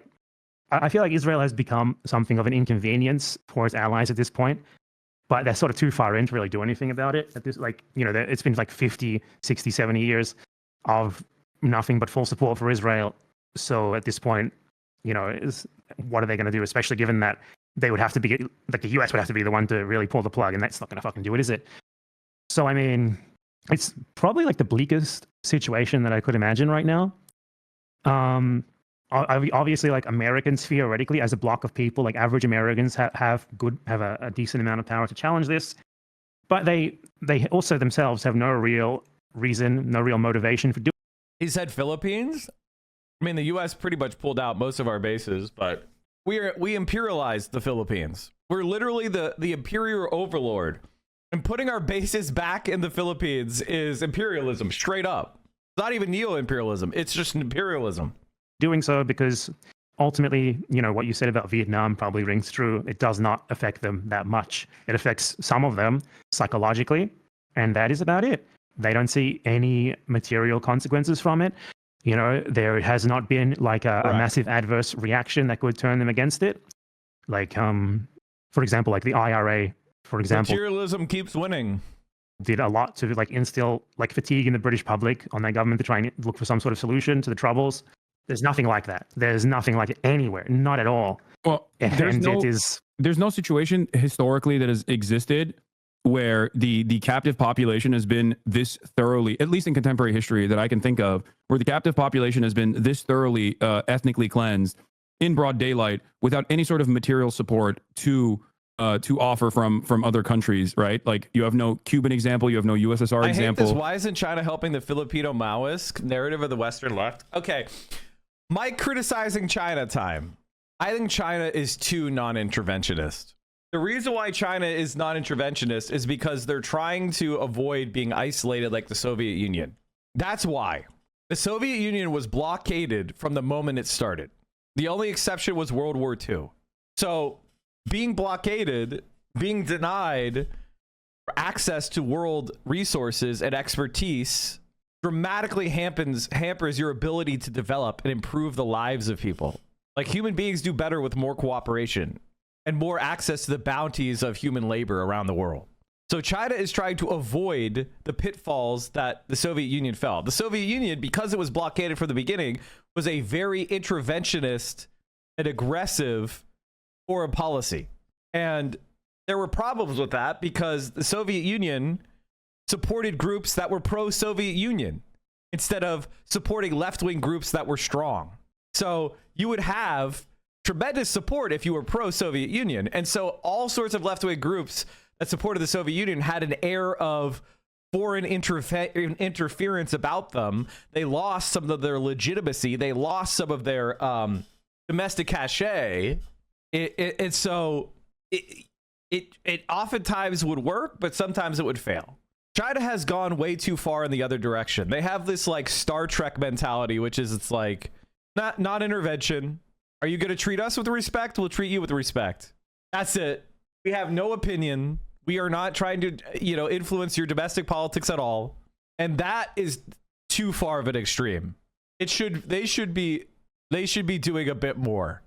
I feel like Israel has become something of an inconvenience for its allies at this point, but they're sort of too far in to really do anything about it. At this, it's been like 50, 60, 70 years of nothing but full support for Israel. So at this point, what are they going to do? Especially given that they would have to be, like the US would have to be the one to really pull the plug, and that's not going to fucking do it, is it? So, I mean, it's probably like the bleakest situation that I could imagine right now. Obviously, like Americans theoretically, as a block of people, like average Americans have a decent amount of power to challenge this, but they also themselves have no real reason, no real motivation for doing it. He said Philippines? I mean, the U.S. pretty much pulled out most of our bases, but we imperialized the Philippines. We're literally the imperial overlord. And putting our bases back in the Philippines is imperialism, straight up. It's not even neo-imperialism. It's just imperialism. Doing so because ultimately, what you said about Vietnam probably rings true. It does not affect them that much. It affects some of them psychologically, and that is about it. They don't see any material consequences from it. There has not been like a massive adverse reaction that could turn them against it. Like, for example, like the IRA, for example. Materialism keeps winning. Did a lot to like instill like fatigue in the British public on their government to try and look for some sort of solution to the troubles. There's nothing like that. There's nothing like it anywhere. Not at all. Well, there's no situation historically that has existed where the captive population has been this thoroughly, at least in contemporary history that I can think of, where the captive population has been this thoroughly ethnically cleansed in broad daylight without any sort of material support to offer from other countries, right? Like you have no Cuban example, you have no USSR example. I hate this. Why isn't China helping the Filipino Maoist narrative of the Western left? Okay, my criticizing China time. I think China is too non-interventionist. The reason why China is non-interventionist is because they're trying to avoid being isolated like the Soviet Union. That's why. The Soviet Union was blockaded from the moment it started. The only exception was World War II. So being blockaded, being denied access to world resources and expertise dramatically hampers your ability to develop and improve the lives of people. Like human beings do better with more cooperation and more access to the bounties of human labor around the world. So China is trying to avoid the pitfalls that the Soviet Union fell. The Soviet Union, because it was blockaded from the beginning, was a very interventionist and aggressive foreign policy. And there were problems with that because the Soviet Union supported groups that were pro-Soviet Union instead of supporting left-wing groups that were strong. So you would have tremendous support if you were pro-Soviet Union. And so all sorts of left-wing groups that supported the Soviet Union had an air of foreign interference about them. They lost some of their legitimacy. They lost some of their domestic cachet. It oftentimes would work, but sometimes it would fail. China has gone way too far in the other direction. They have this like Star Trek mentality, which is it's like not intervention. Are you going to treat us with respect? We'll treat you with respect. That's it. We have no opinion. We are not trying to, influence your domestic politics at all. And that is too far of an extreme. They should be doing a bit more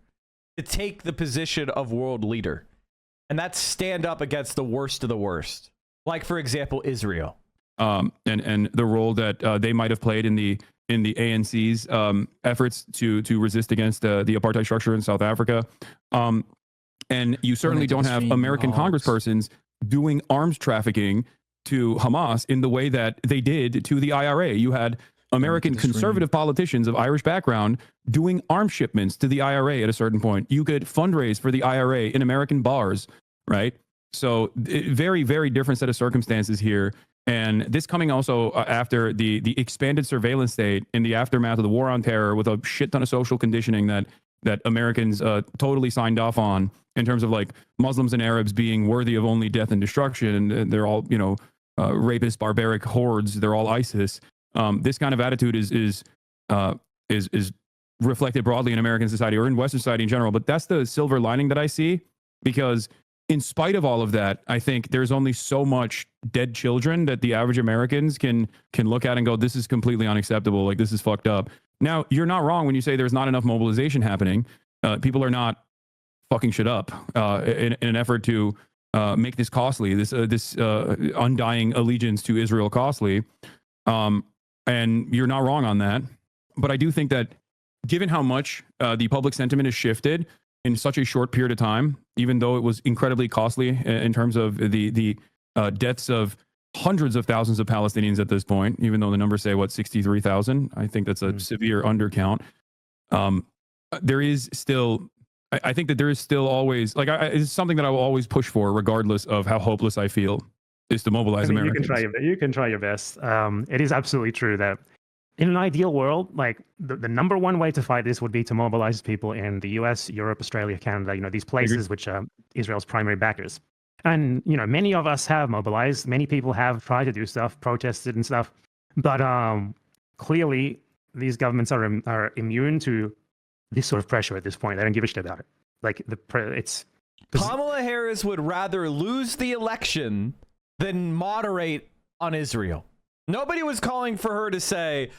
to take the position of world leader. And that's stand up against the worst of the worst. Like, for example, Israel. And the role that they might have played in the ANC's efforts to resist against the apartheid structure in South Africa. And you certainly don't have American congresspersons doing arms trafficking to Hamas in the way that they did to the IRA. You had American conservative politicians of Irish background doing arms shipments to the IRA at a certain point. You could fundraise for the IRA in American bars, right? So very, very different set of circumstances here. And this coming also after the expanded surveillance state in the aftermath of the war on terror with a shit ton of social conditioning that Americans totally signed off on in terms of like Muslims and Arabs being worthy of only death and destruction. And they're all, rapist, barbaric hordes. They're all ISIS. This kind of attitude is reflected broadly in American society or in Western society in general. But that's the silver lining that I see, because in spite of all of that, I think there's only so much dead children that the average Americans can look at and go, this is completely unacceptable. Like, this is fucked up. Now, you're not wrong when you say there's not enough mobilization happening. People are not fucking shit up in an effort to make this costly, this undying allegiance to Israel costly. And you're not wrong on that. But I do think that given how much the public sentiment has shifted in such a short period of time, even though it was incredibly costly in terms of the deaths of hundreds of thousands of Palestinians at this point, even though the numbers say, 63,000? I think that's a severe undercount. There is still, I think that there is still always, it's something that I will always push for, regardless of how hopeless I feel, is to mobilize Americans. You can try your best. It is absolutely true that in an ideal world, like the number one way to fight this would be to mobilize people in the US, Europe, Australia, Canada, these places which are Israel's primary backers. And, many of us have mobilized. Many people have tried to do stuff, protested and stuff. But clearly, these governments are immune to this sort of pressure at this point. They don't give a shit about it. Like, Kamala Harris would rather lose the election than moderate on Israel. Nobody was calling for her to say,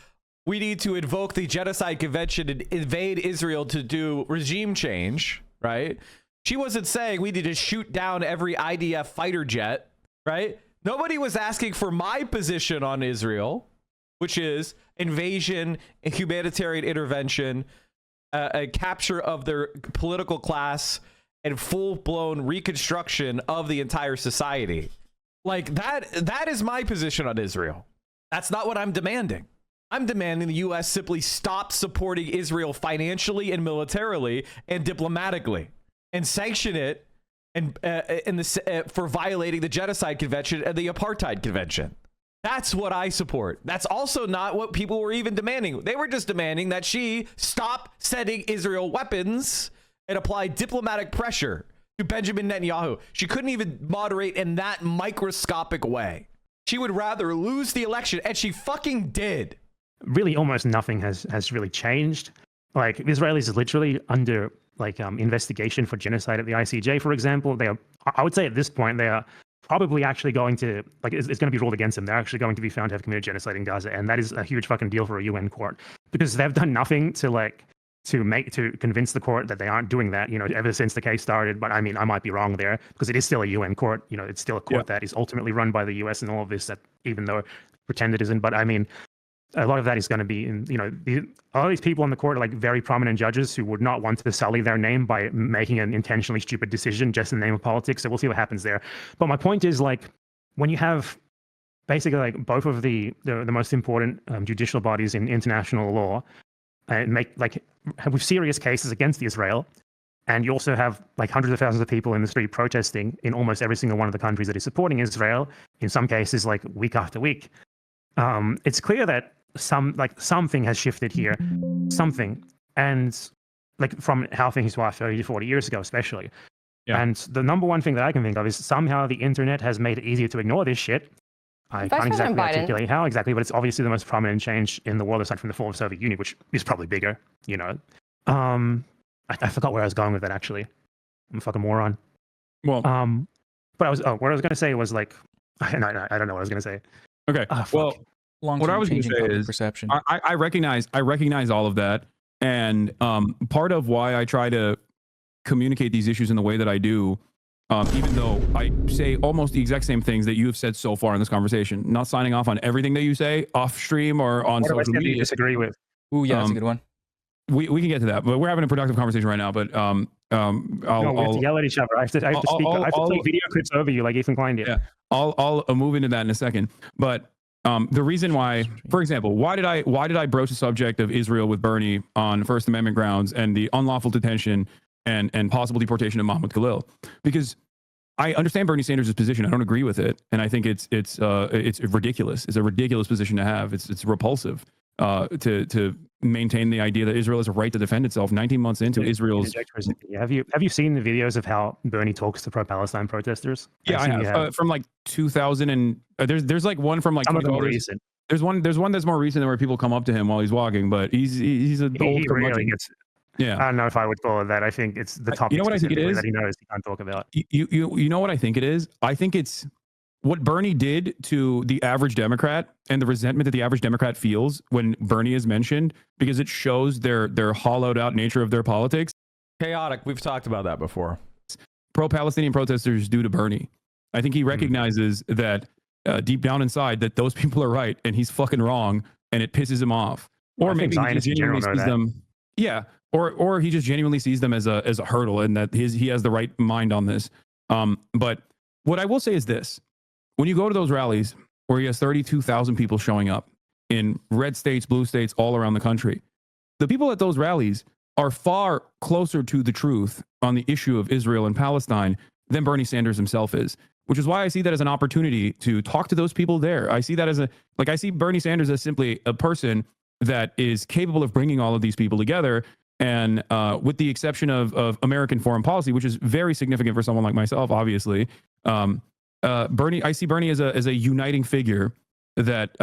we need to invoke the Genocide Convention and invade Israel to do regime change, right? She wasn't saying we need to shoot down every IDF fighter jet, right? Nobody was asking for my position on Israel, which is invasion, humanitarian intervention, a capture of their political class, and full-blown reconstruction of the entire society. Like, that is my position on Israel. That's not what I'm demanding. I'm demanding the U.S. simply stop supporting Israel financially and militarily and diplomatically, and sanction it for violating the Genocide Convention and the Apartheid Convention. That's what I support. That's also not what people were even demanding. They were just demanding that she stop sending Israel weapons and apply diplomatic pressure to Benjamin Netanyahu. She couldn't even moderate in that microscopic way. She would rather lose the election, and she fucking did. Really, almost nothing has really changed. Like, the Israelis is literally under investigation for genocide at the ICJ, for example. I would say at this point, they are probably actually going to, it's going to be ruled against them. They're actually going to be found to have committed genocide in Gaza, and that is a huge fucking deal for a UN court, because they've done nothing to to convince the court that they aren't doing that, ever since the case started. But I mean, I might be wrong there, because it is still a UN court. It's still a court that is ultimately run by the US and all of this, that even though pretend it isn't. But I mean, a lot of that is going to be in, all these people on the court are like very prominent judges who would not want to sully their name by making an intentionally stupid decision just in the name of politics. So we'll see what happens there. But my point is, like, when you have basically like both of the most important judicial bodies in international law with serious cases against Israel, and you also have like hundreds of thousands of people in the street protesting in almost every single one of the countries that is supporting Israel, in some cases like week after week, it's clear that something has shifted here, and like from how things were 30 to 40 years ago, especially. Yeah. And the number one thing that I can think of is somehow the internet has made it easier to ignore this shit. I can't exactly articulate how exactly, but it's obviously the most prominent change in the world aside from the fall of the Soviet Union, which is probably bigger, I forgot where I was going with that, actually. I'm a fucking moron. Well, but what I was going to say was like, I don't know what I was going to say. Okay. Well, what I was going to say is perception. I recognize all of that. And part of why I try to communicate these issues in the way that I do, even though I say almost the exact same things that you have said so far in this conversation, not signing off on everything that you say off stream or on social media. You disagree with? Ooh, yeah, that's a good one. We can get to that, but we're having a productive conversation right now. But we have to yell at each other. I have to speak. I have to play video clips over you like Ethan Klein did. Yeah, I'll move into that in a second. But the reason why, for example, why did I broach the subject of Israel with Bernie on First Amendment grounds and the unlawful detention and possible deportation of Mahmoud Khalil? Because I understand Bernie Sanders' position. I don't agree with it, and I think it's ridiculous. It's a ridiculous position to have. It's repulsive to maintain the idea that Israel has a right to defend itself 19 months into Israel's. Have you seen the videos of how Bernie talks to pro-Palestine protesters? Yeah, I have. From like 2000 and there's like one from like some of them are recent. There's one that's more recent where people come up to him while he's walking, but he's an old really gets. Yeah, I don't know if I would call it that. I think it's the topic. You know what I think it is? That he knows he can't talk about. You know what I think it is? I think it's what Bernie did to the average Democrat and the resentment that the average Democrat feels when Bernie is mentioned, because it shows their hollowed out nature of their politics. Chaotic. We've talked about that before. Pro-Palestinian protesters do to Bernie. I think he recognizes that deep down inside that those people are right and he's fucking wrong, and it pisses him off. Or maybe he just genuinely sees them. Yeah. Or he just genuinely sees them as a hurdle, and that he has the right mind on this. But what I will say is this: when you go to those rallies where he has 32,000 people showing up in red states, blue states, all around the country, the people at those rallies are far closer to the truth on the issue of Israel and Palestine than Bernie Sanders himself is, which is why I see that as an opportunity to talk to those people there. I see that as I see Bernie Sanders as simply a person that is capable of bringing all of these people together. And with the exception of American foreign policy, which is very significant for someone like myself, obviously, I see Bernie as a uniting figure that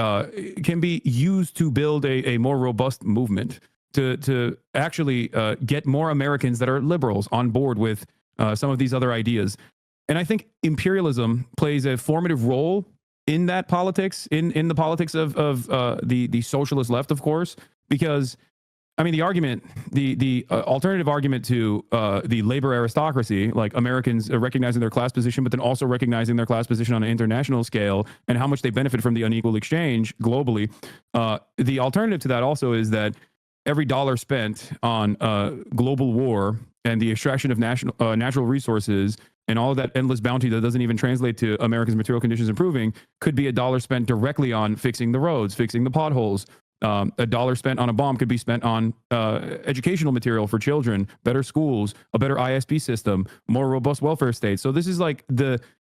can be used to build a more robust movement to actually get more Americans that are liberals on board with some of these other ideas. And I think imperialism plays a formative role in that politics, in the politics of the socialist left, of course, because I mean, the alternative argument to the labor aristocracy, like Americans recognizing their class position, but then also recognizing their class position on an international scale and how much they benefit from the unequal exchange globally. The alternative to that also is that every dollar spent on global war and the extraction of natural resources and all of that endless bounty that doesn't even translate to Americans' material conditions improving could be a dollar spent directly on fixing the roads, fixing the potholes. A dollar spent on a bomb could be spent on educational material for children, better schools, a better ISP system, more robust welfare state. So this is like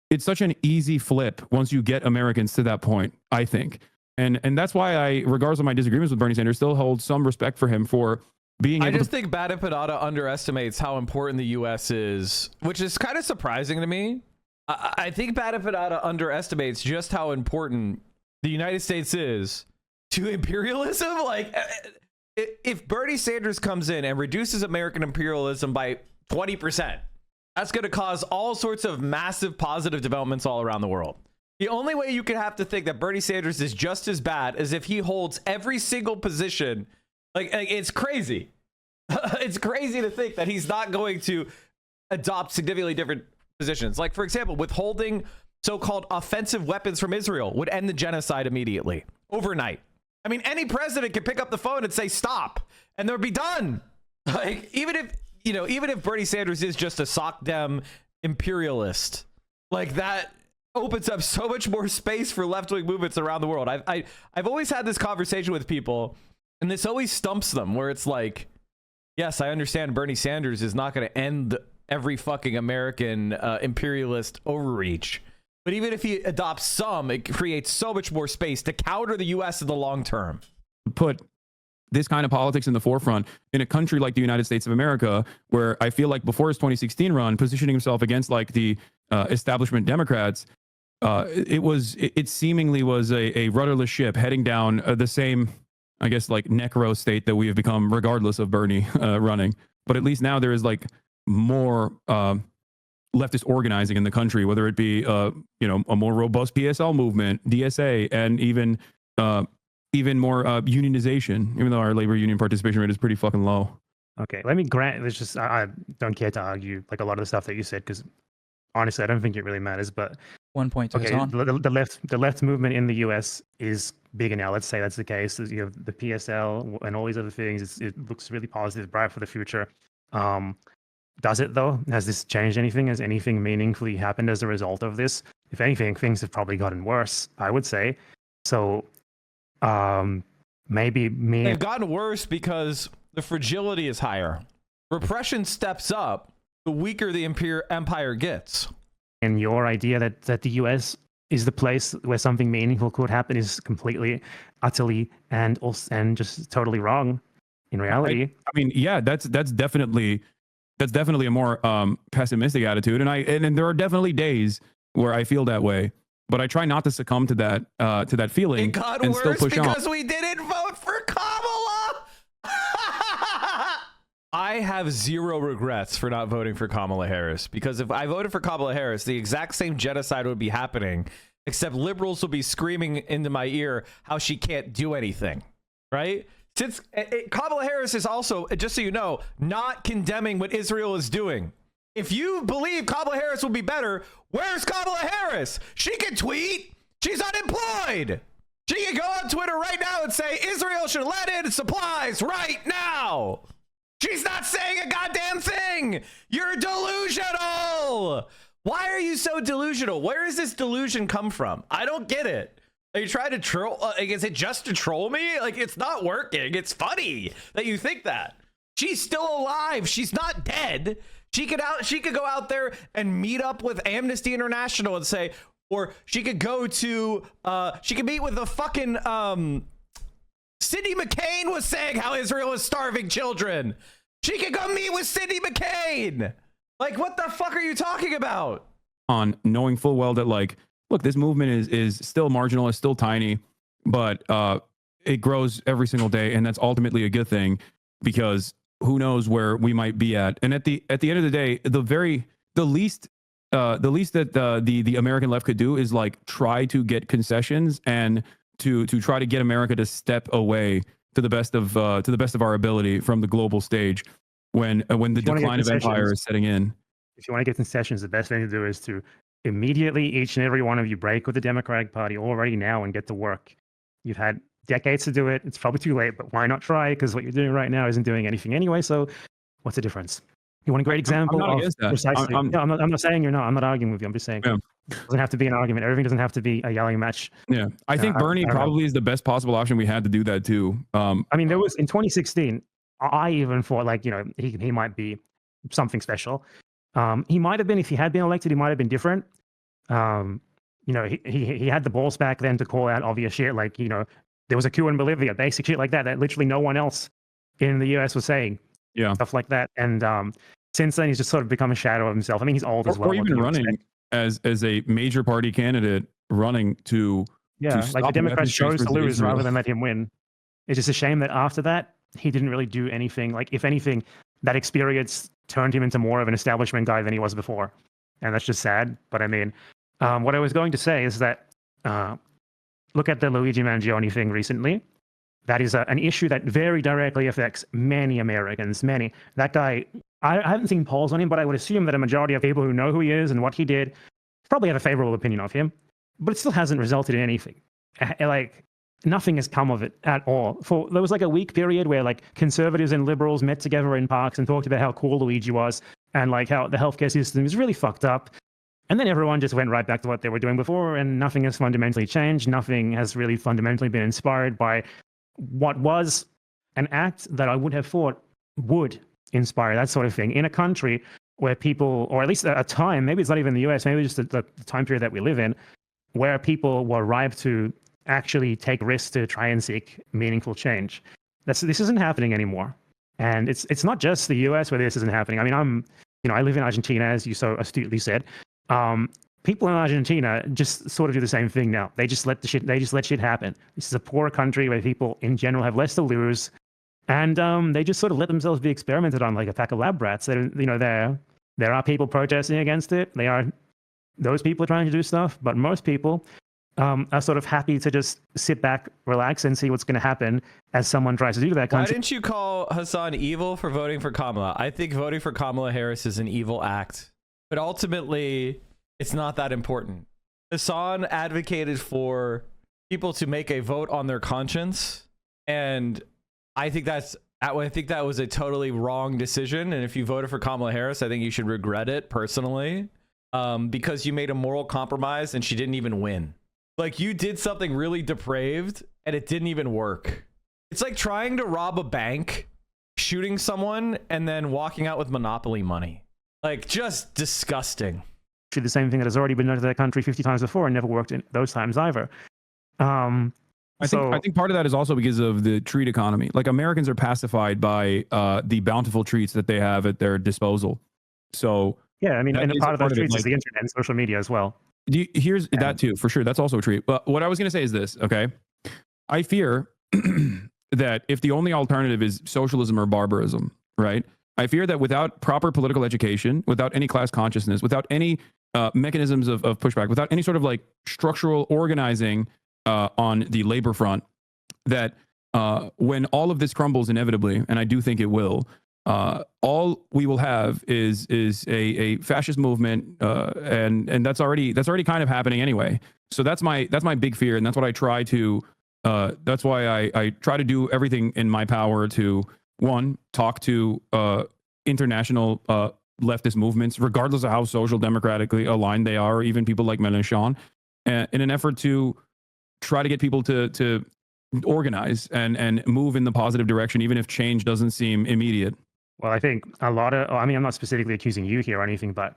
it's such an easy flip once you get Americans to that point, I think. And that's why I, regardless of my disagreements with Bernie Sanders, still hold some respect for him for being able I just think Bad Empanada underestimates how important the U.S. is, which is kind of surprising to me. I think Bad Empanada underestimates just how important the United States is to imperialism. Like, if Bernie Sanders comes in and reduces American imperialism by 20%, that's going to cause all sorts of massive positive developments all around the world. The only way you could have to think that Bernie Sanders is just as bad is if he holds every single position. Like it's crazy. It's crazy to think that he's not going to adopt significantly different positions. Like, for example, withholding so-called offensive weapons from Israel would end the genocide immediately, overnight. I mean, any president can pick up the phone and say stop, and they'll be done. Like, even if Bernie Sanders is just a sock dem imperialist, like, that opens up so much more space for left-wing movements around the world. I've always had this conversation with people, and this always stumps them, where it's like, yes, I understand Bernie Sanders is not going to end every fucking American imperialist overreach. But even if he adopts some, it creates so much more space to counter the U.S. in the long term. Put this kind of politics in the forefront in a country like the United States of America, where I feel like before his 2016 run, positioning himself against like the establishment Democrats, it seemingly was a rudderless ship heading down the same, I guess, like necro state that we have become regardless of Bernie running. But at least now there is like more leftist organizing in the country, whether it be a more robust PSL movement, DSA, and even more unionization, even though our labor union participation rate is pretty fucking low. Okay, let me grant. It's just I don't care to argue like a lot of the stuff that you said, because honestly, I don't think it really matters. But one point to the left movement in the US is bigger now. Let's say that's the case. You have the PSL and all these other things. It looks really positive, bright for the future. Does it though? Has this changed anything? Has anything meaningfully happened as a result of this? If anything, things have probably gotten worse, I would say. So maybe they've gotten worse because the fragility is higher. Repression steps up the weaker the empire gets. And your idea that the US is the place where something meaningful could happen is completely, utterly, and just totally wrong in reality. I mean, yeah, that's definitely a more pessimistic attitude, and there are definitely days where I feel that way, but I try not to succumb to that feeling. It got and worse still push because on. we didn't vote for Kamala. I have zero regrets for not voting for Kamala Harris, because if I voted for Kamala Harris, the exact same genocide would be happening, except liberals will be screaming into my ear how she can't do anything, right? Since Kamala Harris is also, just so you know, not condemning what Israel is doing. If you believe Kamala Harris will be better, where's Kamala Harris? She can tweet. She's unemployed. She can go on Twitter right now and say Israel should let in supplies right now. She's not saying a goddamn thing. You're delusional. Why are you so delusional? Where does this delusion come from? I don't get it. Are you trying to troll? Is it just to troll me? Like, it's not working. It's funny that you think that. She's still alive. She's not dead. She could go out there and meet up with Amnesty International and say, or she could go to, she could meet with the fucking, Sidney McCain was saying how Israel is starving children. She could go meet with Sidney McCain. Like, what the fuck are you talking about? On knowing full well that, like, look, this movement is still marginal, it's still tiny, but it grows every single day, and that's ultimately a good thing, because who knows where we might be at. And at the end of the day, the least that the American left could do is like try to get concessions and to try to get America to step away to the best of our ability from the global stage when the decline of empire is setting in. If you want to get concessions, the best thing to do is to immediately, each and every one of you, break with the Democratic Party already now and get to work. You've had decades to do it. It's probably too late, but why not try? Because what you're doing right now isn't doing anything anyway. So what's the difference? You want a great example? I'm not against that. Precisely. I'm not saying you're not. I'm not arguing with you. I'm just saying it doesn't have to be an argument. Everything doesn't have to be a yelling match. Yeah, I think Bernie probably is the best possible option we had to do that too. I mean, there was in 2016. I even thought, like, he might be something special. He might have been, if he had been elected, he might have been different. He had the balls back then to call out obvious shit, like, there was a coup in Bolivia, basic shit like that literally no one else in the US was saying. Yeah, stuff like that. And since then, he's just sort of become a shadow of himself. I mean, he's old as well. Or even running as a major party candidate, running to like the Democrats chose to lose rather than let him win. It's just a shame that after that, he didn't really do anything. Like, if anything, that experience turned him into more of an establishment guy than he was before. And that's just sad. But I mean, what I was going to say is that look at the Luigi Mangione thing recently. That is an issue that very directly affects many Americans. Many. That guy, I haven't seen polls on him, but I would assume that a majority of people who know who he is and what he did probably have a favorable opinion of him. But it still hasn't resulted in anything. Like, nothing has come of it at all. There was like a week period where like conservatives and liberals met together in parks and talked about how cool Luigi was and like how the healthcare system is really fucked up. And then everyone just went right back to what they were doing before, and nothing has fundamentally changed. Nothing has really fundamentally been inspired by what was an act that I would have thought would inspire that sort of thing in a country where people, or at least a time, maybe it's not even the US, maybe just the time period that we live in, where people were ripe to actually take risks to try and seek meaningful change. This isn't happening anymore. And it's not just the US where this isn't happening. I mean, I live in Argentina, as you so astutely said. People in Argentina just sort of do the same thing now. They just let shit happen. This is a poor country where people in general have less to lose, and they just sort of let themselves be experimented on like a pack of lab rats. There are people protesting against it. Those people are trying to do stuff, but most people are sort of happy to just sit back, relax, and see what's going to happen as someone tries to do that country. Why didn't you call Hassan evil for voting for Kamala? I think voting for Kamala Harris is an evil act. But ultimately, it's not that important. Hassan advocated for people to make a vote on their conscience, and I think that was a totally wrong decision. And if you voted for Kamala Harris, I think you should regret it personally, because you made a moral compromise and she didn't even win. Like, you did something really depraved and it didn't even work. It's like trying to rob a bank, shooting someone, and then walking out with Monopoly money. Like, just disgusting. The same thing that has already been done to that country 50 times before and never worked in those times either. I think part of that is also because of the treat economy. Like, Americans are pacified by the bountiful treats that they have at their disposal. So yeah, I mean, and a part of those treats is the internet and social media as well. Here's that too, for sure. That's also a treat. But what I was going to say is this, okay? I fear that if the only alternative is socialism or barbarism, right? I fear that without proper political education, without any class consciousness, without any mechanisms of pushback, without any sort of like structural organizing on the labor front, that when all of this crumbles inevitably, and I do think it will, all we will have is a fascist movement, and that's already kind of happening anyway. So that's my big fear, and that's what I try to. That's why I try to do everything in my power to, one, talk to international leftist movements, regardless of how social democratically aligned they are, or even people like Mélenchon, in an effort to try to get people to organize and move in the positive direction, even if change doesn't seem immediate. Well, I think I'm not specifically accusing you here or anything, but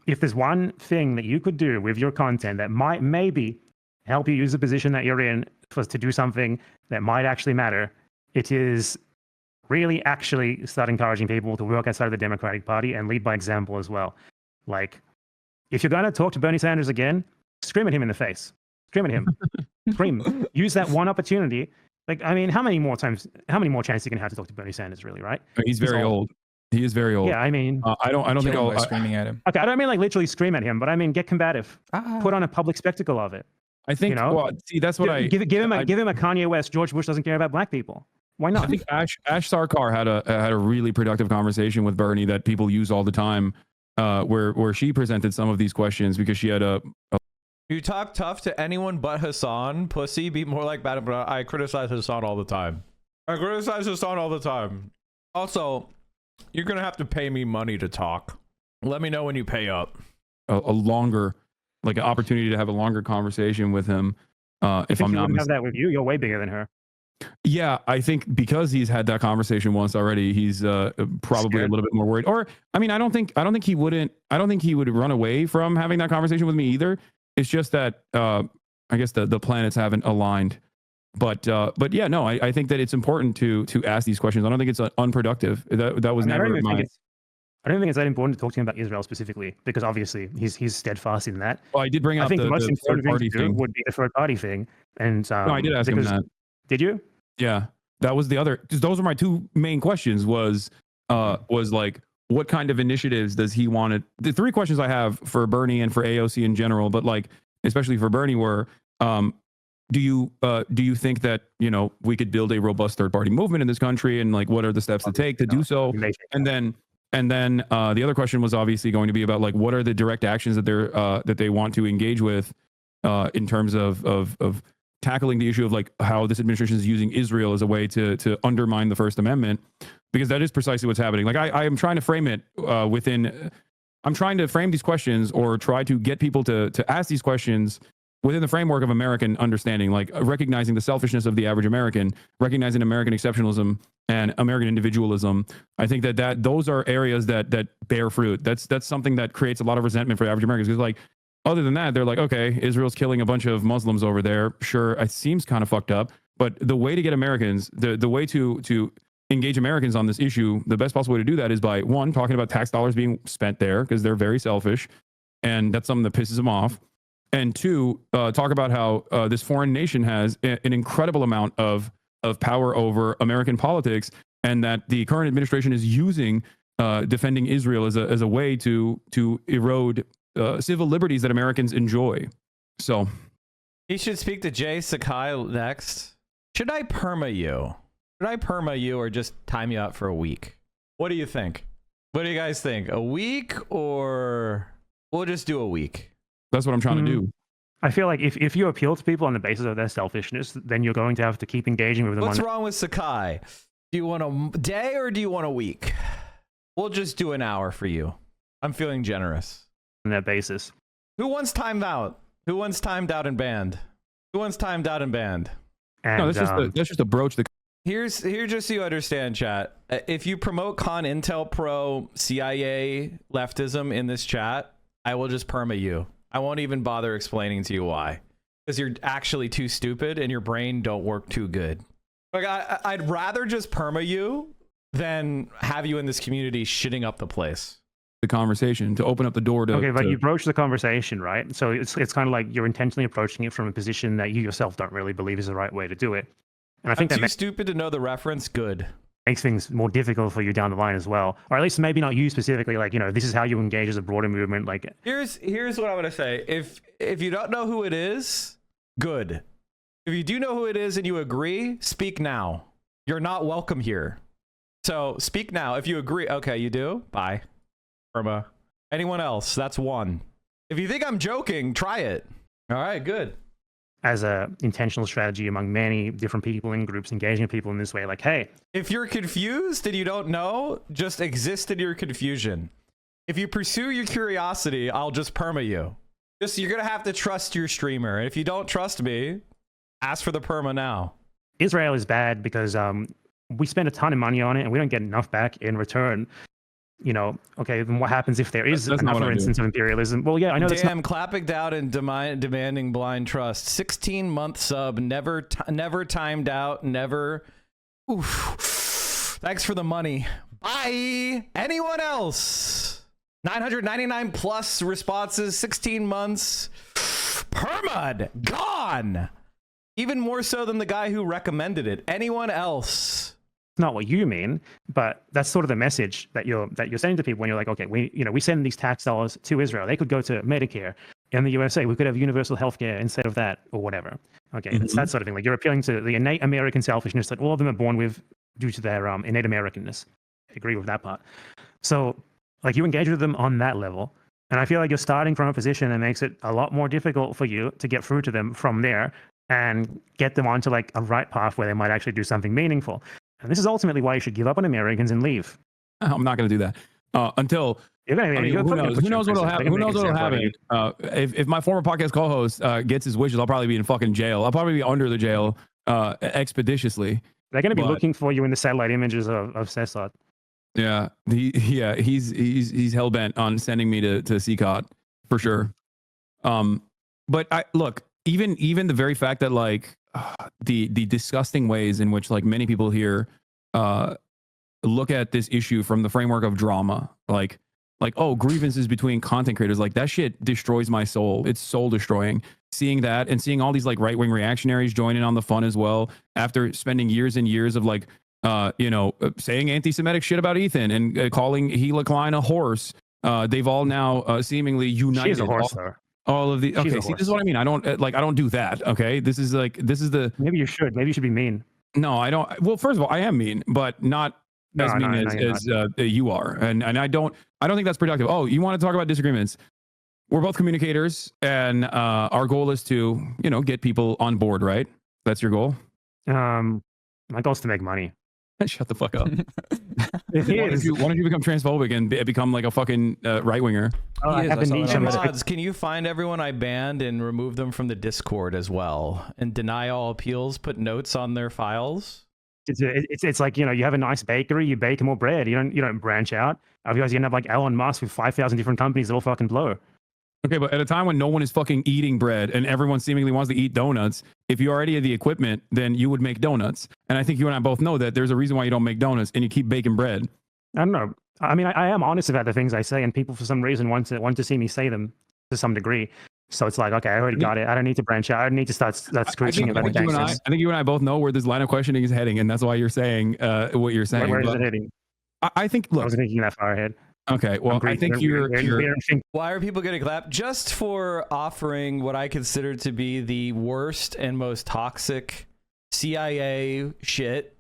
if there's one thing that you could do with your content that might maybe help you use the position that you're in to do something that might actually matter, it is really actually start encouraging people to work outside of the Democratic Party and lead by example as well. Like, if you're going to talk to Bernie Sanders again, scream at him in the face. Scream at him. Scream. Use that one opportunity. Like, I mean, how many more chances are you going to have to talk to Bernie Sanders, really, right? He's very old. He is very old. Yeah, I mean, I don't think I'll screaming at him. Okay, I don't mean like literally scream at him, but I mean get combative. Put on a public spectacle of it. I think, well, see, that's what give him a Kanye West. George Bush doesn't care about black people. Why not? I think Ash Sarkar had a really productive conversation with Bernie that people use all the time, where she presented some of these questions because she had a You talk tough to anyone but Hassan, pussy. Be more like Bad Empanada. I criticize Hassan all the time. Also, you're gonna have to pay me money to talk. Let me know when you pay up. A longer, like, an opportunity to have a longer conversation with him. If I'm not have that with you, you're way bigger than her. Yeah, I think because he's had that conversation once already, he's probably a little bit more worried. Or, I mean, I don't think he would run away from having that conversation with me either. It's just that I guess the planets haven't aligned. But yeah, no, I think that it's important to ask these questions. I don't think it's unproductive. That was never my. I don't think it's that important to talk to him about Israel specifically, because obviously he's steadfast in that. Well, I did bring up the most important third-party thing to do would be the third party thing. And no, I did ask him that. Did you? Yeah, that was the other. Because those are my two main questions. Was like, what kind of initiatives does he want? The three questions I have for Bernie and for AOC in general, but like especially for Bernie, were do you think that, you know, we could build a robust third party movement in this country, and like what are the steps to take to do so? And then the other question was obviously going to be about like what are the direct actions that they want to engage with in terms of tackling the issue of like how this administration is using Israel as a way to undermine the First Amendment, because that is precisely what's happening. Like I am trying to frame it I'm trying to frame these questions, or try to get people to ask these questions within the framework of American understanding, like recognizing the selfishness of the average American, recognizing American exceptionalism and American individualism. I think that those are areas that bear fruit. That's something that creates a lot of resentment for average Americans, because like, other than that, they're like, okay, Israel's killing a bunch of Muslims over there. Sure, it seems kind of fucked up, but the way to get Americans, the way to engage Americans on this issue, the best possible way to do that is by, one, talking about tax dollars being spent there, because they're very selfish, and that's something that pisses them off. And two, talk about how this foreign nation has an incredible amount of power over American politics, and that the current administration is using defending Israel as a way to erode civil liberties that Americans enjoy. So he should speak to Jay Sakai next. Should I perma you? Should I perma you or just time you out for a week? What do you think? What do you guys think? A week, or we'll just do a week? That's what I'm trying to do. I feel like if you appeal to people on the basis of their selfishness, then you're going to have to keep engaging with them. What's wrong with Sakai? Do you want a day or do you want a week? We'll just do an hour for you. I'm feeling generous. On that basis. Who wants timed out? Who wants timed out and banned? Who wants timed out and banned? And, no, that's just a broach. Here's just so you understand, chat. If you promote Intel Pro CIA leftism in this chat, I will just perma you. I won't even bother explaining to you why, because you're actually too stupid and your brain don't work too good. Like I'd rather just perma you than have you in this community shitting up the place. The conversation to open up the door to. Okay, but you broach the conversation, right? So it's kind of like you're intentionally approaching it from a position that you yourself don't really believe is the right way to do it. And I think I'm too stupid to know the reference. Good. Makes things more difficult for you down the line as well, or at least maybe not you specifically. Like, you know, this is how you engage as a broader movement. Like, here's what I'm gonna say. If you don't know who it is, good. If you do know who it is and you agree, speak now. You're not welcome here. So speak now. If you agree, okay, you do. Bye. Irma. Anyone else? That's one. If you think I'm joking, try it. All right, good. As a intentional strategy among many different people in groups, engaging people in this way, like, hey, if you're confused and you don't know, just exist in your confusion. If you pursue your curiosity, I'll just perma you. You're gonna have to trust your streamer. And if you don't trust me, ask for the perma now. Israel is bad because we spend a ton of money on it and we don't get enough back in return. You know, okay, then what happens if there is another instance of imperialism? Well, yeah, I know that's Damn, clapping down and demanding blind trust. 16-month sub, never timed out, never. Oof. Thanks for the money. Bye. Anyone else? 999 plus responses, 16 months. Permad, gone. Even more so than the guy who recommended it. Anyone else? Not what you mean, but that's sort of the message that you're sending to people when you're like, okay, we send these tax dollars to Israel. They could go to Medicare. In the USA, we could have universal healthcare instead of that, or whatever. Okay, it's that sort of thing. Like, you're appealing to the innate American selfishness that all of them are born with due to their innate Americanness. I agree with that part. So, like, you engage with them on that level, and I feel like you're starting from a position that makes it a lot more difficult for you to get through to them from there and get them onto like a right path where they might actually do something meaningful. And this is ultimately why you should give up on Americans and leave. I'm not going to do that until. Who knows what'll happen? Who knows what'll happen? If my former podcast co-host gets his wishes, I'll probably be in fucking jail. I'll probably be under the jail expeditiously. They're going to be looking for you in the satellite images of Cesar. Yeah, he's hell bent on sending me to CCOT for sure. But look, even the very fact that like the disgusting ways in which like many people here look at this issue from the framework of drama, like oh, grievances between content creators, like that shit destroys my soul. It's soul destroying. Seeing that and seeing all these like right wing reactionaries join in on the fun as well after spending years and years of like saying anti-Semitic shit about Ethan and calling Gila Klein a horse. They've all now seemingly united. She's a horse, though. all of the. Okay, see, this is what I mean. I don't do that. Okay, this is the. Maybe you should. Maybe you should be mean. No, I don't. Well, first of all, I am mean, but not as mean as you are, and I don't think that's productive. Oh, you want to talk about disagreements? We're both communicators, and our goal is to get people on board, right? That's your goal. My goal is to make money. Shut the fuck up. Why don't you become transphobic and become like a fucking right winger? Mods, can you find everyone I banned and remove them from the Discord as well, and deny all appeals? Put notes on their files. It's like you have a nice bakery, you bake more bread. You don't branch out. Otherwise, you end up like Elon Musk with 5,000 different companies that all fucking blow. Okay, but at a time when no one is fucking eating bread and everyone seemingly wants to eat donuts, if you already had the equipment, then you would make donuts. And I think you and I both know that there's a reason why you don't make donuts and you keep baking bread. I don't know. I mean, I am honest about the things I say, and people for some reason want to see me say them to some degree. So it's like, okay, I already got it. I don't need to branch out. I don't need to start screeching about the gangsters. I think you and I both know where this line of questioning is heading, and that's why you're saying what you're saying. Where is it heading? I think. Look, I wasn't thinking that far ahead. Okay, well, I think you're. Why are people getting clapped? Just for offering what I consider to be the worst and most toxic CIA shit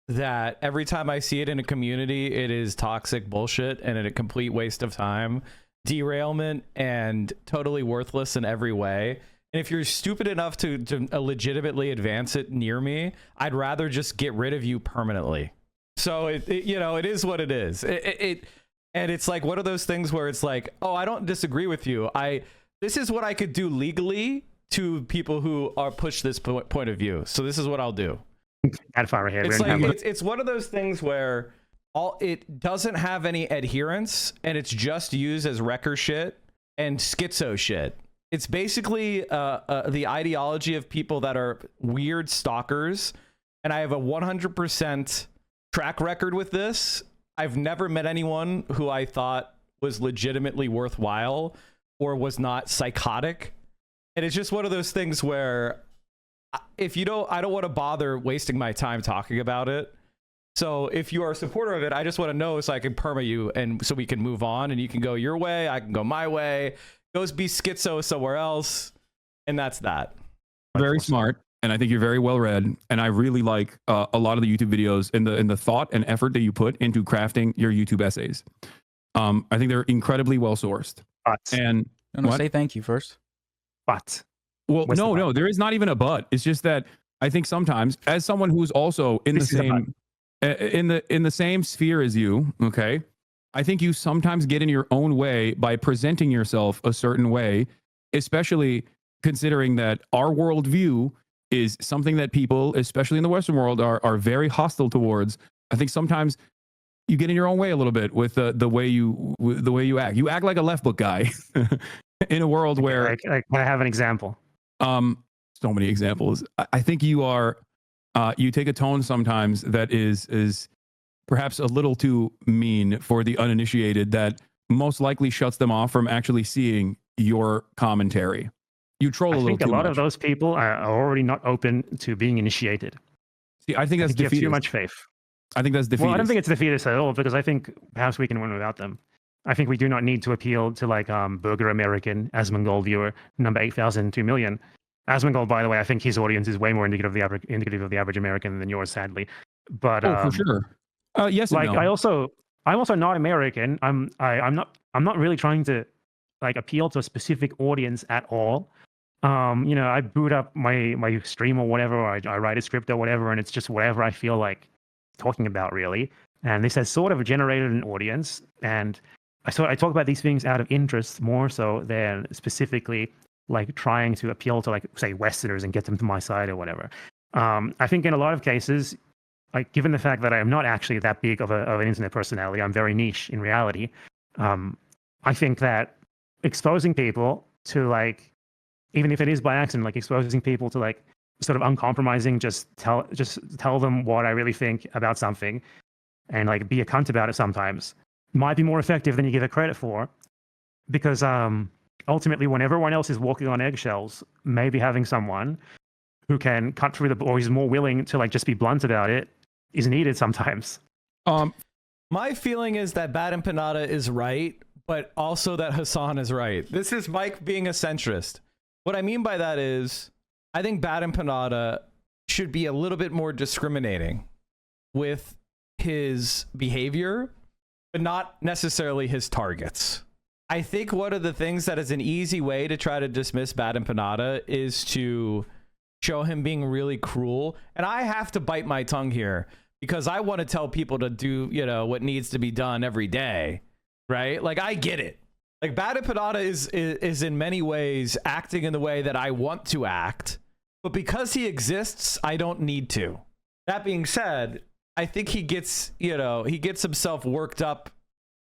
that every time I see it in a community, it is toxic bullshit and a complete waste of time, derailment, and totally worthless in every way. And if you're stupid enough to legitimately advance it near me, I'd rather just get rid of you permanently. So it is what it is. And it's like one of those things where it's like, oh, I don't disagree with you. This is what I could do legally to people who are push this point of view. So this is what I'll do. It's one of those things where it doesn't have any adherence, and it's just used as wrecker shit and schizo shit. It's basically the ideology of people that are weird stalkers, and I have a 100% track record with this. I've never met anyone who I thought was legitimately worthwhile or was not psychotic. And it's just one of those things where I don't want to bother wasting my time talking about it. So if you are a supporter of it, I just want to know so I can perma you and so we can move on and you can go your way, I can go my way. Go be schizo somewhere else. And that's that. Very smart. And I think you're very well read, and I really like a lot of the YouTube videos and the thought and effort that you put into crafting your YouTube essays. I think they're incredibly well sourced. And say thank you first. Well, no, there is not even a but. It's just that I think sometimes, as someone who's also in the same sphere as you, okay, I think you sometimes get in your own way by presenting yourself a certain way, especially considering that our worldview is something that people, especially in the Western world, are very hostile towards. I think sometimes you get in your own way a little bit with the way you act. You act like a left book guy in a world where. Can I have an example? So many examples. I think you are. You take a tone sometimes that is perhaps a little too mean for the uninitiated. That most likely shuts them off from actually seeing your commentary. You troll a little too much. I think a lot of those people are already not open to being initiated. See, I think that's defeatist. You have too much faith. I think that's defeatist. Well, I don't think it's defeatist at all, because I think perhaps we can win without them. I think we do not need to appeal to like Burger American, Asmongold viewer, number 8,002 million. Asmongold, by the way, I think his audience is way more indicative of the average American than yours, sadly. But for sure. Yes, like and no. I'm also not American. I'm not really trying to like appeal to a specific audience at all. I boot up my stream or whatever, or I write a script or whatever, and it's just whatever I feel like talking about, really. And this has sort of generated an audience, and I talk about these things out of interest more so than specifically like trying to appeal to, like, say, Westerners and get them to my side or whatever. I think in a lot of cases, like, given the fact that I am not actually that big of an internet personality, I'm very niche in reality. I think that exposing people to, like, even if it is by accident, like exposing people to like sort of uncompromising, just tell them what I really think about something, and like be a cunt about it sometimes, might be more effective than you give it credit for. Because ultimately, when everyone else is walking on eggshells, maybe having someone who can cut through or is more willing to like just be blunt about it is needed sometimes. My feeling is that Bad Empanada is right, but also that Hassan is right. This is Mike being a centrist. What I mean by that is, I think Bad Empanada should be a little bit more discriminating with his behavior, but not necessarily his targets. I think one of the things that is an easy way to try to dismiss Bad Empanada is to show him being really cruel. And I have to bite my tongue here because I want to tell people to do, you know, what needs to be done every day, right? Like, I get it. Like, Bad Empanada is in many ways acting in the way that I want to act, but because he exists, I don't need to. That being said, I think he gets, you know, he gets himself worked up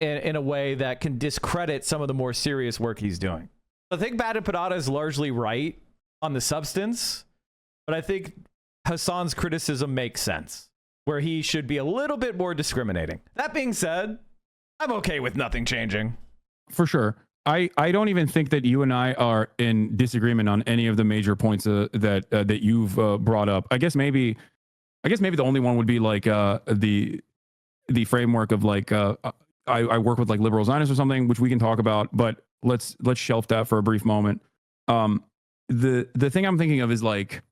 in a way that can discredit some of the more serious work he's doing. I think Bad Empanada is largely right on the substance, but I think Hassan's criticism makes sense, where he should be a little bit more discriminating. That being said, I'm okay with nothing changing. For sure. I don't even think that you and I are in disagreement on any of the major points that you've brought up. I guess maybe the only one would be like the framework of like I work with like liberal Zionists or something, which we can talk about, but let's shelf that for a brief moment. The thing I'm thinking of is like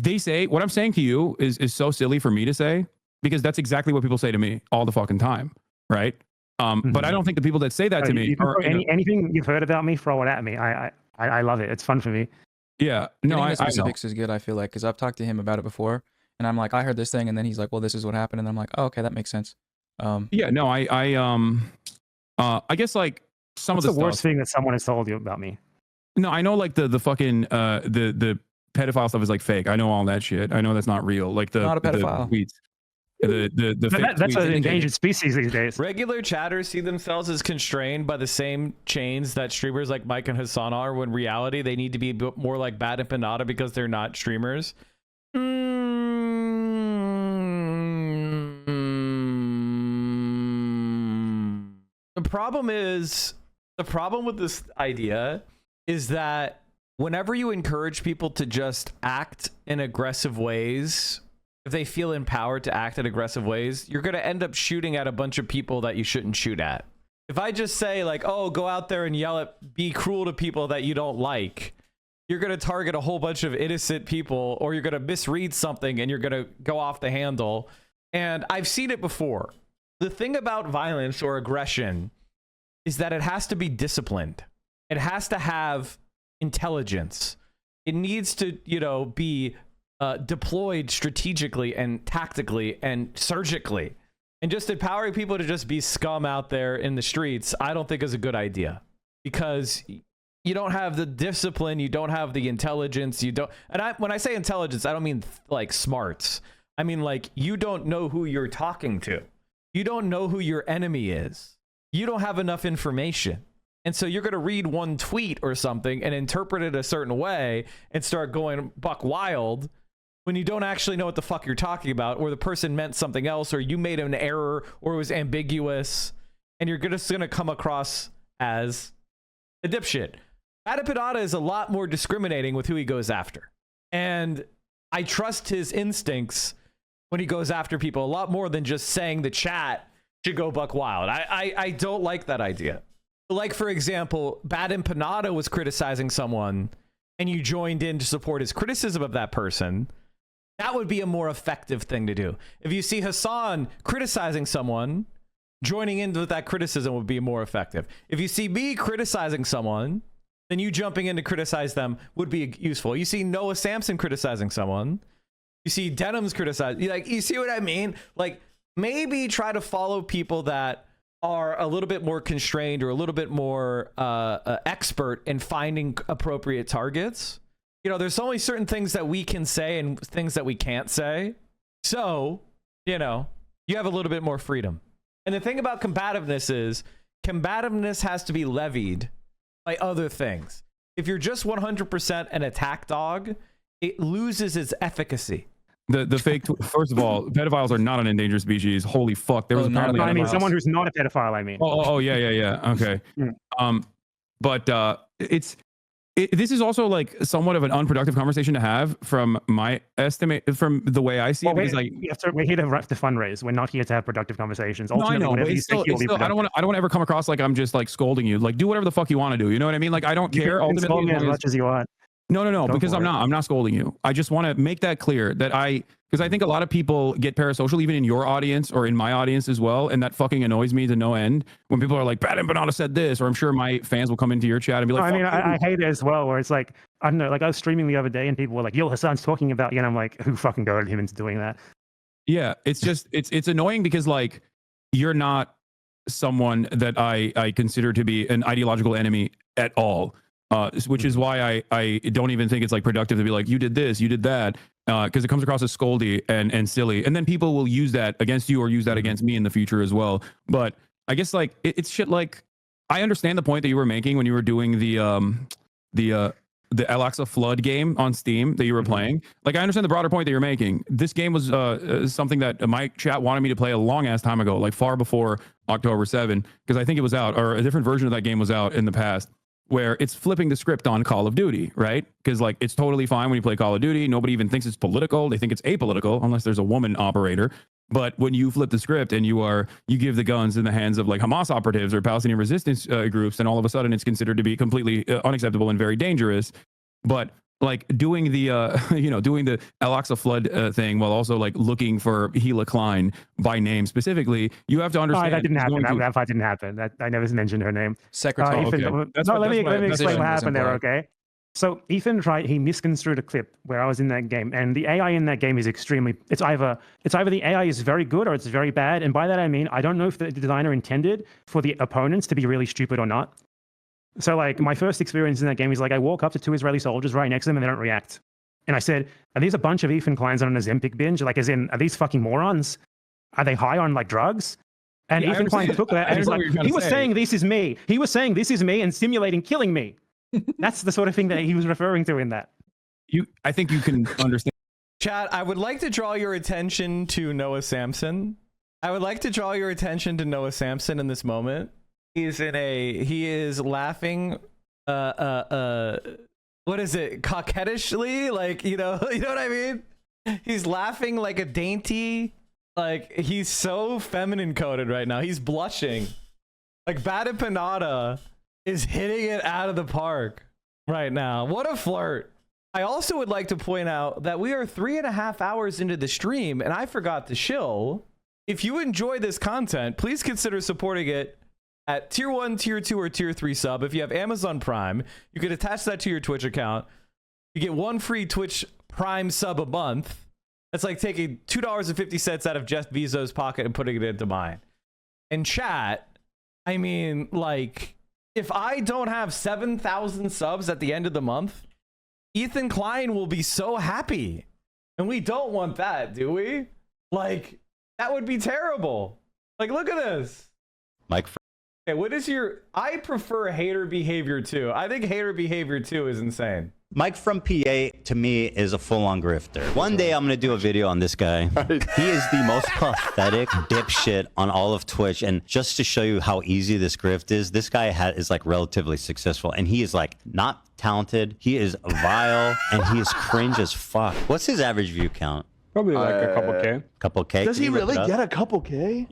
they say, what I'm saying to you is so silly for me to say, because that's exactly what people say to me all the fucking time, right? But I don't think the people that say that to me are anything you've heard about me, throw it at me. I love it. It's fun for me. Yeah, no, Getting the specifics is good. I feel like, because I've talked to him about it before, and I'm like, I heard this thing, and then he's like, well, this is what happened, and I'm like, oh, okay, that makes sense. Yeah, no, I guess like some What's of the worst stuff, thing that someone has told you about me? No, I know like the fucking the pedophile stuff is like fake. I know all that shit. I know that's not real. Like Not a pedophile. The tweets. The fake That's tweets. an endangered species these days. Regular chatters see themselves as constrained by the same chains that streamers like Mike and Hassan are, when in reality they need to be more like Bad Empanada because they're not streamers. The problem with this idea is that whenever you encourage people to just act in aggressive ways, if they feel empowered to act in aggressive ways, you're going to end up shooting at a bunch of people that you shouldn't shoot at. If I just say like, oh, go out there and yell at, be cruel to people that you don't like, you're going to target a whole bunch of innocent people, or you're going to misread something and you're going to go off the handle. And I've seen it before. The thing about violence or aggression is that it has to be disciplined. It has to have intelligence. It needs to, you know, be deployed strategically and tactically and surgically. And just empowering people to just be scum out there in the streets, I don't think is a good idea, because you don't have the discipline, you don't have the intelligence, you don't. And when I say intelligence, I don't mean like smarts. I mean like you don't know who you're talking to. You don't know who your enemy is. You don't have enough information. And so you're going to read one tweet or something and interpret it a certain way and start going buck wild when you don't actually know what the fuck you're talking about, or the person meant something else, or you made an error, or it was ambiguous, and you're just going to come across as a dipshit. Bad Empanada is a lot more discriminating with who he goes after. And I trust his instincts when he goes after people a lot more than just saying the chat should go buck wild. I don't like that idea. Like, for example, Bad Empanada was criticizing someone and you joined in to support his criticism of that person. That would be a more effective thing to do. If you see Hassan criticizing someone, joining in with that criticism would be more effective. If you see me criticizing someone, then you jumping in to criticize them would be useful. You see Noah Samson criticizing someone, you see Denham's criticizing, like, you see what I mean? Like, maybe try to follow people that are a little bit more constrained or a little bit more expert in finding appropriate targets. You know, there's only certain things that we can say and things that we can't say. So, you know, you have a little bit more freedom. And the thing about combativeness is combativeness has to be levied by other things. If you're just 100% an attack dog, it loses its efficacy. The fake, first of all, pedophiles are not an endangered species. Holy fuck. There was apparently. I mean, someone who's not a pedophile, I mean. Oh, yeah. Okay. But it's this is also like somewhat of an unproductive conversation to have from my estimate, from the way I see it. Because like, we're here to fundraise. We're not here to have productive conversations. No, I know, but it's still, I don't want to ever come across like I'm just like scolding you. Like, do whatever the fuck you want to do. You know what I mean? Like, I don't care. You can scold me as much as you want. No, because I'm not scolding you. I just want to make that clear that because I think a lot of people get parasocial, even in your audience or in my audience as well. And that fucking annoys me to no end when people are like, Bad Empanada said this, or I'm sure my fans will come into your chat and be like, I hate it as well, where it's like, I don't know, like I was streaming the other day and people were like, yo, Hassan's talking about you. And I'm like, who fucking goaded him into doing that? Yeah, it's just, it's annoying because like, you're not someone that I consider to be an ideological enemy at all. Which is why I don't even think it's like productive to be like, you did this, you did that, because it comes across as scoldy and silly. And then people will use that against you or use that against me in the future as well. But I guess like it's shit. Like, I understand the point that you were making when you were doing the Alexa Flood game on Steam that you were playing. Like, I understand the broader point that you're making. This game was something that my chat wanted me to play a long ass time ago, like far before October 7, because I think it was out, or a different version of that game was out in the past, where it's flipping the script on Call of Duty, right? Because like, it's totally fine when you play Call of Duty. Nobody even thinks it's political. They think it's apolitical unless there's a woman operator. But when you flip the script and you give the guns in the hands of like Hamas operatives or Palestinian resistance groups, and all of a sudden it's considered to be completely unacceptable and very dangerous. But like doing the doing the Alexa Flood thing while also like looking for Gila Klein by name specifically, you have to understand. That didn't happen. That fight didn't happen. I never mentioned her name. Secretary. Let me explain what happened there, okay? So Ethan he misconstrued a clip where I was in that game, and the AI in that game is it's either the AI is very good or it's very bad. And by that I mean, I don't know if the designer intended for the opponents to be really stupid or not. So like, my first experience in that game is like, I walk up to 2 Israeli soldiers right next to them and they don't react. And I said, are these a bunch of Ethan Kleins on an Ozempic binge? Like, as in, are these fucking morons? Are they high on like drugs? And yeah, Ethan Klein took that and he's like, he was saying this is me. He was saying this is me and simulating killing me. That's the sort of thing that he was referring to in that. I think you can understand. Chat, I would like to draw your attention to Noah Samson. I would like to draw your attention to Noah Samson in this moment. He is laughing, what is it, coquettishly? Like, you know what I mean? He's laughing like a dainty, like, he's so feminine coded right now. He's blushing. Like, Bad Empanada is hitting it out of the park right now. What a flirt. I also would like to point out that we are 3.5 hours into the stream, and I forgot to shill. If you enjoy this content, please consider supporting it at tier 1, tier 2, or tier 3 sub. If you have Amazon Prime, you could attach that to your Twitch account. You get 1 free Twitch Prime sub a month. That's like taking $2.50 out of Jeff Bezos' pocket and putting it into mine. And chat, I mean, like, if I don't have 7,000 subs at the end of the month, Ethan Klein will be so happy. And we don't want that, do we? Like, that would be terrible. Like, look at this. Mike. Okay, what is your... I prefer hater behavior 2. I think hater behavior 2 is insane. Mike from PA, to me, is a full-on grifter. One day I'm going to do a video on this guy. He is the most pathetic dipshit on all of Twitch. And just to show you how easy this grift is, this guy is like relatively successful. And he is like not talented. He is vile. And he is cringe as fuck. What's his average view count? Probably like a couple K. Couple K? Does he really get a couple K?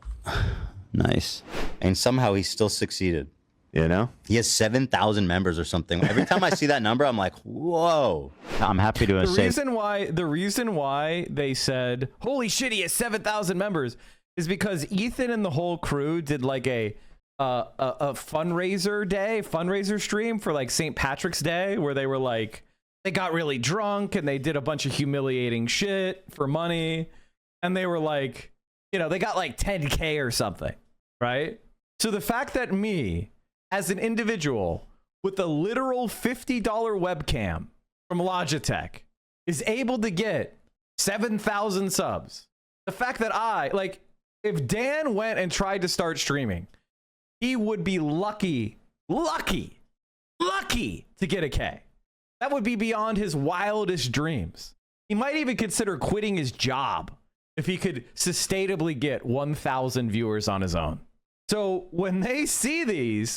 Nice. And somehow he still succeeded. You know? He has 7,000 members or something. Every time I see that number, I'm like, whoa. I'm happy to say. The reason why they said, holy shit, he has 7,000 members is because Ethan and the whole crew did like a fundraiser stream for like St. Patrick's Day, where they were like, they got really drunk and they did a bunch of humiliating shit for money. And they were like, you know, they got like 10K or something, right? So the fact that me, as an individual with a literal $50 webcam from Logitech, is able to get 7,000 subs. The fact that if Dan went and tried to start streaming, he would be lucky to get a K. That would be beyond his wildest dreams. He might even consider quitting his job if he could sustainably get 1,000 viewers on his own. So when they see the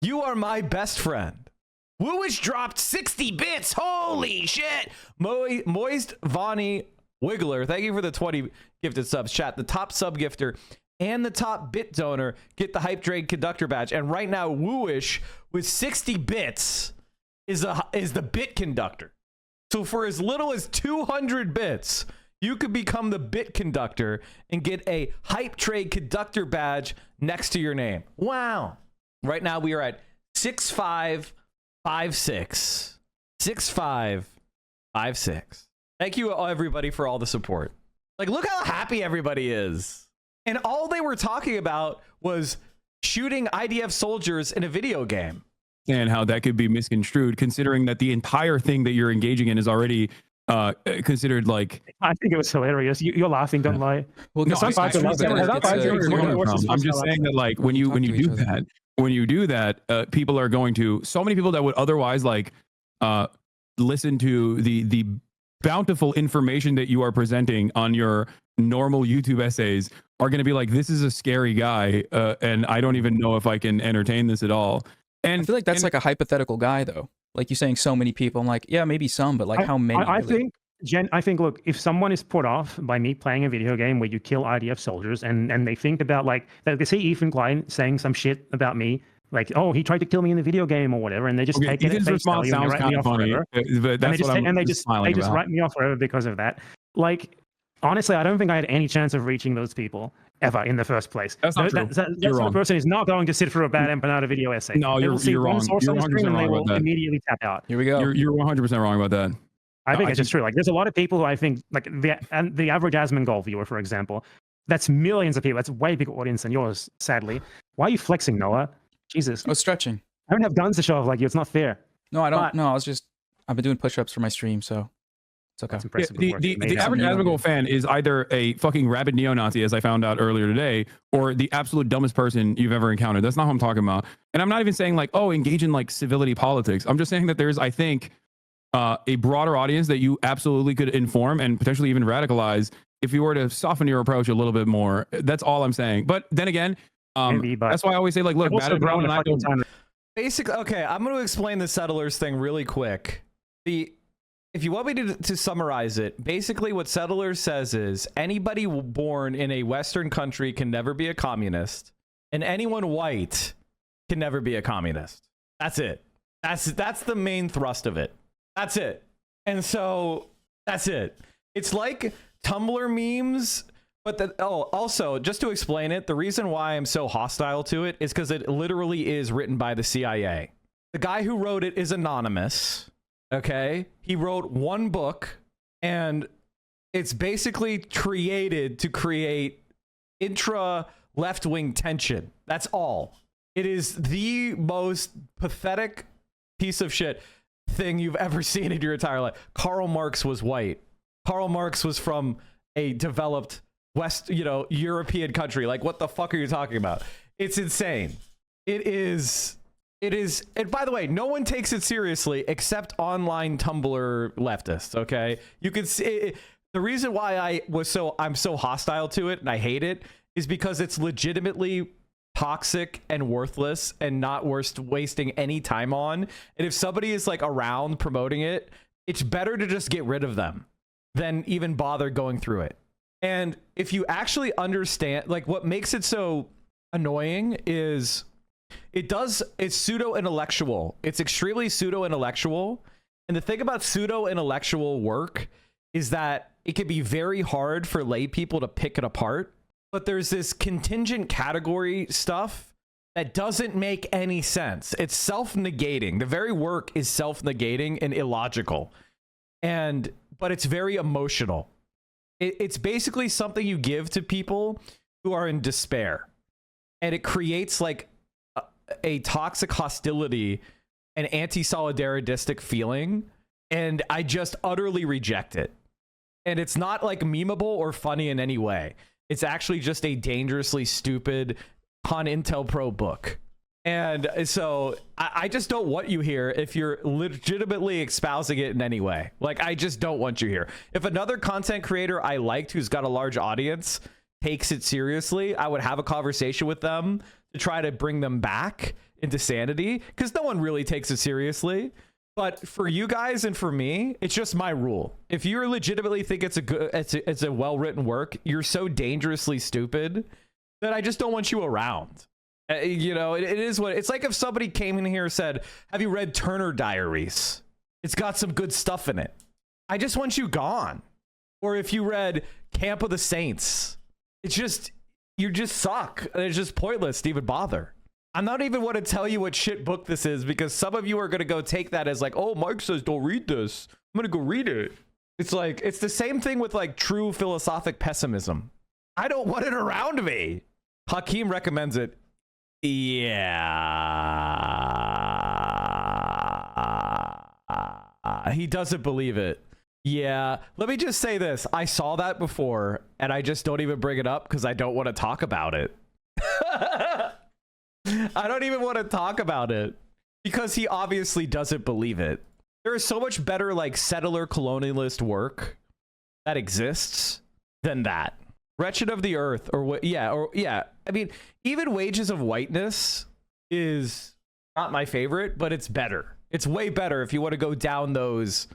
You are my best friend. Wooish dropped 60 bits. Holy shit. Moist Vonnie Wiggler, thank you for the 20 gifted subs. Chat, the top sub gifter and the top bit donor get the Hype Trade Conductor badge. And right now, Wooish with 60 bits is the bit conductor. So for as little as 200 bits, you could become the bit conductor and get a Hype Trade Conductor badge next to your name. Wow. Right now, we are at 6556. 6556. Thank you, everybody, for all the support. Like, look how happy everybody is. And all they were talking about was shooting IDF soldiers in a video game. And how that could be misconstrued, considering that the entire thing that you're engaging in is already considered like. I think it was hilarious. You're laughing, don't lie. Well, no, I'm just saying that, like, when you do that, people are going to, so many people that would otherwise like listen to the bountiful information that you are presenting on your normal YouTube essays are going to be like, this is a scary guy, and I don't even know if I can entertain this at all. And I feel like that's like a hypothetical guy, though. Like you're saying, so many people. I'm like, yeah, maybe some, but like how many? I think, look, if someone is put off by me playing a video game where you kill IDF soldiers, and they think about like they see Ethan Klein saying some shit about me, like, oh, he tried to kill me in the video game or whatever, and they just take it at face value and write me off forever. But that's they just write me off forever because of that. Like, honestly, I don't think I had any chance of reaching those people ever in the first place. That's not true. That sort of person is not going to sit through a Bad Empanada video essay. No, you're wrong. You're 100% wrong about that. Immediately tap out. Here we go. You're 100% wrong about that. I think it's just true. Like, there's a lot of people who I think, like the average Asmongold viewer, for example, that's millions of people. That's a way bigger audience than yours, sadly. Why are you flexing, Noah? Jesus. I was stretching. I don't have guns to show off like you. It's not fair. No, I don't. No, I've been doing push-ups for my stream, so it's okay. That's impressive. The average Asmongold fan is either a fucking rabid neo-Nazi, as I found out earlier today, or the absolute dumbest person you've ever encountered. That's not what I'm talking about. And I'm not even saying like, oh, engage in like civility politics. I'm just saying that there's, I think, a broader audience that you absolutely could inform and potentially even radicalize if you were to soften your approach a little bit more. That's all I'm saying. But then again, that's why I always say, like, look, basically, okay, I'm going to explain the settlers thing really quick. If you want me to summarize it, basically what settlers says is anybody born in a Western country can never be a communist, and anyone white can never be a communist. That's it. That's the main thrust of it. That's it. And so that's it. It's like Tumblr memes. But also, just to explain it, the reason why I'm so hostile to it is because it literally is written by the CIA. The guy who wrote it is anonymous. Okay? He wrote one book, and it's basically created to create intra-left-wing tension. That's all. It is the most pathetic piece of shit thing you've ever seen in your entire life. Karl Marx was white. Karl Marx was from a developed European country. Like, what the fuck are you talking about? It's insane. It is, and by the way, no one takes it seriously except online Tumblr leftists, okay? You can see the reason why I'm so hostile to it and I hate it is because it's legitimately toxic and worthless and not worth wasting any time on. And if somebody is like around promoting it, it's better to just get rid of them than even bother going through it. And if you actually understand, like, what makes it so annoying is it's pseudo-intellectual. It's extremely pseudo-intellectual. And the thing about pseudo-intellectual work is that it can be very hard for lay people to pick it apart. But there's this contingent category stuff that doesn't make any sense. It's self-negating. The very work is self-negating and illogical. But it's very emotional. It's basically something you give to people who are in despair, and it creates like a toxic hostility and anti-solidaristic feeling, and I just utterly reject it. And it's not like memeable or funny in any way. It's actually just a dangerously stupid Con Intel Pro book. And so I just don't want you here if you're legitimately espousing it in any way. Like, I just don't want you here. If another content creator I liked who's got a large audience takes it seriously, I would have a conversation with them to try to bring them back into sanity because no one really takes it seriously. But for you guys and for me, it's just my rule. If you legitimately think it's a well-written work, you're so dangerously stupid that I just don't want you around. You know, it is what it's like. If somebody came in here and said, "Have you read Turner Diaries? It's got some good stuff in it." I just want you gone. Or if you read Camp of the Saints, it's just, you just suck. It's just pointless to even bother. I'm not even want to tell you what shit book this is because some of you are going to go take that as like, oh, Mark says don't read this. I'm going to go read it. It's like, it's the same thing with like true philosophic pessimism. I don't want it around me. Hakeem recommends it. Yeah. He doesn't believe it. Yeah, let me just say this. I saw that before, and I just don't even bring it up because I don't want to talk about it. I don't even want to talk about it because he obviously doesn't believe it. There is so much better, like, settler colonialist work that exists than that. Wretched of the Earth, or what? Yeah, I mean, even Wages of Whiteness is not my favorite, but it's better. It's way better if you want to go down those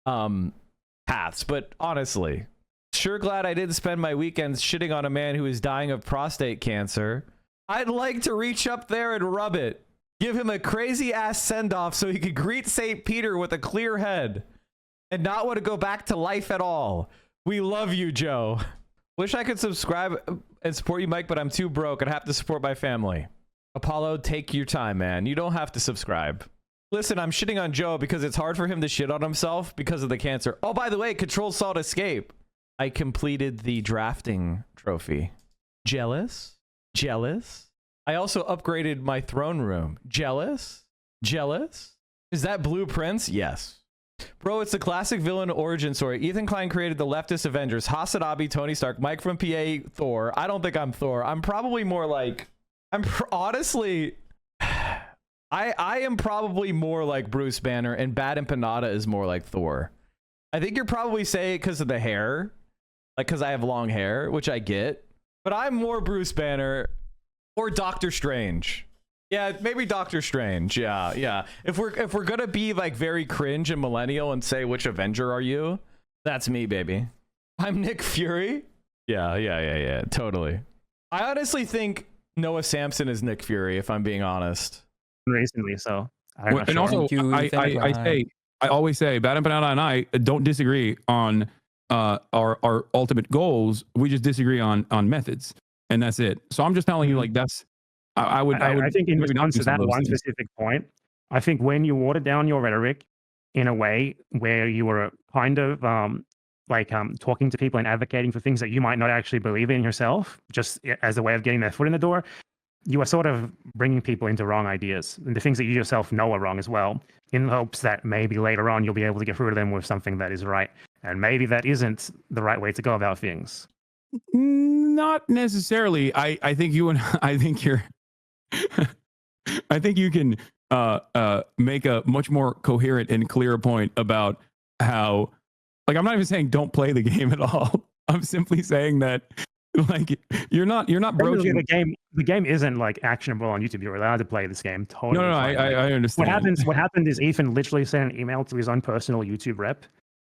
paths. But honestly, sure glad I didn't spend my weekends shitting on a man who is dying of prostate cancer. I'd like to reach up there and rub it, give him a crazy ass send-off so he could greet St. Peter with a clear head and not want to go back to life at all. We love you, Joe. Wish I could subscribe and support you, Mike, but I'm too broke. I'd have to support my family. Apollo, take your time, man. You don't have to subscribe. Listen, I'm shitting on Joe because it's hard for him to shit on himself because of the cancer. Oh, by the way, Controlled Salt Escape. I completed the drafting trophy. Jealous? Jealous? I also upgraded my throne room. Jealous? Jealous? Is that Blueprints? Yes. Bro, it's the classic villain origin story. Ethan Klein created the leftist Avengers. Hassan Abi, Tony Stark, Mike from PA, Thor. I don't think I'm Thor. I'm probably more like... honestly... I am probably more like Bruce Banner, and Bad Empanada is more like Thor. I think you're probably saying it because of the hair, like because I have long hair, which I get. But I'm more Bruce Banner or Doctor Strange. Yeah, maybe Doctor Strange. Yeah. If we're gonna be like very cringe and millennial and say which Avenger are you, that's me, baby. I'm Nick Fury. Yeah. Totally. I honestly think Noah Samson is Nick Fury, if I'm being honest. Recently, so and also I always say Bad Empanada and I don't disagree on our ultimate goals. We just disagree on methods, and that's it. So I'm just telling you, like, that's I think in response to that one specific point, I think when you water down your rhetoric in a way where you were kind of talking to people and advocating for things that you might not actually believe in yourself, just as a way of getting their foot in the door, you are sort of bringing people into wrong ideas and the things that you yourself know are wrong as well, in hopes that maybe later on you'll be able to get through to them with something that is right. And maybe that isn't the right way to go about things. Not necessarily. I think you can make a much more coherent and clear point about how, like, I'm not even saying don't play the game at all. I'm simply saying that, like, you're not broaching the game isn't like actionable on YouTube. You're allowed to play this game. Totally. No, I understand. What happened is Ethan literally sent an email to his own personal YouTube rep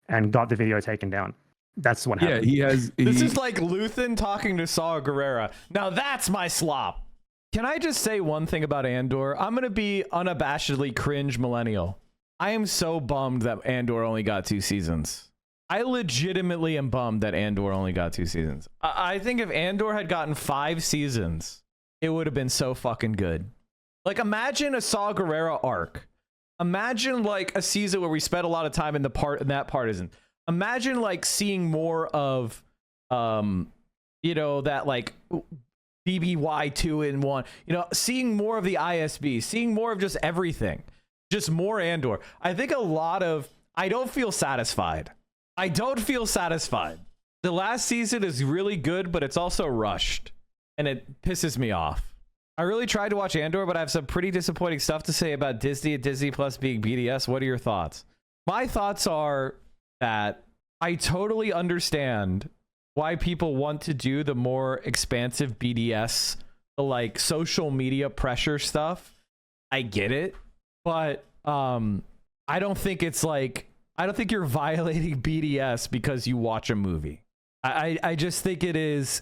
and got the video taken down. That's what happened. Yeah, This is like Luthen talking to Saw Gerrera. Now that's my slop. Can I just say one thing about Andor? I'm going to be unabashedly cringe millennial. I am so bummed that Andor only got 2 seasons. I legitimately am bummed that Andor only got 2 seasons. I think if Andor had gotten 5 seasons, it would have been so fucking good. Like, imagine a Saw Gerrera arc. Imagine like a season where we spent a lot of time in that partisan. Imagine like seeing more of, that like BBY 2-in-1. Seeing more of the ISB, seeing more of just everything, just more Andor. I think I don't feel satisfied. The last season is really good, but it's also rushed, and it pisses me off. I really tried to watch Andor, but I have some pretty disappointing stuff to say about Disney and Disney Plus being BDS. What are your thoughts? My thoughts are that I totally understand why people want to do the more expansive BDS, the like social media pressure stuff. I get it, but I don't think it's like, I don't think you're violating BDS because you watch a movie. I just think it's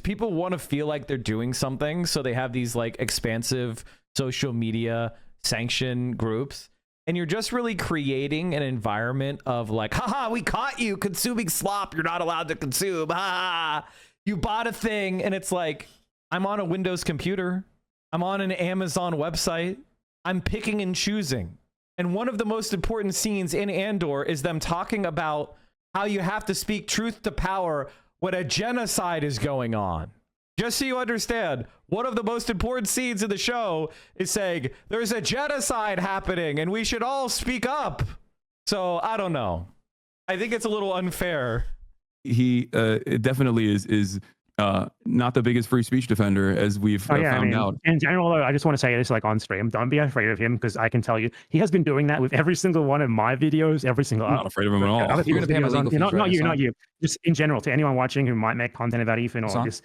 people want to feel like they're doing something, so they have these like expansive social media sanction groups, and you're just really creating an environment of like, haha, we caught you consuming slop you're not allowed to consume, ha, you bought a thing. And it's like, I'm on a Windows computer, I'm on an Amazon website, I'm picking and choosing. And one of the most important scenes in Andor is them talking about how you have to speak truth to power when a genocide is going on. Just so you understand, one of the most important scenes in the show is saying there's a genocide happening and we should all speak up. So I don't know. I think it's a little unfair. He definitely is not the biggest free speech defender, as we've found out. In general, though, I just want to say this like on stream. Don't be afraid of him, because I can tell you he has been doing that with every single one of my videos, every single. I'm not afraid of him at all. You're going to pay him not you. Just in general, to anyone watching who might make content about Ethan or this.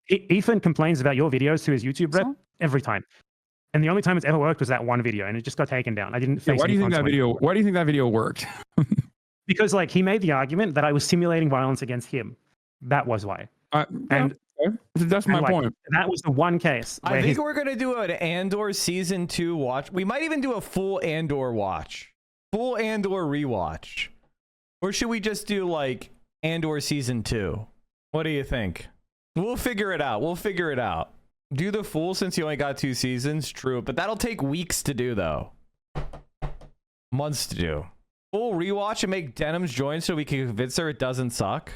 Ethan complains about your videos to his YouTube rep every time. And the only time it's ever worked was that one video, and it just got taken down. I didn't face why do you think that video worked? Because like he made the argument that I was simulating violence against him. That was why. That's my point. That was the one case. I think we're gonna do an Andor season 2 watch. We might even do a full Andor watch, full Andor rewatch, or should we just do like Andor season 2? What do you think? We'll figure it out. We'll figure it out. Do the full since you only got 2 seasons. True, but that'll take weeks to do though. Months to do. Full rewatch and make Denims join so we can convince her it doesn't suck.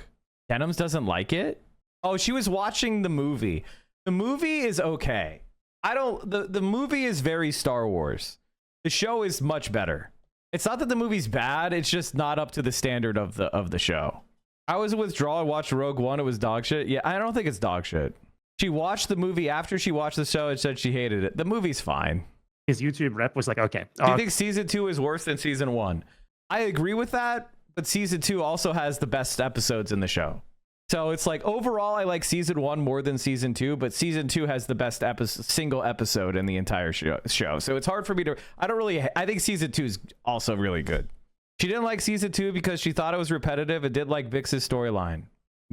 Denims doesn't like it. Oh, she was watching the movie. The movie is okay. The movie is very Star Wars. The show is much better. It's not that the movie's bad, it's just not up to the standard of the show. I was a withdrawal, I watched Rogue One, it was dog shit. Yeah, I don't think it's dog shit. She watched the movie after she watched the show and said she hated it. The movie's fine. His YouTube rep was like, okay. Do you think season 2 is worse than season 1? I agree with that, but season 2 also has the best episodes in the show. So it's like overall I like season 1 more than season 2, but season 2 has the best single episode in the entire show. So it's hard for me to, I think season 2 is also really good. She didn't like season 2 because she thought it was repetitive and did like Bix's storyline.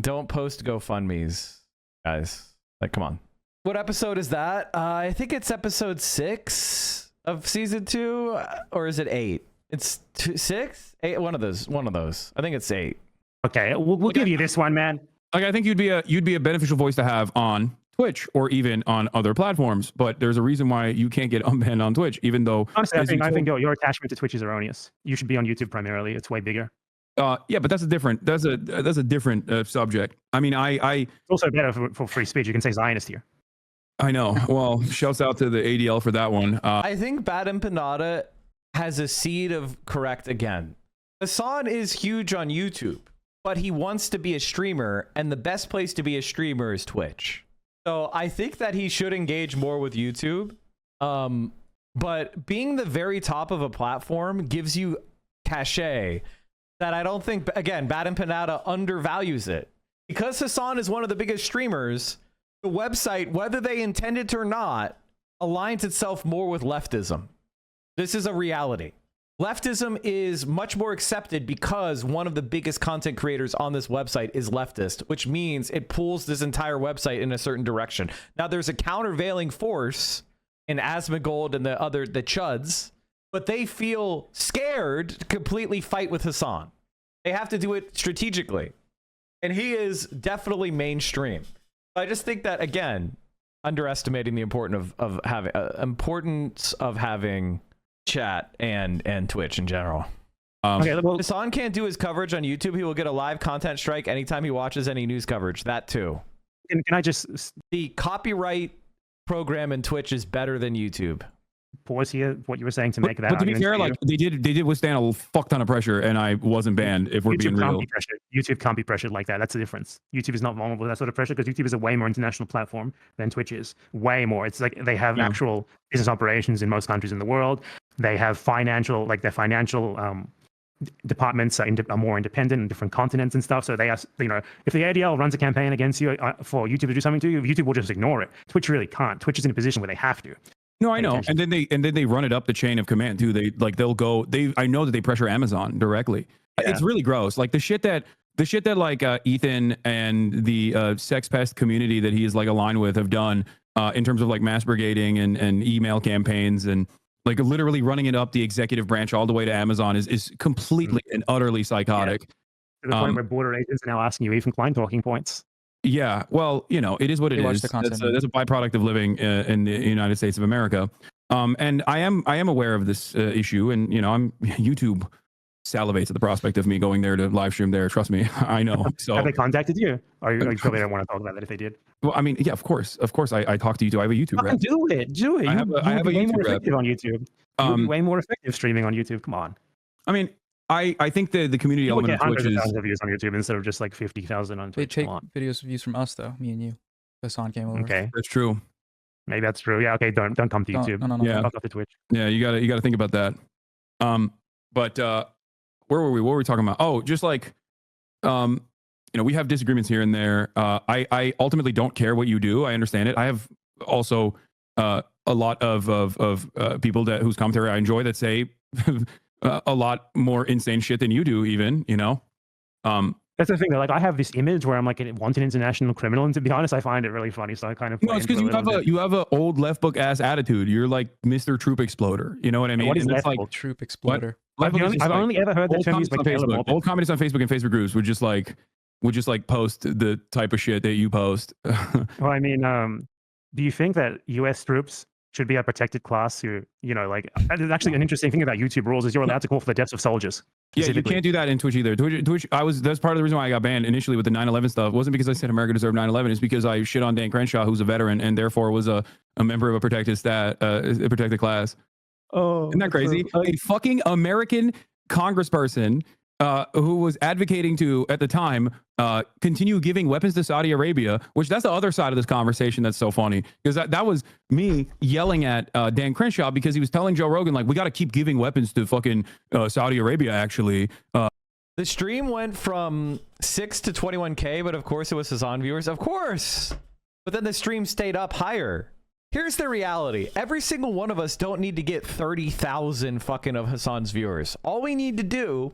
Don't post GoFundMes, guys. Like, come on. What episode is that? I think it's episode 6 of season 2, or is it 8? It's 6? 8? One of those. I think it's 8. Okay, we'll give you this one, man. Like, I think you'd be a beneficial voice to have on Twitch or even on other platforms, but there's a reason why you can't get unbanned on Twitch, even though honestly, I think your attachment to Twitch is erroneous. You should be on YouTube primarily. It's way bigger. Yeah, but that's a different subject. I mean, it's also better for free speech. You can say Zionist here. I know. Well, shouts out to the ADL for that one. I think Bad Empanada has a seed of correct again. Hassan is huge on YouTube, but he wants to be a streamer, and the best place to be a streamer is Twitch. So I think that he should engage more with YouTube. But being the very top of a platform gives you cachet that I don't think, again, Bad Empanada undervalues it. Because Hassan is one of the biggest streamers, the website, whether they intend it or not, aligns itself more with leftism. This is a reality. Leftism is much more accepted because one of the biggest content creators on this website is leftist, which means it pulls this entire website in a certain direction. Now, there's a countervailing force in Asmongold and the Chuds, but they feel scared to completely fight with Hassan. They have to do it strategically. And he is definitely mainstream. I just think that, again, underestimating the importance of having chat and Twitch in general. Okay, well, Hassan can't do his coverage on YouTube. He will get a live content strike anytime he watches any news coverage. That too. Can I just... The copyright program in Twitch is better than YouTube. Pause here what you were saying to make that. But to be fair, like they did withstand a fuck ton of pressure, and I wasn't banned. If we're being real, YouTube can't be pressured like that. That's the difference. YouTube is not vulnerable to that sort of pressure because YouTube is a way more international platform than Twitch is. Way more. It's like they have actual business operations in most countries in the world. They have financial, like their financial departments are more independent in different continents and stuff. So they are, if the ADL runs a campaign against you for YouTube to do something to you, YouTube will just ignore it. Twitch really can't. Twitch is in a position where they have to. No, I know. And then they run it up the chain of command too. I know that they pressure Amazon directly. Yeah. It's really gross. Like the shit that like Ethan and the sex pest community that he is like aligned with have done in terms of like mass brigading and email campaigns and like literally running it up the executive branch all the way to Amazon is completely and utterly psychotic. Yeah. To the point where border agents are now asking you Ethan Klein talking points. Yeah, well, you know, it is what it is. That's a byproduct of living in the United States of America. And I am aware of this issue, and you know, YouTube salivates at the prospect of me going there to live stream there. Trust me, I know. So have they contacted you? Or you probably don't want to talk about that if they did. Well, I mean, yeah, of course, I talk to you too. I have a YouTube rep. Do it. I have a way more effective on YouTube. Way more effective streaming on YouTube. Come on. I mean, I think the community People element get of Twitch hundreds of is thousands of views on YouTube instead of just like 50,000 on Twitch. They take videos views from us though, me and you. Hassan came over. Okay, that's true. Maybe that's true. Yeah. Okay. Don't come to YouTube. No. Yeah. Fuck off to Twitch. Yeah. You gotta think about that. But where were we? What were we talking about? Oh, just like, you know, we have disagreements here and there. I ultimately don't care what you do. I understand it. I have also a lot of people whose commentary I enjoy that say a lot more insane shit than you do, even, you know. That's the thing. Like, I have this image where I'm like a wanted international criminal, and to be honest, I find it really funny. So I kind of no, it's because you have a old left book ass attitude. You're like Mr. Troop Exploder. You know what I mean? What is left like book? Troop Exploder? I've only ever heard that term used by Facebook. Old communists on Facebook and Facebook groups would just like post the type of shit that you post. Well, I mean, do you think that U.S. troops should be a protected class? Who, you know, like, there's actually an interesting thing about YouTube rules is you're allowed to call for the deaths of soldiers. Yeah, you can't do that in Twitch either. Twitch, that's part of the reason why I got banned initially with the 9/11 stuff. It wasn't because I said America deserved 9/11. It's because I shit on Dan Crenshaw, who's a veteran and therefore was a member of a protected class. Oh, isn't that crazy? A fucking American congressperson who was advocating to, at the time, continue giving weapons to Saudi Arabia, which that's the other side of this conversation that's so funny, because that was me yelling at Dan Crenshaw because he was telling Joe Rogan, like, we got to keep giving weapons to fucking Saudi Arabia, actually. The stream went from 6 to 21K, but of course it was Hassan viewers. Of course. But then the stream stayed up higher. Here's the reality. Every single one of us don't need to get 30,000 fucking of Hassan's viewers. All we need to do,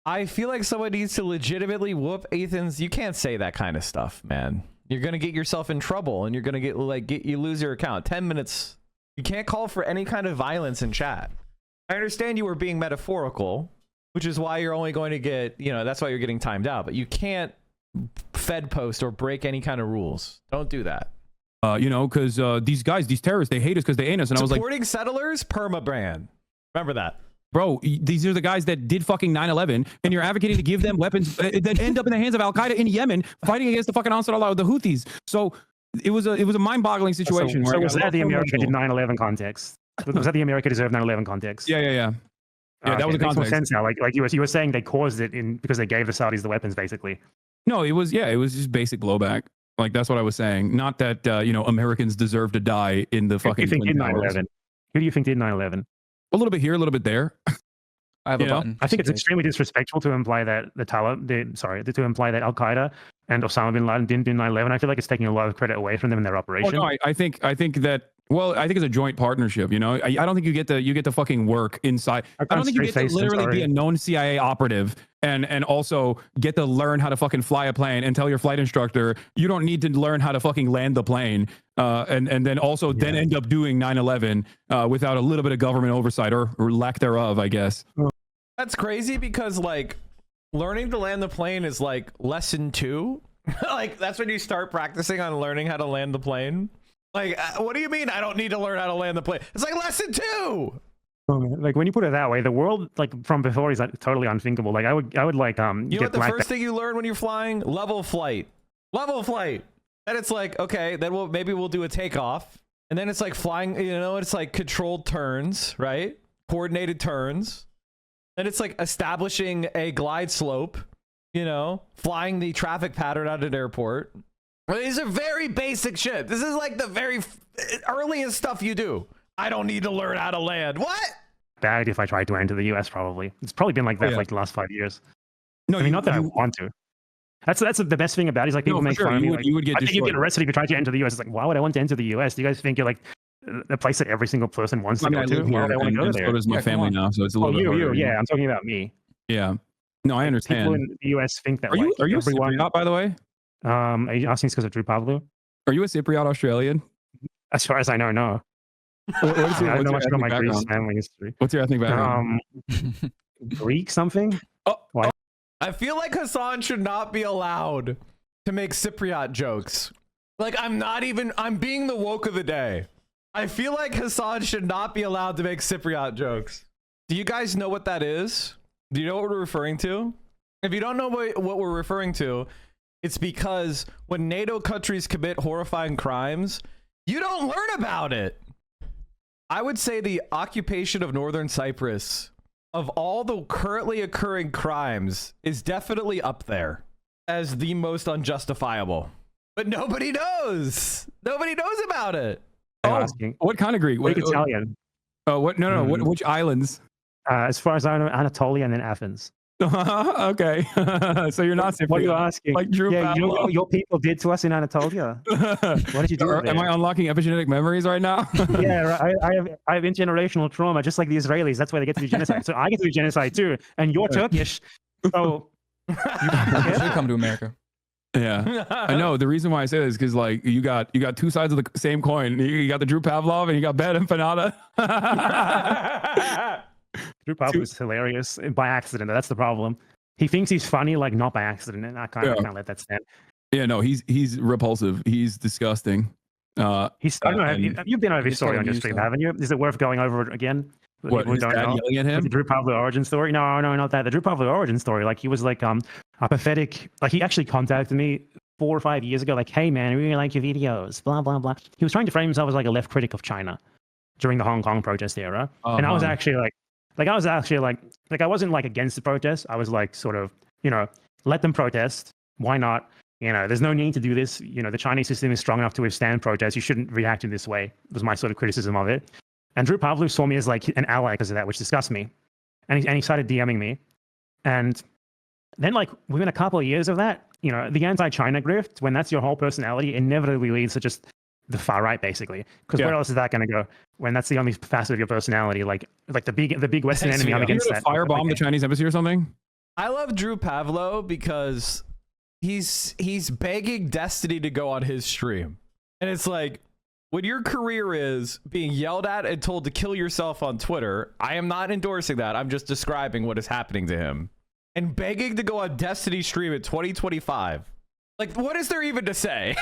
I feel like someone needs to legitimately whoop Ethan's. You can't say that kind of stuff, man. You're going to get yourself in trouble and you're going to you lose your account. 10 minutes. You can't call for any kind of violence in chat. I understand you were being metaphorical, which is why you're only going to get, you know, that's why you're getting timed out, but you can't fed post or break any kind of rules. Don't do that. You know, because these terrorists, they hate us because they hate us. And I was like, supporting settlers, permabrand. Remember that. Bro, these are the guys that did fucking 9/11, and you're advocating to give them weapons that end up in the hands of Al Qaeda in Yemen, fighting against the fucking Ansar Allah, the Houthis. So it was a mind-boggling situation. So was that the America did 9/11 context? Was that the America deserved 9/11 context? Yeah. Yeah, that was the context. Makes more sense now. Like you were saying, they caused it because they gave the Saudis the weapons, basically. No, it was just basic blowback. Like, that's what I was saying. Not that you know, Americans deserve to die in the fucking. Who do you think did 9/11? Who do you think did 9/11? A little bit here, a little bit there. I have a button. I think it's extremely disrespectful to imply that to imply that Al Qaeda and Osama bin Laden didn't do 9/11. I feel like it's taking a lot of credit away from them in their operation. Oh, no, I think that. Well, I think it's a joint partnership. You know, I don't think you get to fucking work inside. I don't think you get to literally be a known CIA operative and also get to learn how to fucking fly a plane and tell your flight instructor you don't need to learn how to fucking land the plane and then also then end up doing 9/11 without a little bit of government oversight or lack thereof, I guess. That's crazy because like learning to land the plane is like lesson 2. Like that's when you start practicing on learning how to land the plane. Like, what do you mean I don't need to learn how to land the plane? It's like lesson 2. Like when you put it that way, the world like from before is like, totally unthinkable. Like I would like you know what the first thing you learn when you're flying? Level flight. And it's like, okay, then maybe we'll do a takeoff, and then it's like flying. You know, it's like controlled turns, right? Coordinated turns. Then it's like establishing a glide slope. You know, flying the traffic pattern out of an airport. Well, these are very basic shit. This is like the very earliest stuff you do. I don't need to learn how to land. What? Bad if I tried to enter the US, probably. It's probably been like that for like the last 5 years. No, I mean, not that I want to. That's the best thing about it is like people make fun of me. You would get I think you get arrested if you try to enter the US. It's like, why would I want to enter the US? Do you guys think you're like a place that every single person wants to I mean, go I to. live Why here, would they want to go and so there? does my family now, so it's a little bit harder. Yeah, I'm talking about me. Yeah. No, I understand. People in the US think that Are you a everyone. Cypriot, by the way? Are you asking because of Drew Pavlou? Are you a Cypriot Australian? As far as I know, no. What's your, I don't know what's much your about my ethnic Greece background? family history. What's your ethnic background? Greek something? Why? I feel like Hassan should not be allowed to make Cypriot jokes. Like, I'm being the woke of the day. I feel like Hassan should not be allowed to make Cypriot jokes. Do you guys know what that is? Do you know what we're referring to? If you don't know what we're referring to, it's because when NATO countries commit horrifying crimes, you don't learn about it. I would say the occupation of Northern Cyprus, of all the currently occurring crimes, is definitely up there as the most unjustifiable. But nobody knows. Nobody knows about it. Asking. What kind of Greek? Greek Italian. Oh, what? No. Which islands? As far as I know, Anatolia and then Athens. Okay. So you're not Cypriot. What are you asking? Like Drew yeah, you know Pavlov. what your people did to us in Anatolia. What did you do? Am I unlocking epigenetic memories right now? Yeah, right. I have intergenerational trauma, just like the Israelis. That's why they get to do genocide. So I get to do genocide too, and you're Turkish. So You should come to America. Yeah, I know. The reason why I say this is because like you got two sides of the same coin. You got the Drew Pavlov and you got Bad Empanada. Drew Pavlov is hilarious by accident. That's the problem. He thinks he's funny, like not by accident, and I can't let that stand. Yeah, no, he's repulsive. He's disgusting. I don't know. You've been over his story on your stream, haven't you? Is it worth going over it again? What, his dad yelling at him? The Drew Pavlov origin story? No, not that. The Drew Pavlov origin story. Like he was like a pathetic. Like he actually contacted me 4 or 5 years ago. Like, hey man, I really like your videos. Blah blah blah. He was trying to frame himself as like a left critic of China during the Hong Kong protest era, and I was actually like I wasn't like against the protest. I was like sort of, let them protest. Why not? There's no need to do this. The Chinese system is strong enough to withstand protests. You shouldn't react in this way. Was my sort of criticism of it. And Drew Pavlov saw me as like an ally because of that, which disgusts me. And he started DMing me. And then like within a couple of years of that, the anti-China grift, when that's your whole personality, inevitably leads to just the far right, basically. Because where else is that going to go when that's the only facet of your personality? Like the big Western enemy. I'm against that. Firebomb the Chinese embassy or something? I love Drew Pavlov because he's begging Destiny to go on his stream. And it's like, when your career is being yelled at and told to kill yourself on Twitter, I am not endorsing that. I'm just describing what is happening to him. And begging to go on Destiny stream in 2025. Like, what is there even to say?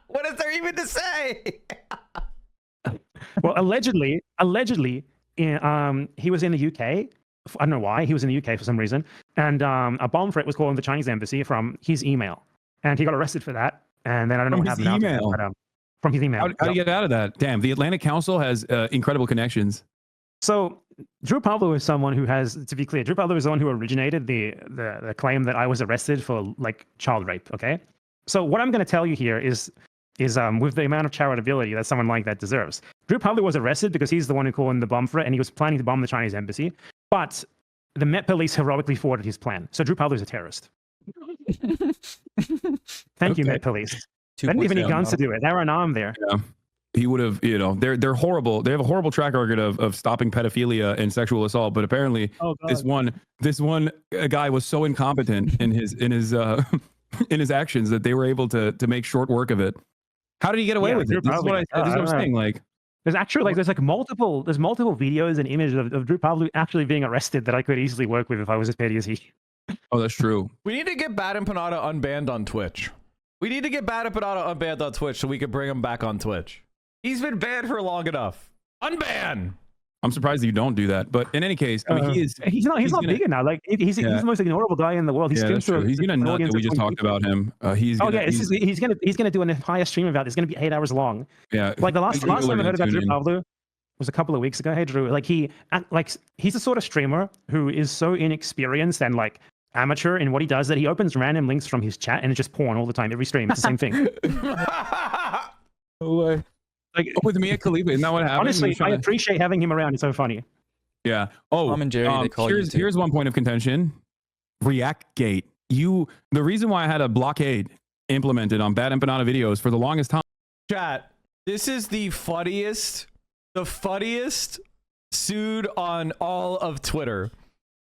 What is there even to say? Well, allegedly, he was in the UK. I don't know why. He was in the UK for some reason. And a bomb threat was called in the Chinese embassy from his email. And he got arrested for that. And then I don't know what happened after that, but, from his email. How do you get out of that? Damn, the Atlantic Council has incredible connections. So Drew Pavlov is someone who has, to be clear, Drew Pavlov is the one who originated the claim that I was arrested for like child rape. Okay. So what I'm going to tell you here is with the amount of charitability that someone like that deserves. Drew Pavlov was arrested because he's the one who called in the bomb threat and he was planning to bomb the Chinese embassy. But the Met Police heroically thwarted his plan. So Drew Pavlov is a terrorist. Thank you, Met Police. They didn't even need guns to do it. They were unarmed there. Yeah. He would have, they're horrible. They have a horrible track record of stopping pedophilia and sexual assault. But apparently, this one guy was so incompetent in his in his actions that they were able to make short work of it. How did he get away with it? This is what I'm saying. Like, there's actually there's multiple videos and images of Drew Pavlov actually being arrested that I could easily work with if I was as petty as he. Oh, that's true. We need to get Bad Empanada unbanned on Twitch. We need to get Bad Empanada unbanned on Twitch so we can bring him back on Twitch. He's been banned for long enough. Unban! I'm surprised you don't do that. But in any case, I mean, he's not bigger now. Like he's the most ignorable guy in the world. He's that's true. He's gonna nut that we just talked about him. He's gonna do an entire stream about this. It's gonna be 8 hours long. Yeah. Like the last time I heard about Drew Pavlov was a couple of weeks ago. Hey Drew, he's the sort of streamer who is so inexperienced and like amateur in what he does that he opens random links from his chat and it's just porn all the time. Every stream, it's the same thing. No way. Like with Mia Khalifa, isn't that what happened? Honestly, I appreciate having him around. It's so funny. Yeah. Oh, Tom and Jerry, they call you too. Here's one point of contention. Reactgate. The reason why I had a blockade implemented on Bad Empanada videos for the longest time. Chat. This is the funniest sued on all of Twitter.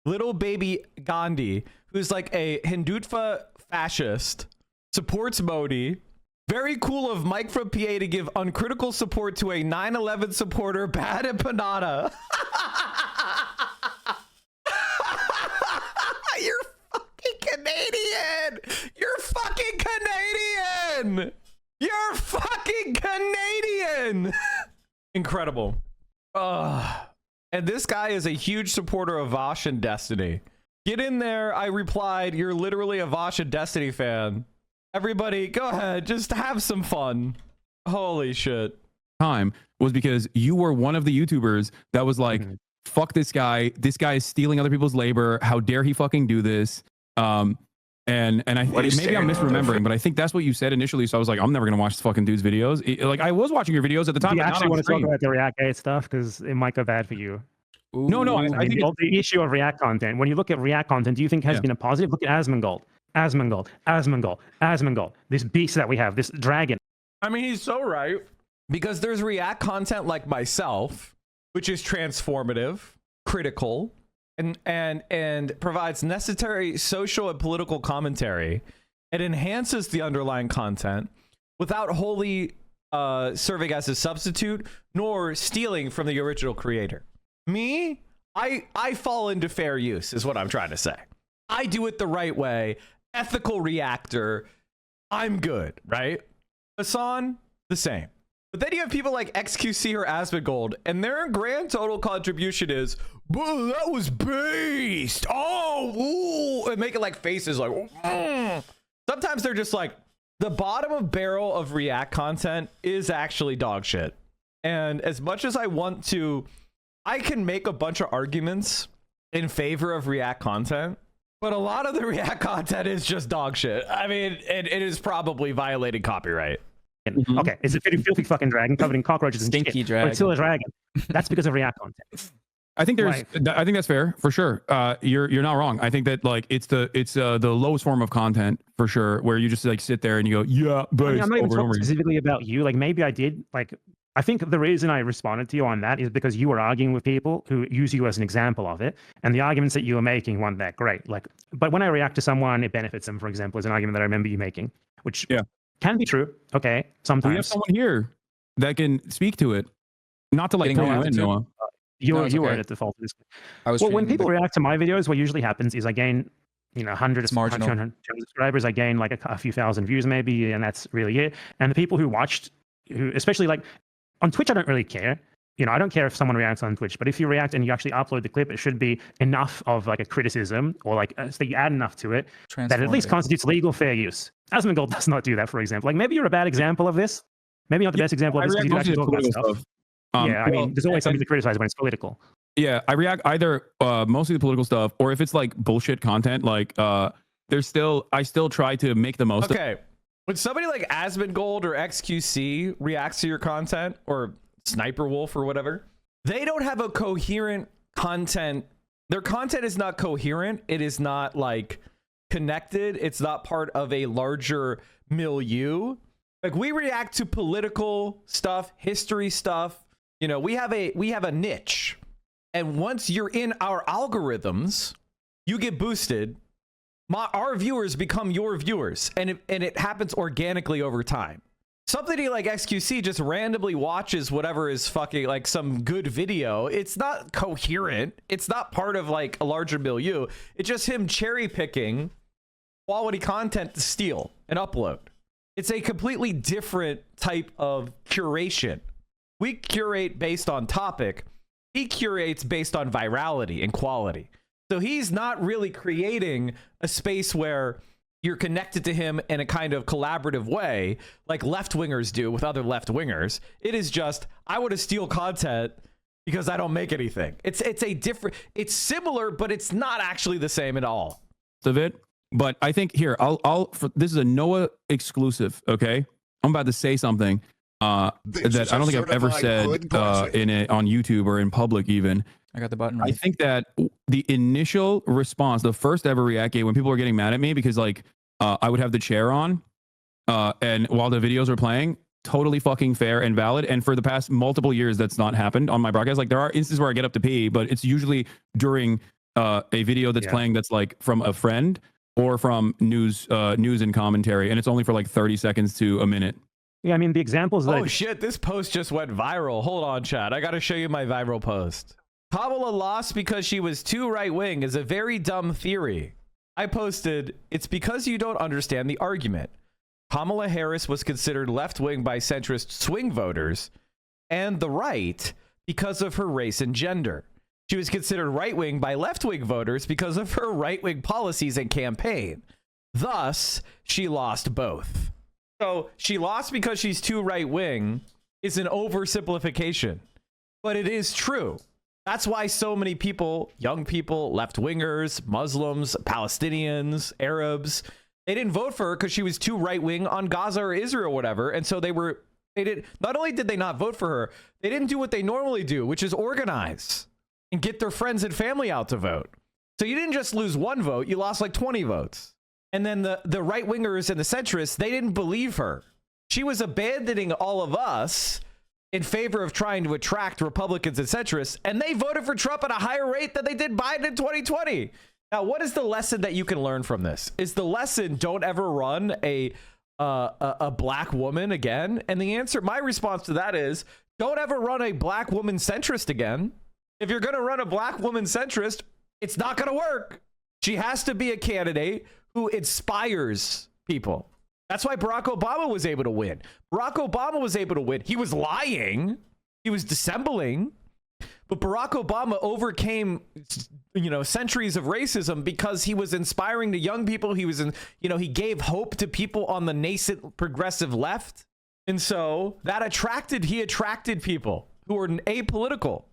Little baby Gandhi, who's like a Hindutva fascist, supports Modi. Very cool of Mike from PA to give uncritical support to a 9/11 supporter, Bad Empanada. You're fucking Canadian. You're fucking Canadian. You're fucking Canadian. Incredible. And this guy is a huge supporter of Vosh and Destiny. Get in there. I replied, you're literally a Vosh and Destiny fan. Everybody, go ahead. Just have some fun. Holy shit. Time was because you were one of the YouTubers that was like, fuck this guy. This guy is stealing other people's labor. How dare he fucking do this? And I maybe I'm misremembering, but I think that's what you said initially. So I was like, I'm never gonna watch this fucking dude's videos. Like I was watching your videos at the time. Do you but actually not want on to talk stream. about the React Gate stuff? Because it might go bad for you. No, I think the issue of React content. When you look at React content, do you think has been a positive? Look at Asmongold. This beast that we have, this dragon. I mean, he's so right. Because there's React content like myself, which is transformative, critical, and provides necessary social and political commentary. It enhances the underlying content without wholly serving as a substitute nor stealing from the original creator. Me, I fall into fair use is what I'm trying to say. I do it the right way. Ethical reactor. I'm good, right? Hassan, the same. But then you have people like XQC or Asmongold, and their grand total contribution is, that was based. Oh, ooh, and make it like faces like, Sometimes they're just like, the bottom of barrel of React content is actually dog shit. And as much as I want to, I can make a bunch of arguments in favor of React content, but a lot of the React content is just dog shit. I mean, it is probably violating copyright. Okay, it's a filthy fucking dragon covered in cockroaches and Stinky shit, dragon. but it's still a dragon. That's because of React content. I think Right. I think that's fair for sure. You're not wrong. I think that like it's the lowest form of content for sure, where you just like sit there and you go, yeah, but I mean, I'm not even over and talking over again. specifically about you. Like maybe I did. Like I think the reason I responded to you on that is because you were arguing with people who use you as an example of it, and the arguments that you were making weren't that great. Like, but when I react to someone, it benefits them. For example, is an argument that I remember you making, which can be true. Okay, sometimes We have someone here that can speak to it, not to like Getting throw you reacted in, to? Noah. You No, it's were okay. at default. I was Well, when treating people react to my videos, what usually happens is I gain, 100 marginal. 200 subscribers. I gain like a few thousand views maybe, and that's really it. And the people who watched, especially like on Twitch, I don't really care. I don't care if someone reacts on Twitch, but if you react and you actually upload the clip, it should be enough of like a criticism or like so you add enough to it that at least Transformative. constitutes legal fair use. Asmongold does not do that, for example. Like maybe you're a bad example of this. Maybe not the best example of this because you don't actually talk about stuff. I mean, there's always something to criticize when it's political. Yeah, I react either mostly the political stuff, or if it's like bullshit content, like I still try to make the most of Okay. When somebody like Asmongold or XQC reacts to your content, or Sniper Wolf or whatever, they don't have a coherent content. Their content is not coherent. It is not like connected. It's not part of a larger milieu. Like we react to political stuff, history stuff. We have a niche. And once you're in our algorithms, you get boosted. Our viewers become your viewers, and it happens organically over time. Somebody like XQC just randomly watches whatever is fucking like some good video. It's not coherent. It's not part of like a larger milieu. It's just him cherry picking quality content to steal and upload. It's a completely different type of curation. We curate based on topic. He curates based on virality and quality. So he's not really creating a space where you're connected to him in a kind of collaborative way like left-wingers do with other left-wingers. It is just, I want to steal content because I don't make anything. It's similar, but it's not actually the same at all. of it. But I think here, this is a Noah exclusive. Okay, I'm about to say something that I don't think I've ever said on YouTube or in public even. I got the button right. I think that the initial response, the first ever React Gate, when people were getting mad at me because like I would have the chair on and while the videos were playing, totally fucking fair and valid. And for the past multiple years, that's not happened on my broadcast. Like there are instances where I get up to pee, but it's usually during a video that's playing that's like from a friend or from news and commentary, and it's only for like 30 seconds to a minute. Yeah, I mean the examples. Oh shit! This post just went viral. Hold on, chat. I got to show you my viral post. Kamala lost because she was too right-wing is a very dumb theory. I posted, it's because you don't understand the argument. Kamala Harris was considered left-wing by centrist swing voters and the right because of her race and gender. She was considered right-wing by left-wing voters because of her right-wing policies and campaign. Thus, she lost both. So she lost because she's too right-wing is an oversimplification, but it is true. That's why so many people, young people, left-wingers, Muslims, Palestinians, Arabs, they didn't vote for her because she was too right-wing on Gaza or Israel or whatever. And so not only did they not vote for her, they didn't do what they normally do, which is organize and get their friends and family out to vote. So you didn't just lose one vote, you lost like 20 votes. And then the right-wingers and the centrists, they didn't believe her. She was abandoning all of us in favor of trying to attract Republicans and centrists, and they voted for Trump at a higher rate than they did Biden in 2020. Now, what is the lesson that you can learn from this? Is the lesson don't ever run a black woman again? And the answer, my response to that is, don't ever run a black woman centrist again. If you're going to run a black woman centrist, it's not going to work. She has to be a candidate who inspires people. That's why Barack Obama was able to win. Barack Obama was able to win. He was lying. He was dissembling. But Barack Obama overcame, centuries of racism because he was inspiring the young people. He was he gave hope to people on the nascent progressive left. And so that he attracted people who were apolitical.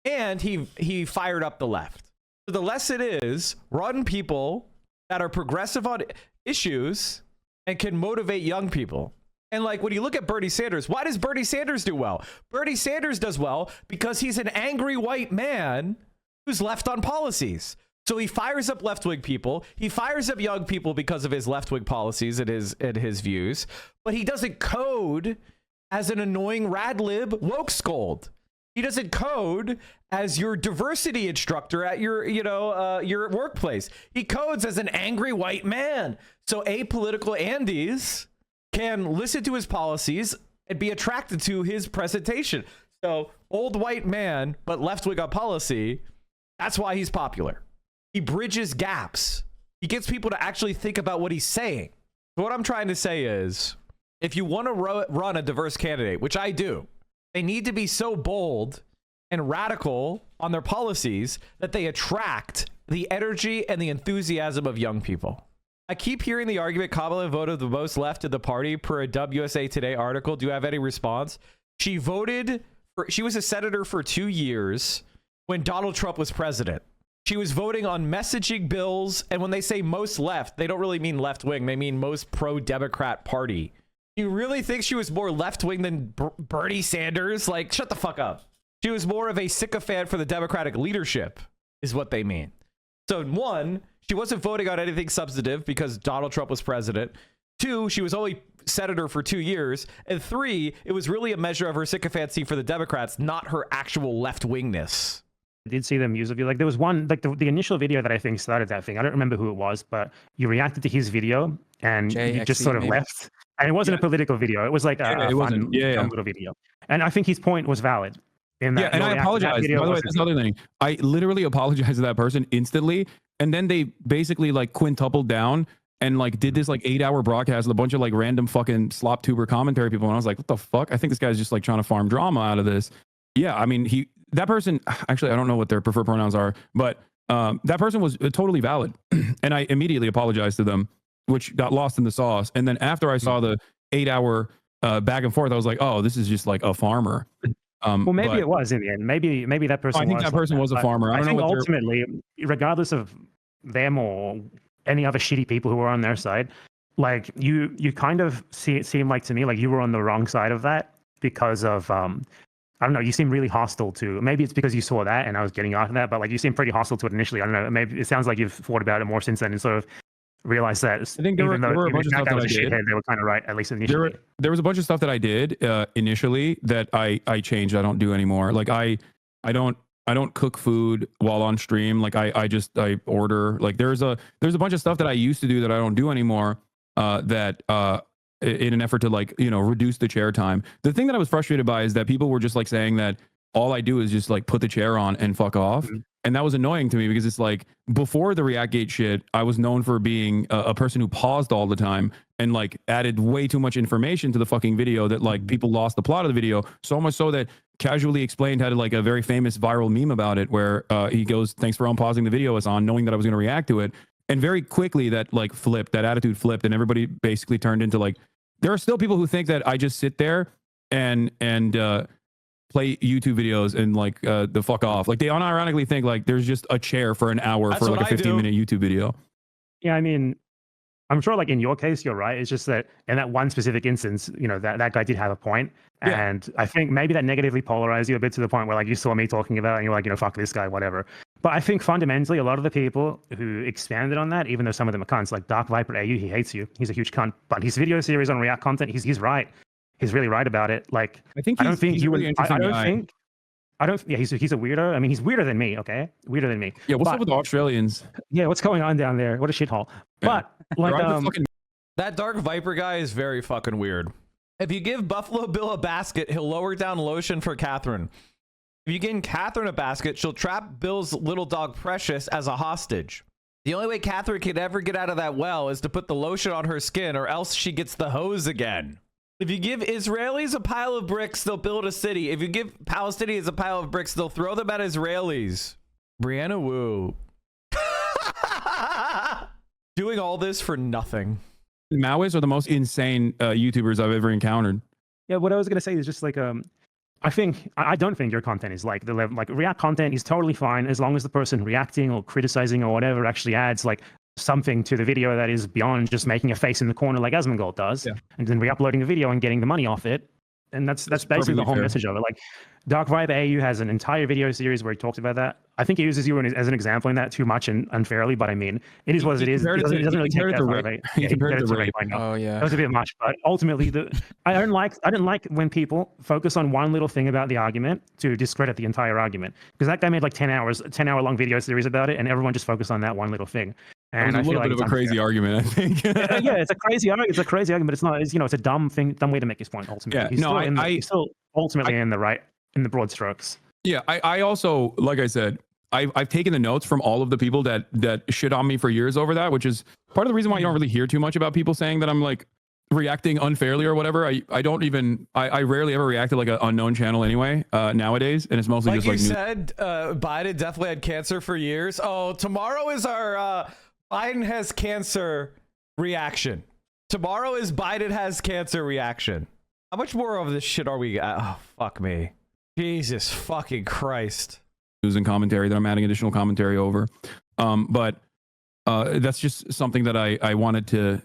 And he fired up the left. So the lesson is run people that are progressive on issues and can motivate young people. And like when you look at Bernie Sanders, why does Bernie Sanders do well? Bernie Sanders does well because he's an angry white man who's left on policies. So he fires up left-wing people. He fires up young people because of his left-wing policies and his views. But he doesn't code as an annoying rad lib woke scold. He doesn't code as your diversity instructor at your workplace. He codes as an angry white man. So apolitical Andes can listen to his policies and be attracted to his presentation. So old white man, but left-wing on policy, that's why he's popular. He bridges gaps. He gets people to actually think about what he's saying. So what I'm trying to say is, if you want to run a diverse candidate, which I do, they need to be so bold and radical on their policies that they attract the energy and the enthusiasm of young people. I keep hearing the argument Kamala voted the most left of the party per a WSA Today article. Do you have any response? She was a senator for 2 years when Donald Trump was president. She was voting on messaging bills. And when they say most left, they don't really mean left wing. They mean most pro-Democrat party. You really think she was more left wing than Bernie Sanders? Like, shut the fuck up. She was more of a sycophant for the Democratic leadership is what they mean. So 1, she wasn't voting on anything substantive because Donald Trump was president. 2, she was only senator for 2 years. And 3, it was really a measure of her sycophancy for the Democrats, not her actual left-wingness. I did see them use it. Like there was one, like the initial video that I think started that thing. I don't remember who it was, but you reacted to his video and you just sort of left. And it wasn't a political video. It was like a fun little video. And I think his point was valid. And I apologize. By the way, that's another thing. I literally apologized to that person instantly. And then they basically like quintupled down and like did this like 8-hour broadcast with a bunch of like random fucking slop tuber commentary people. And I was like, what the fuck? I think this guy's just like trying to farm drama out of this. Yeah, I mean, that person, actually, I don't know what their preferred pronouns are, but that person was totally valid. And I immediately apologized to them, which got lost in the sauce. And then after I saw the 8-hour back and forth, I was like, oh, this is just like a farmer. Well, maybe it was in the end. Maybe that person. I think that person was a farmer. I think ultimately, regardless of them or any other shitty people who were on their side, like you kind of seem like to me like you were on the wrong side of that because of I don't know. You seem really hostile to. Maybe it's because you saw that and I was getting after that, but like you seem pretty hostile to it initially. I don't know. Maybe it sounds like you've thought about it more since then and sort of realized that I think there even were a though bunch of stuff that that was I a did. shithead, they were kind of right, at least initially. There was a bunch of stuff that I did initially that I changed. I don't do anymore. Like I don't cook food while on stream. Like I order. Like there's a bunch of stuff that I used to do that I don't do anymore. That in an effort to like, you know, reduce the chair time. The thing that I was frustrated by is that people were just like saying that all I do is just like put the chair on and fuck off. And that was annoying to me because it's like before the ReactGate shit, I was known for being a person who paused all the time and like added way too much information to the fucking video that like people lost the plot of the video. So much so that Casually Explained had like a very famous viral meme about it where he goes, "Thanks for unpausing the video it's on," knowing that I was going to react to it. And very quickly that like flipped, that attitude flipped, and everybody basically turned into like, there are still people who think that I just sit there and play YouTube videos and like the fuck off. Like they unironically think like there's just a chair for an hour for like a 15-minute YouTube video. Yeah, I mean, I'm sure like in your case, you're right. It's just that in that one specific instance, you know, that guy did have a point. Yeah. And I think maybe that negatively polarized you a bit to the point where like you saw me talking about it and you're like, you know, fuck this guy, whatever. But I think fundamentally, a lot of the people who expanded on that, even though some of them are cunts, like Dark Viper AU, he hates you. He's a huge cunt. But his video series on React content, he's right. He's really right about it. Like, I think I don't think he's you a really would. I don't interesting guy. think. I don't. Yeah, he's a weirdo. I mean, he's weirder than me. Okay, weirder than me. Yeah, what's But- up with the Australians? Yeah, what's going on down there? What a shithole. But like, That Dark Viper guy is very fucking weird. If you give Buffalo Bill a basket, he'll lower down lotion for Catherine. If you give Catherine a basket, she'll trap Bill's little dog Precious as a hostage. The only way Catherine can ever get out of that well is to put the lotion on her skin, or else she gets the hose again. If you give Israelis a pile of bricks, they'll build a city. If you give Palestinians a pile of bricks, they'll throw them at Israelis. Brianna Wu. Doing all this for nothing. Maoists are the most insane YouTubers I've ever encountered. Yeah, what I was gonna say is just like I don't think your content is like the level, like React content is totally fine as long as the person reacting or criticizing or whatever actually adds like something to the video that is beyond just making a face in the corner like Asmongold does, and then re-uploading the video and getting the money off it. And that's basically the whole message of it. Like Dark Vibe AU has an entire video series where he talked about that. I think he uses you as an example in that too much and unfairly, but I mean, it is what it is. It doesn't really take that far, right? He compared it to rape. Oh yeah, that was a bit much, but ultimately, I don't like when people focus on one little thing about the argument to discredit the entire argument. Because that guy made like 10-hour long video series about it, and everyone just focused on that one little thing. And It was a little bit of a crazy argument, I think. yeah, it's a crazy argument. It's a crazy argument, but it's not. It's, you know, it's a dumb way to make his point. Ultimately, Yeah, he's still ultimately in the right, in the broad strokes. Yeah, I also, like I said, I've taken the notes from all of the people that shit on me for years over that, which is part of the reason why you don't really hear too much about people saying that I'm like reacting unfairly or whatever. I rarely ever react to like an unknown channel anyway nowadays, and it's mostly Like just you like said, Biden definitely had cancer for years. Oh, tomorrow is our Biden has cancer reaction. Tomorrow is Biden has cancer reaction. How much more of this shit are we? Oh, fuck me. Jesus fucking Christ. news and commentary that I'm adding additional commentary over. But that's just something that I wanted to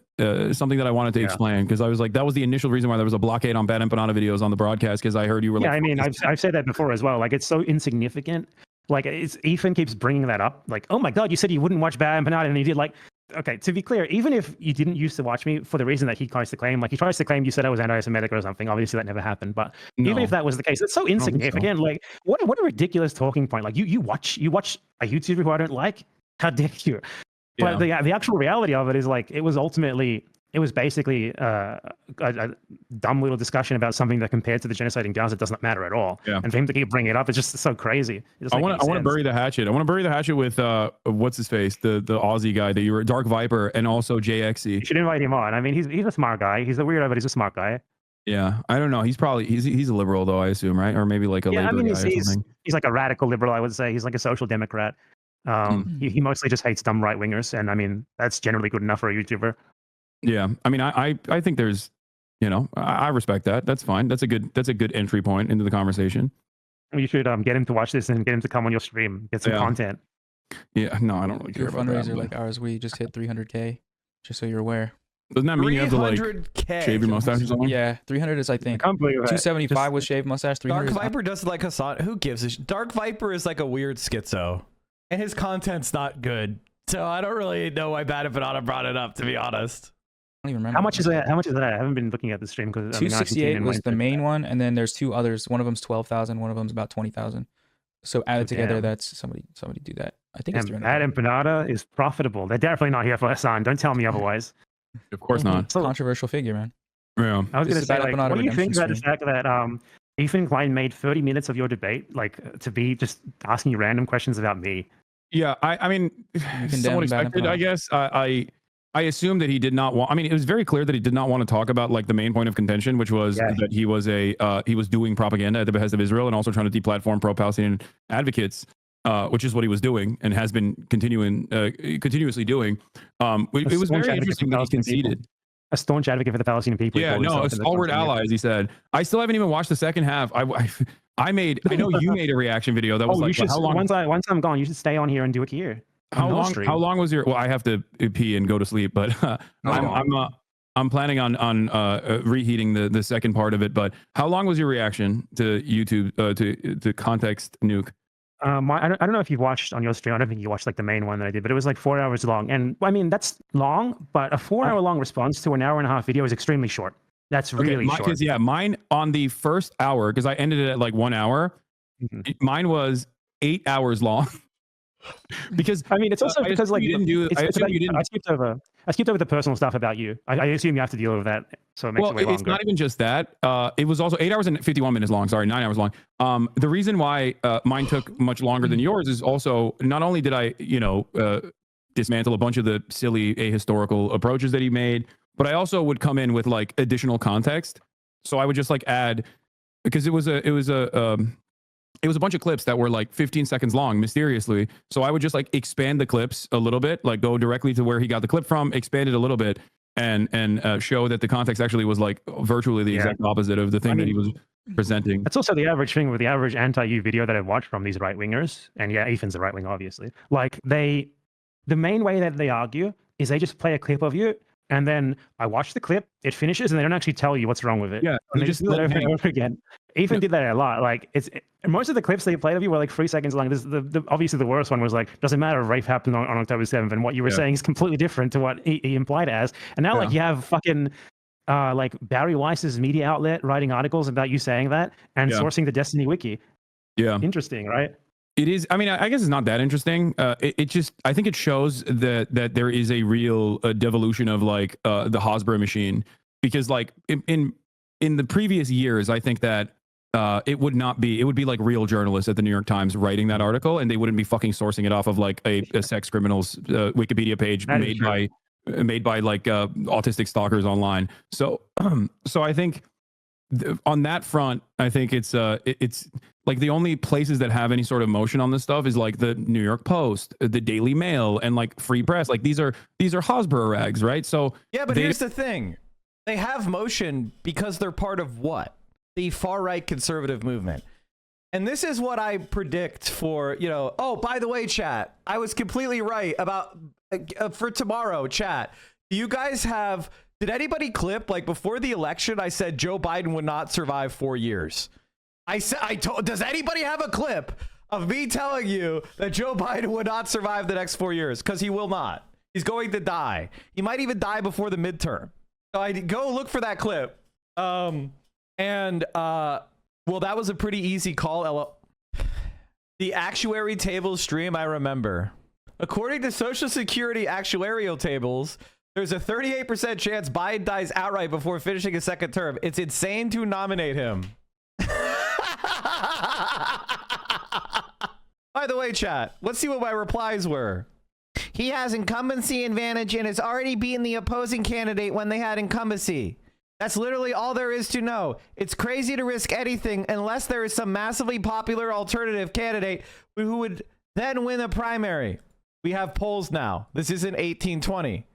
explain, because I was like, that was the initial reason why there was a blockade on Bad Empanada videos on the broadcast, because I heard you were like, I mean, I've said that before as well. Like, it's so insignificant. Like, Ethan keeps bringing that up. Like, oh my God, you said you wouldn't watch Bad Empanada, and he did. Like, okay, to be clear, even if you didn't used to watch me for the reason that he tries to claim, like he tries to claim you said I was anti-Semitic or something. Obviously, that never happened. But even if that was the case, it's so insignificant. Like, what a ridiculous talking point. Like, you watch a YouTuber who I don't like. How dare you? But the actual reality of it is, like, it was basically a dumb little discussion about something that compared to the genocide in Gaza doesn't matter at all. Yeah. And for him to keep bringing it up, it's just so crazy. I want to bury the hatchet. I want to bury the hatchet with what's his face, the Aussie guy that you were, Dark Viper, and also JXE. You should invite him on. I mean, he's a smart guy. He's a weirdo, but he's a smart guy. Yeah, I don't know. He's probably he's a liberal though, I assume, right? Or maybe like a labor guy or something. He's like a radical liberal, I would say. He's like a social democrat. He mostly just hates dumb right wingers, and I mean that's generally good enough for a YouTuber. Yeah, I mean, I think there's, I respect that. That's fine. That's a good entry point into the conversation. You should get him to watch this and get him to come on your stream, get some content. Yeah, no, I don't really care Your about fundraiser that, like ours, we just hit 300K, just so you're aware. Doesn't that mean you have to like 300K. shave your mustache or something? Yeah, 300 is, I think. 275 was shaved mustache. 300 Dark Viper does like Hassan. Who gives a Dark Viper is like a weird schizo, and his content's not good. So I don't really know why Bad Empanada brought it up, to be honest. I don't even remember. How much is that? How much is that? I haven't been looking at the stream because 268 was the main one, and then there's two others. One of them's 12,000. One of them's about 20,000. So added together, that's somebody do that. I think it's Bad Empanada is profitable. They're definitely not here for Hassan. Don't tell me otherwise. Of course not. Controversial figure, man. Yeah. I was going to say, like, what do you think about the fact that Ethan Klein made 30 minutes of your debate, like, to be just asking you random questions about me? Yeah, I mean, somewhat expected, I guess. I assume that he did not want. I mean, it was very clear that he did not want to talk about like the main point of contention, which was that he was doing propaganda at the behest of Israel and also trying to deplatform pro-Palestinian advocates, which is what he was doing and has been continuously doing. It was very interesting that he conceded. A staunch advocate for the Palestinian people. Yeah, no, a stalwart ally, as he said. I still haven't even watched the second half. I know you made a reaction video that was like, how long? Once I'm gone, you should stay on here and do it here. How long was your? Well, I have to pee and go to sleep, but I'm planning on reheating the second part of it. But how long was your reaction to YouTube to Context Nuke? I don't know if you've watched on your stream. I don't think you watched like the main one that I did, but it was like 4 hours long. And I mean, that's long, but a 4 hour long response to an hour and a half video is extremely short. That's really short. Yeah, mine on the first hour, because I ended it at like 1 hour. Mine was 8 hours long. Because I mean, it's also because like you didn't do. I skipped over the personal stuff about you. I assume you have to deal with that, so it makes it way longer. It's not even just that. It was also 8 hours and 51 minutes long. Sorry, 9 hours long. The reason why mine took much longer than yours is also not only did I, dismantle a bunch of the silly ahistorical approaches that he made, but I also would come in with like additional context. So I would just like add, because it was a bunch of clips that were like 15 seconds long, mysteriously. So I would just like expand the clips a little bit, like go directly to where he got the clip from, expand it a little bit, and show that the context actually was like virtually the exact opposite of the thing that he was presenting. That's also the average thing with the average anti-U video that I've watched from these right-wingers. And yeah, Ethan's a right-winger, obviously. Like the main way that they argue is they just play a clip of you, and then I watch the clip, it finishes, and they don't actually tell you what's wrong with it. Yeah, and they just do that over and over again. Ethan did that a lot. Like most of the clips they played of you were like 3 seconds long. This obviously the worst one was like, doesn't matter if rape happened on October 7th, and what you were saying is completely different to what he implied as. And now like you have fucking like Barry Weiss's media outlet writing articles about you saying that and sourcing the Destiny Wiki. Yeah, interesting, right? It is. I mean, I guess it's not that interesting. It just, I think it shows that there is a real devolution of like the Hasbro machine, because like in the previous years, I think that it would be like real journalists at the New York Times writing that article, and they wouldn't be fucking sourcing it off of like a sex criminals Wikipedia page made by like autistic stalkers online. So I think on that front, I think it's like the only places that have any sort of motion on this stuff is like the New York Post, the Daily Mail, and like Free Press. Like these are Hasbro rags, right? So yeah, but here's the thing: they have motion because they're part of what? The far right conservative movement. And this is what I predict for, oh, by the way, chat, I was completely right about for tomorrow, chat. You guys did anybody clip, like before the election, I said Joe Biden would not survive 4 years. Does anybody have a clip of me telling you that Joe Biden would not survive the next 4 years? Because he will not. He's going to die. He might even die before the midterm. So I go look for that clip. Well, that was a pretty easy call. The actuary table stream, I remember. According to Social Security actuarial tables, there's a 38% chance Biden dies outright before finishing his second term. It's insane to nominate him. By the way, chat, let's see what my replies were. He has incumbency advantage and has already beaten the opposing candidate when they had incumbency. That's literally all there is to know. It's crazy to risk anything unless there is some massively popular alternative candidate who would then win the primary. We have polls now. This isn't 1820.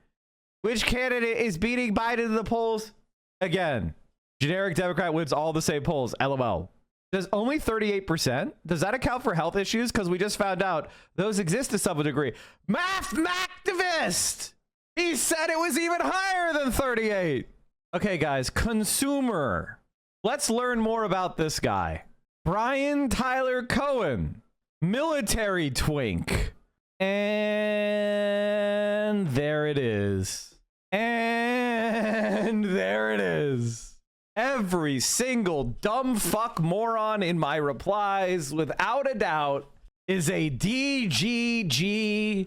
Which candidate is beating Biden in the polls? Again, generic Democrat wins all the same polls. LOL. Does only 38%? Does that account for health issues? Because we just found out those exist to some degree. Mathmactivist! He said it was even higher than 38. Okay, guys, consumer. Let's learn more about this guy. Brian Tyler Cohen, military twink. And there it is. And there it is. Every single dumb fuck moron in my replies, without a doubt, is a DGG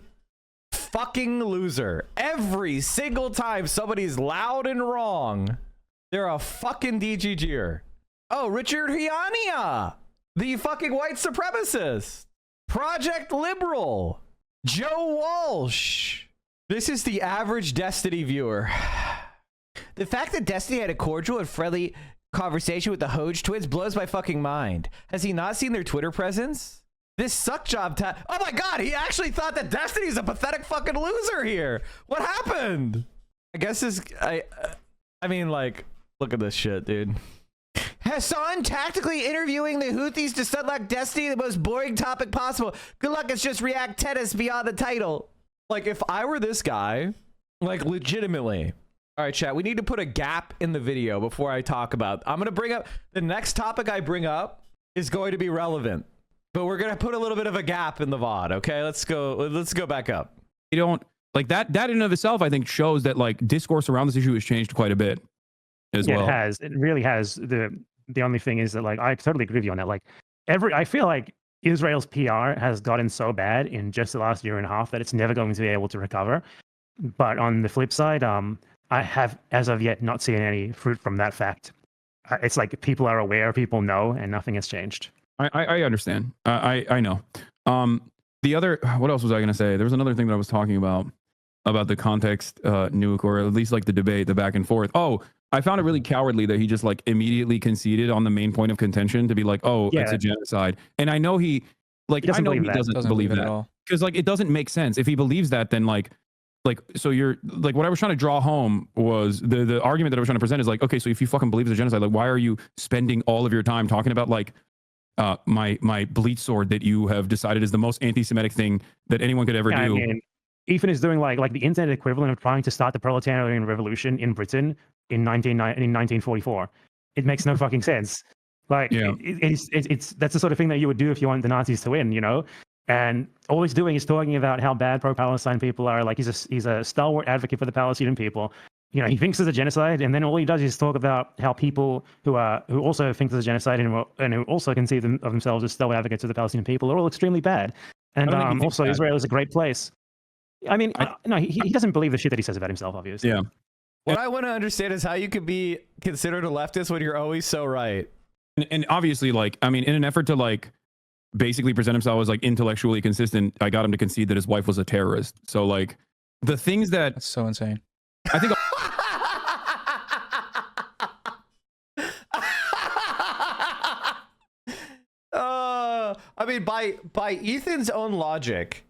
fucking loser. Every single time somebody's loud and wrong, they're a fucking DGGer. Oh, Richard Hiania, the fucking white supremacist. Project Liberal. Joe Walsh. This is the average Destiny viewer. The fact that Destiny had a cordial and friendly conversation with the Hoge twins blows my fucking mind. Has he not seen their Twitter presence? This suck job oh my god, he actually thought that Destiny's a pathetic fucking loser here. What happened? I guess this, I mean, like, look at this shit, dude. Hassan tactically interviewing the Houthis to select Destiny, the most boring topic possible. Good luck, it's just React tennis beyond the title. Like, if I were this guy, like, legitimately. All right, chat, we need to put a gap in the video before I talk about. I'm going to bring up, the next topic I bring up is going to be relevant. But we're going to put a little bit of a gap in the VOD, okay? Let's go back up. You don't, like, that in and of itself, I think, shows that, like, discourse around this issue has changed quite a bit as well. It has. It really has. The only thing is that, like, I totally agree with you on that. Like, I feel like Israel's PR has gotten so bad in just the last year and a half that it's never going to be able to recover. But on the flip side, I have, as of yet, not seen any fruit from that fact. It's like people are aware, people know, and nothing has changed. I understand. I know. The other, what else was I going to say? There was another thing that I was talking about the context nuke, or at least like the debate, the back and forth. Oh, I found it really cowardly that he just like immediately conceded on the main point of contention to be like, oh, yeah, it's a genocide. And I know he doesn't believe that at all. Because like it doesn't make sense. If he believes that, then like so you're like, what I was trying to draw home was the argument that I was trying to present is like, okay, so if you fucking believe it's a genocide, like why are you spending all of your time talking about like my bleach sword that you have decided is the most anti-Semitic thing that anyone could ever do? I mean, Ethan is doing like the internet equivalent of trying to start the proletarian revolution in Britain in 1944. It makes no fucking sense. Like, yeah. It's that's the sort of thing that you would do if you want the Nazis to win, you know? And all he's doing is talking about how bad pro-Palestine people are. Like, he's a stalwart advocate for the Palestinian people. You know, he thinks there's a genocide, and then all he does is talk about how people who also think there's a genocide and who also conceive of themselves as stalwart advocates of the Palestinian people are all extremely bad. And also, Israel is a great place. I mean, no, he doesn't believe the shit that he says about himself, obviously. Yeah. What I want to understand is how you could be considered a leftist when you're always so right. And obviously, like, I mean, in an effort to like basically present himself as like intellectually consistent, I got him to concede that his wife was a terrorist. So like the things that's so insane. I think. I mean, by Ethan's own logic,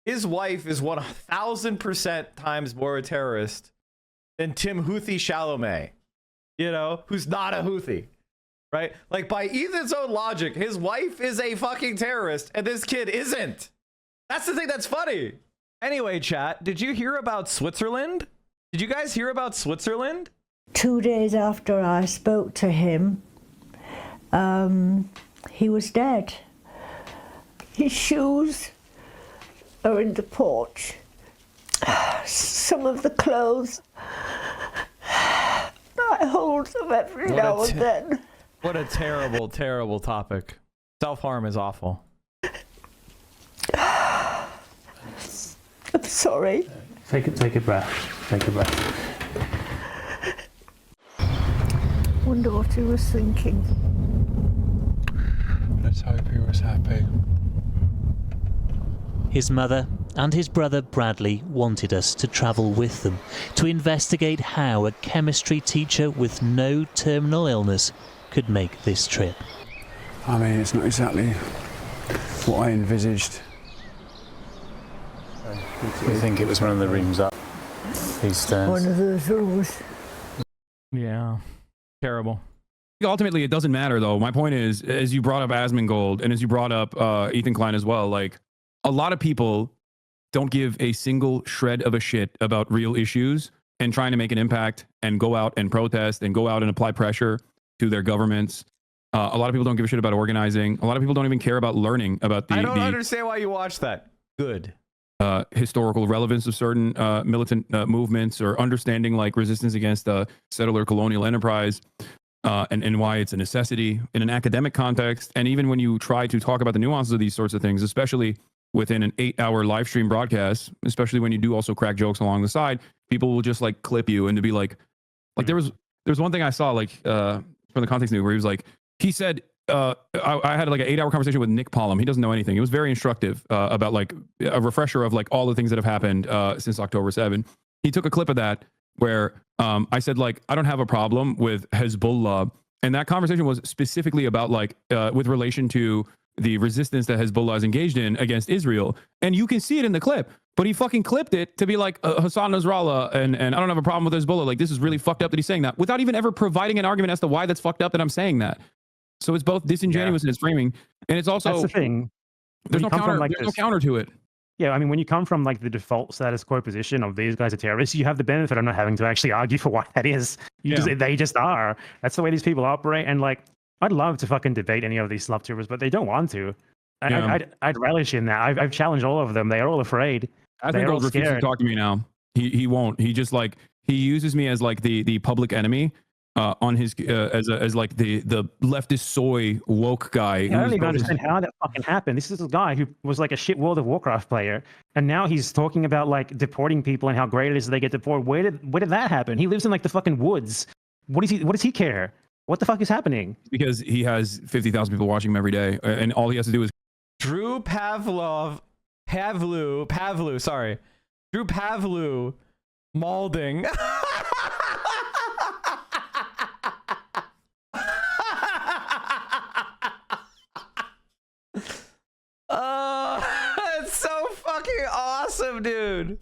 his wife is 1,000% times more a terrorist than Tim Houthi Chalamet, you know, who's not a Houthi, right? Like, by Ethan's own logic, his wife is a fucking terrorist and this kid isn't. That's the thing that's funny. Anyway, chat, did you hear about Switzerland? Did you guys hear about Switzerland? 2 days after I spoke to him, he was dead. His shoes are in the porch. Some of the clothes, I hold them every now and then. What a terrible, terrible topic. Self-harm is awful. I'm sorry. Take a breath. Take a breath. Wonder what he was thinking. Let's hope he was happy. His mother and his brother Bradley wanted us to travel with them to investigate how a chemistry teacher with no terminal illness could make this trip. I mean, it's not exactly what I envisaged. We think it was one of the rooms up these stairs. One of those rooms. Yeah. Terrible. Ultimately, it doesn't matter, though. My point is, as you brought up Asmongold and as you brought up Ethan Klein as well, like, a lot of people don't give a single shred of a shit about real issues and trying to make an impact and go out and protest and go out and apply pressure to their governments. A lot of people don't give a shit about organizing. A lot of people don't even care about learning about the... I don't understand why you watch that. Good. historical relevance of certain militant movements, or understanding like resistance against settler colonial enterprise, and why it's a necessity in an academic context. And even when you try to talk about the nuances of these sorts of things, especially within an 8-hour live stream broadcast, especially when you do also crack jokes along the side, people will just like clip you and to be like there's one thing I saw like from the context news where he was like, he said, I had like an 8-hour conversation with Nick Pollum. He doesn't know anything. It was very instructive about like a refresher of like all the things that have happened since October 7. He took a clip of that where I said like, I don't have a problem with Hezbollah. And that conversation was specifically about like with relation to the resistance that Hezbollah is engaged in against Israel. And you can see it in the clip, but he fucking clipped it to be like Hassan Nasrallah and I don't have a problem with Hezbollah. Like, this is really fucked up that he's saying that without even ever providing an argument as to why that's fucked up that I'm saying that. So it's both disingenuous in its framing, and it's also, that's the thing. There's no counter, like no counter to it. Yeah, I mean, when you come from like the default status quo position of these guys are terrorists, you have the benefit of not having to actually argue for what that is. They just are. That's the way these people operate. And like, I'd love to fucking debate any of these slub tubers, but they don't want to. I'd relish in that. I've challenged all of them. They are all afraid. They're all refuses to scared. talk to me now. He won't. He just like, he uses me as like the public enemy on his as like the leftist soy woke guy. I don't even understand how that fucking happened. This is a guy who was like a shit World of Warcraft player, and now he's talking about like deporting people and how great it is that they get deported. Where did that happen? He lives in like the fucking woods. What does he care? What the fuck is happening? Because he has 50,000 people watching him every day, and all he has to do is Drew Pavlu, Malding. It's so fucking awesome, dude.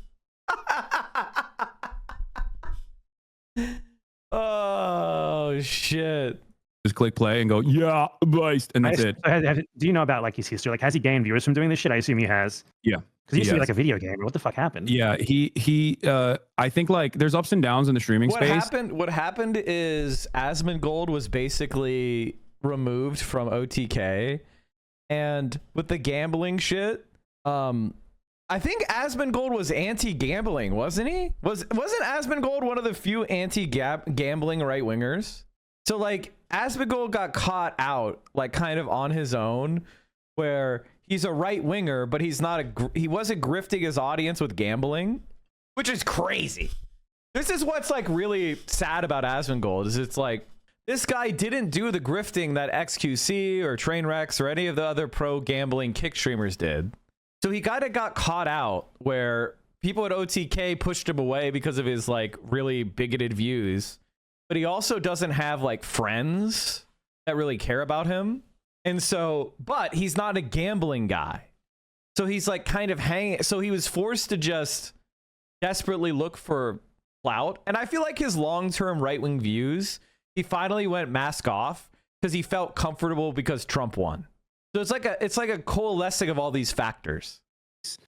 Oh shit. just click play and go, yeah, based, and that's it. Do you know about like his history? Like, has he gained viewers from doing this shit? I assume he has. Yeah. Because he used to be like a video gamer. What the fuck happened? Yeah, I think like there's ups and downs in the streaming space. What happened is Asmongold was basically removed from OTK, and with the gambling shit, I think Asmongold was anti-gambling, wasn't he? Wasn't Asmongold one of the few anti-gambling right-wingers? So like Asmongold got caught out like kind of on his own, where he's a right-winger, but he wasn't grifting his audience with gambling, which is crazy. This is what's like really sad about Asmongold, is it's like this guy didn't do the grifting that XQC or Trainwrecks or any of the other pro gambling kick streamers did. So he kind of got caught out where people at OTK pushed him away because of his like really bigoted views, but he also doesn't have like friends that really care about him. And so, but he's not a gambling guy. So he's like kind of hanging. So he was forced to just desperately look for clout. And I feel like his long-term right-wing views, he finally went mask off because he felt comfortable because Trump won. So it's like a coalescing of all these factors.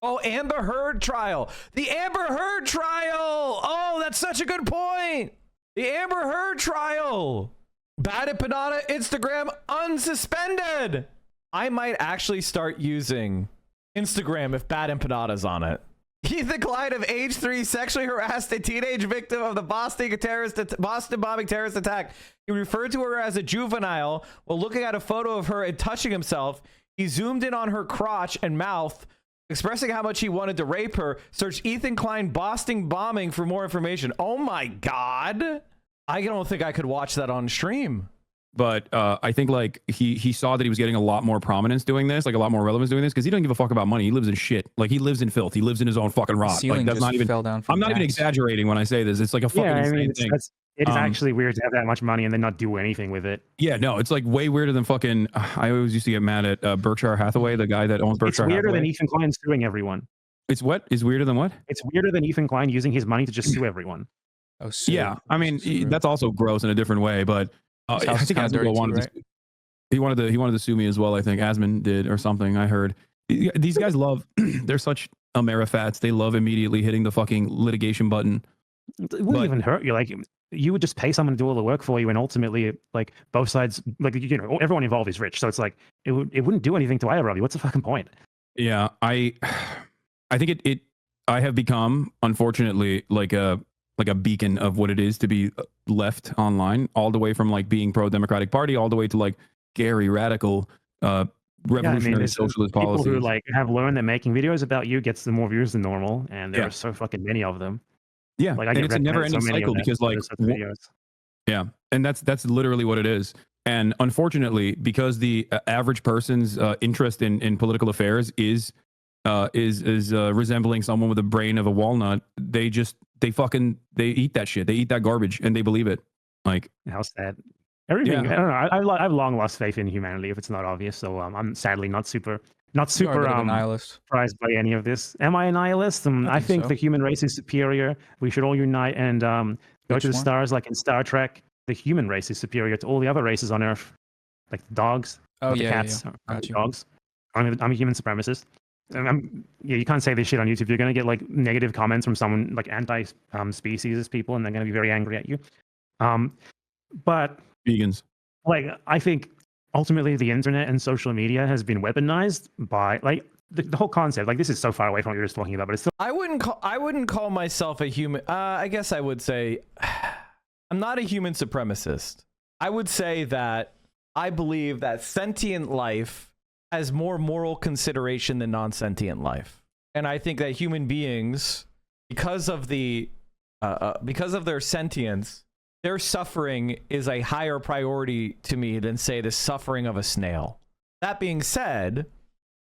Oh, Amber Heard trial. The Amber Heard trial. Oh, that's such a good point. The Amber Heard trial. Bad Empanada Instagram unsuspended. I might actually start using Instagram if Bad Empanada's on it. Ethan Klein of age 3 sexually harassed a teenage victim of the Boston bombing terrorist attack. He referred to her as a juvenile while looking at a photo of her and touching himself. He zoomed in on her crotch and mouth, expressing how much he wanted to rape her. Search Ethan Klein Boston bombing for more information. Oh my God. I don't think I could watch that on stream. But I think like he saw that he was getting a lot more prominence doing this, like a lot more relevance doing this, because he doesn't give a fuck about money. He lives in shit. Like he lives in filth. He lives in his own fucking rot. Like that's not even. Fell down I'm not even exaggerating when I say this. It's like a fucking insane thing. It is actually weird to have that much money and then not do anything with it. Yeah, no, it's like way weirder than fucking. I always used to get mad at Berkshire Hathaway, the guy that owns Berkshire Hathaway. It's weirder than Ethan Klein suing everyone. It's what is weirder than what? It's weirder than Ethan Klein using his money to just sue everyone. Oh, yeah. I mean, that's also gross in a different way, but. I think Asmongold wanted to sue me as well. I think Asmon did or something. I heard these guys love. They're such Amerifats. They love immediately hitting the fucking litigation button. It wouldn't even hurt you. Like you would just pay someone to do all the work for you, and ultimately, like both sides, like everyone involved is rich. So it's like it wouldn't do anything to either of you. What's the fucking point? Yeah, I think I have become, unfortunately, like a beacon of what it is to be left online, all the way from like being pro-democratic party all the way to like Gary radical revolutionary socialist policies. People who like have learned that making videos about you gets them more views than normal, and there are so fucking many of them. Yeah, like I and get it's a never-ending cycle because like yeah, and that's literally what it is. And unfortunately, because the average person's interest in political affairs is resembling someone with a brain of a walnut, they eat that shit. They eat that garbage and they believe it. Like, how sad. Everything. Yeah. I don't know. I've long lost faith in humanity, if it's not obvious. So I'm sadly not super nihilist. surprised by any of this. Am I a nihilist? I think so. the human race is superior. We should all unite and go to the stars, like in Star Trek. The human race is superior to all the other races on Earth, like the dogs, the cats, the dogs. I'm a human supremacist. You can't say this shit on YouTube. You're going to get like negative comments from someone like anti-species people, and they're going to be very angry at you. But vegans, like, I think ultimately the internet and social media has been weaponized by like the whole concept. Like, this is so far away from what you're just talking about, but it's still. I wouldn't call myself a human. I guess I would say I'm not a human supremacist. I would say that I believe that sentient life has more moral consideration than non-sentient life, and I think that human beings, because of their sentience, their suffering is a higher priority to me than, say, the suffering of a snail. That being said,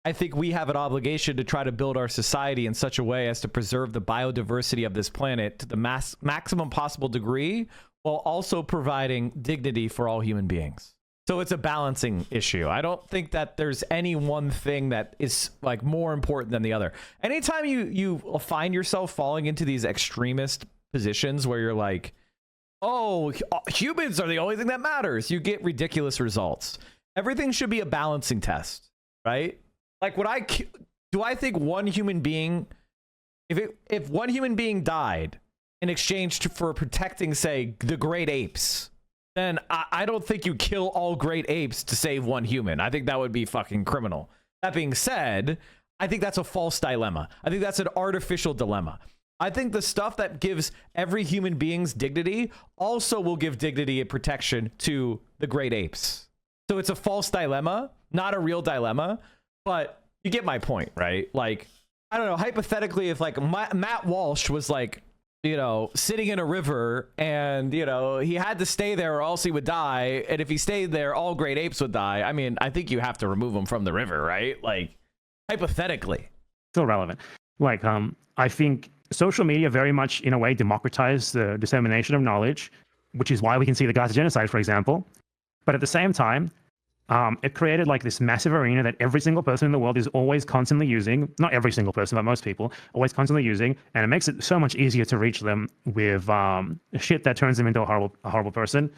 I think we have an obligation to try to build our society in such a way as to preserve the biodiversity of this planet to the maximum possible degree, while also providing dignity for all human beings. So it's a balancing issue. I don't think that there's any one thing that is like more important than the other. Anytime you find yourself falling into these extremist positions where you're like, oh, humans are the only thing that matters, you get ridiculous results. Everything should be a balancing test, right? Like, do I think one human being, if one human being died in exchange for protecting, say, the great apes, then I don't think you kill all great apes to save one human. I think that would be fucking criminal. That being said, I think that's a false dilemma. I think that's an artificial dilemma. I think the stuff that gives every human being's dignity also will give dignity and protection to the great apes. So it's a false dilemma, not a real dilemma, but you get my point, right? Like, I don't know, hypothetically, if like Matt Walsh was like, you know, sitting in a river and, you know, he had to stay there or else he would die. And if he stayed there, all great apes would die. I mean, I think you have to remove him from the river, right? Like, hypothetically. Still relevant. Like, I think social media very much, in a way, democratized the dissemination of knowledge, which is why we can see the Gaza genocide, for example. But at the same time, it created like this massive arena that every single person in the world is always constantly using. Not every single person, but most people always constantly using, and it makes it so much easier to reach them with shit that turns them into a horrible person.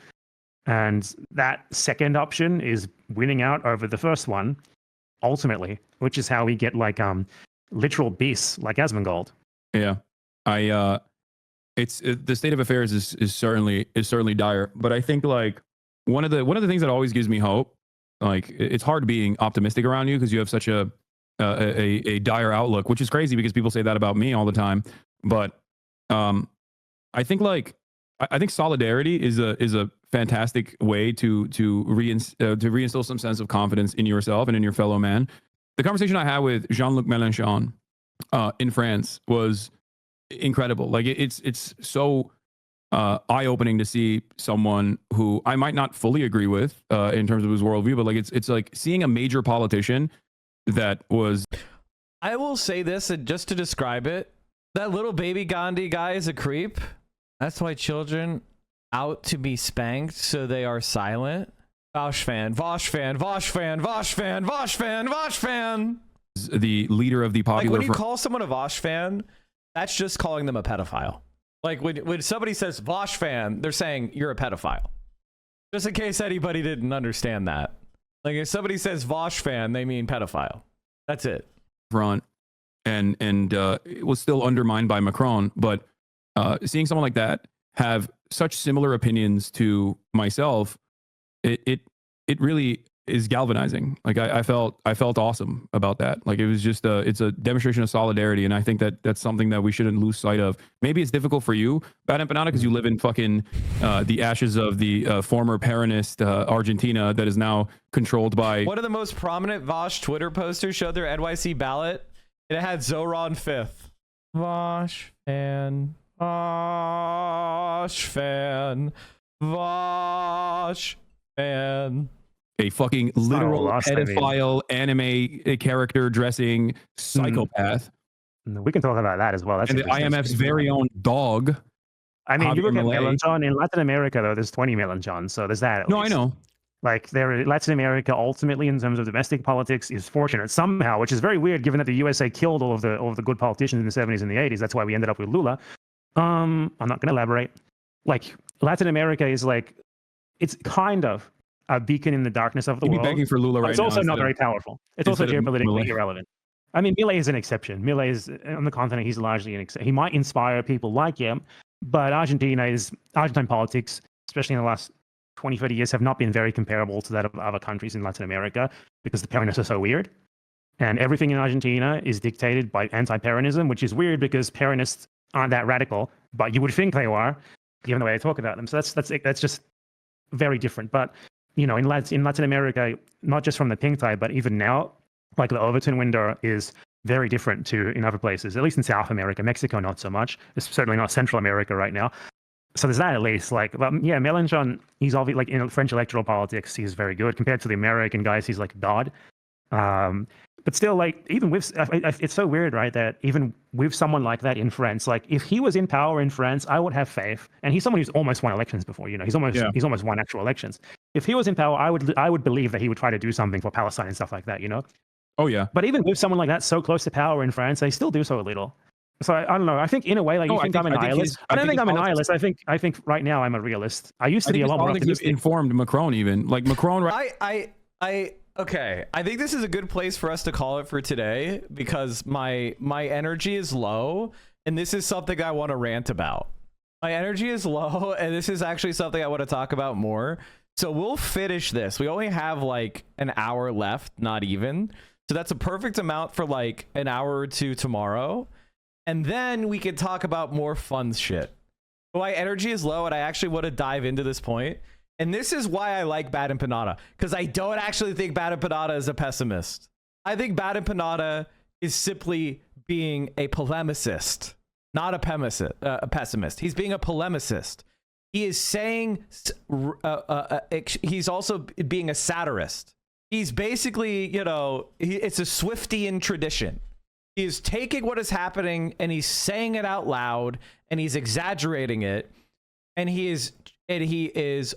And that second option is winning out over the first one, ultimately, which is how we get like literal beasts like Asmongold. Yeah, it's the state of affairs is certainly dire. But I think like one of the things that always gives me hope, like it's hard being optimistic around you because you have such a dire outlook, which is crazy because people say that about me all the time. But I think like I think solidarity is a fantastic way to reinstill some sense of confidence in yourself and in your fellow man. The conversation I had with Jean-Luc Mélenchon in France was incredible. Like it's so eye-opening to see someone who I might not fully agree with in terms of his worldview, but like it's like seeing a major politician that was. I will say this, and just to describe it, that little baby Gandhi guy is a creep. That's why children out to be spanked so they are silent. Vosh fan, Vosh fan, Vosh fan, Vosh fan, Vosh fan, Vosh fan. The leader of the popular. Like when you call someone a Vosh fan, that's just calling them a pedophile. Like when somebody says Vosh fan, they're saying you're a pedophile. Just in case anybody didn't understand that. Like if somebody says Vosh fan, they mean pedophile. That's it. Front and it was still undermined by Macron, but seeing someone like that have such similar opinions to myself, it really is galvanizing. Like I felt awesome about that. Like it was just it's a demonstration of solidarity, and I think that that's something that we shouldn't lose sight of. Maybe it's difficult for you, Bad Empanada, because you live in fucking the ashes of the former Peronist Argentina that is now controlled by. One of the most prominent Vosh Twitter posters showed their NYC ballot, and it had Zoran fifth. Vosh fan, Vosh fan, Vosh fan. A fucking literal pedophile anime character dressing psychopath. We can talk about that as well. That's and the IMF's very own dog. I mean, you look at Melanchon in Latin America, though. There's 20 Melanchons, so there's that. No, I know. Like, Latin America ultimately, in terms of domestic politics, is fortunate somehow, which is very weird, given that the USA killed all of the good politicians in the 70s and the 80s. That's why we ended up with Lula. I'm not going to elaborate. Like, Latin America is like, it's kind of a beacon in the darkness of the world. Begging for Lula right it's now. Also not very powerful. It's also geopolitically irrelevant. I mean, Milei is an exception. Milei is on the continent. He's largely an exception. He might inspire people like him, but Argentine politics, especially in the last 20, 30 years, have not been very comparable to that of other countries in Latin America because the Peronists are so weird. And everything in Argentina is dictated by anti-Peronism, which is weird because Peronists aren't that radical, but you would think they are, given the way they talk about them. So that's just very different. But you know, in Latin America, not just from the pink tide, but even now, like the Overton window is very different to in other places, at least in South America. Mexico, not so much. It's certainly not Central America right now. So there's that at least. Like, but yeah, Mélenchon, he's obviously, like, in French electoral politics, he's very good. Compared to the American guys, he's like God. But still, like, even with, it's so weird, right, that even with someone like that in France, like, if he was in power in France, I would have faith. And he's someone who's almost won elections before, you know, he's almost won actual elections. If he was in power, I would believe that he would try to do something for Palestine and stuff like that, you know? Oh, yeah. But even with someone like that so close to power in France, they still do so little. So I don't know. I think in a way, like, you think I'm a nihilist. I don't think I'm a nihilist. I think right now I'm a realist. I used to be a lot more optimistic. Informed Macron even. Like, Macron... Okay, I think this is a good place for us to call it for today because my energy is low and this is something I want to rant about. My energy is low and this is actually something I want to talk about more. So we'll finish this. We only have like an hour left, not even. So that's a perfect amount for like an hour or two tomorrow. And then we can talk about more fun shit. But my energy is low and I actually want to dive into this point. And this is why I like Bad Empanada, because I don't actually think Bad Empanada is a pessimist. I think Bad Empanada is simply being a polemicist, not a pessimist. He's being a polemicist. He is saying, he's also being a satirist. He's basically, you know, it's a Swiftian tradition. He is taking what is happening and he's saying it out loud and he's exaggerating it. And he is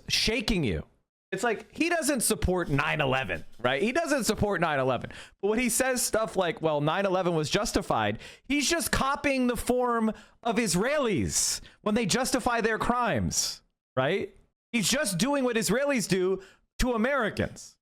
shaking you. It's like he doesn't support 9/11, right? He doesn't support 9/11. But when he says stuff like, well, 9/11 was justified, he's just copying the form of Israelis when they justify their crimes, right? He's just doing what Israelis do to Americans.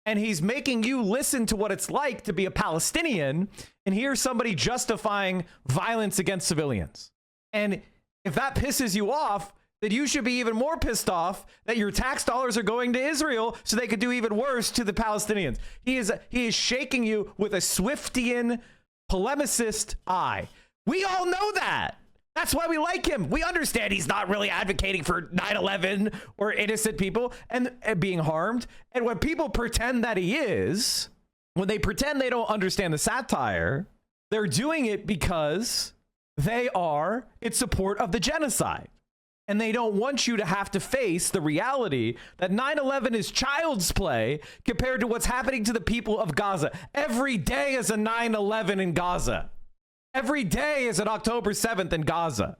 And he's making you listen to what it's like to be a Palestinian and hear somebody justifying violence against civilians. And if that pisses you off, that you should be even more pissed off that your tax dollars are going to Israel so they could do even worse to the Palestinians. He is shaking you with a Swiftian polemicist eye. We all know that. That's why we like him. We understand he's not really advocating for 9/11 or innocent people and being harmed. And when people pretend that he is, when they pretend they don't understand the satire, they're doing it because they are in support of the genocide. And they don't want you to have to face the reality that 9/11 is child's play compared to what's happening to the people of Gaza. Every day is a 9/11 in Gaza. Every day is an October 7th in Gaza.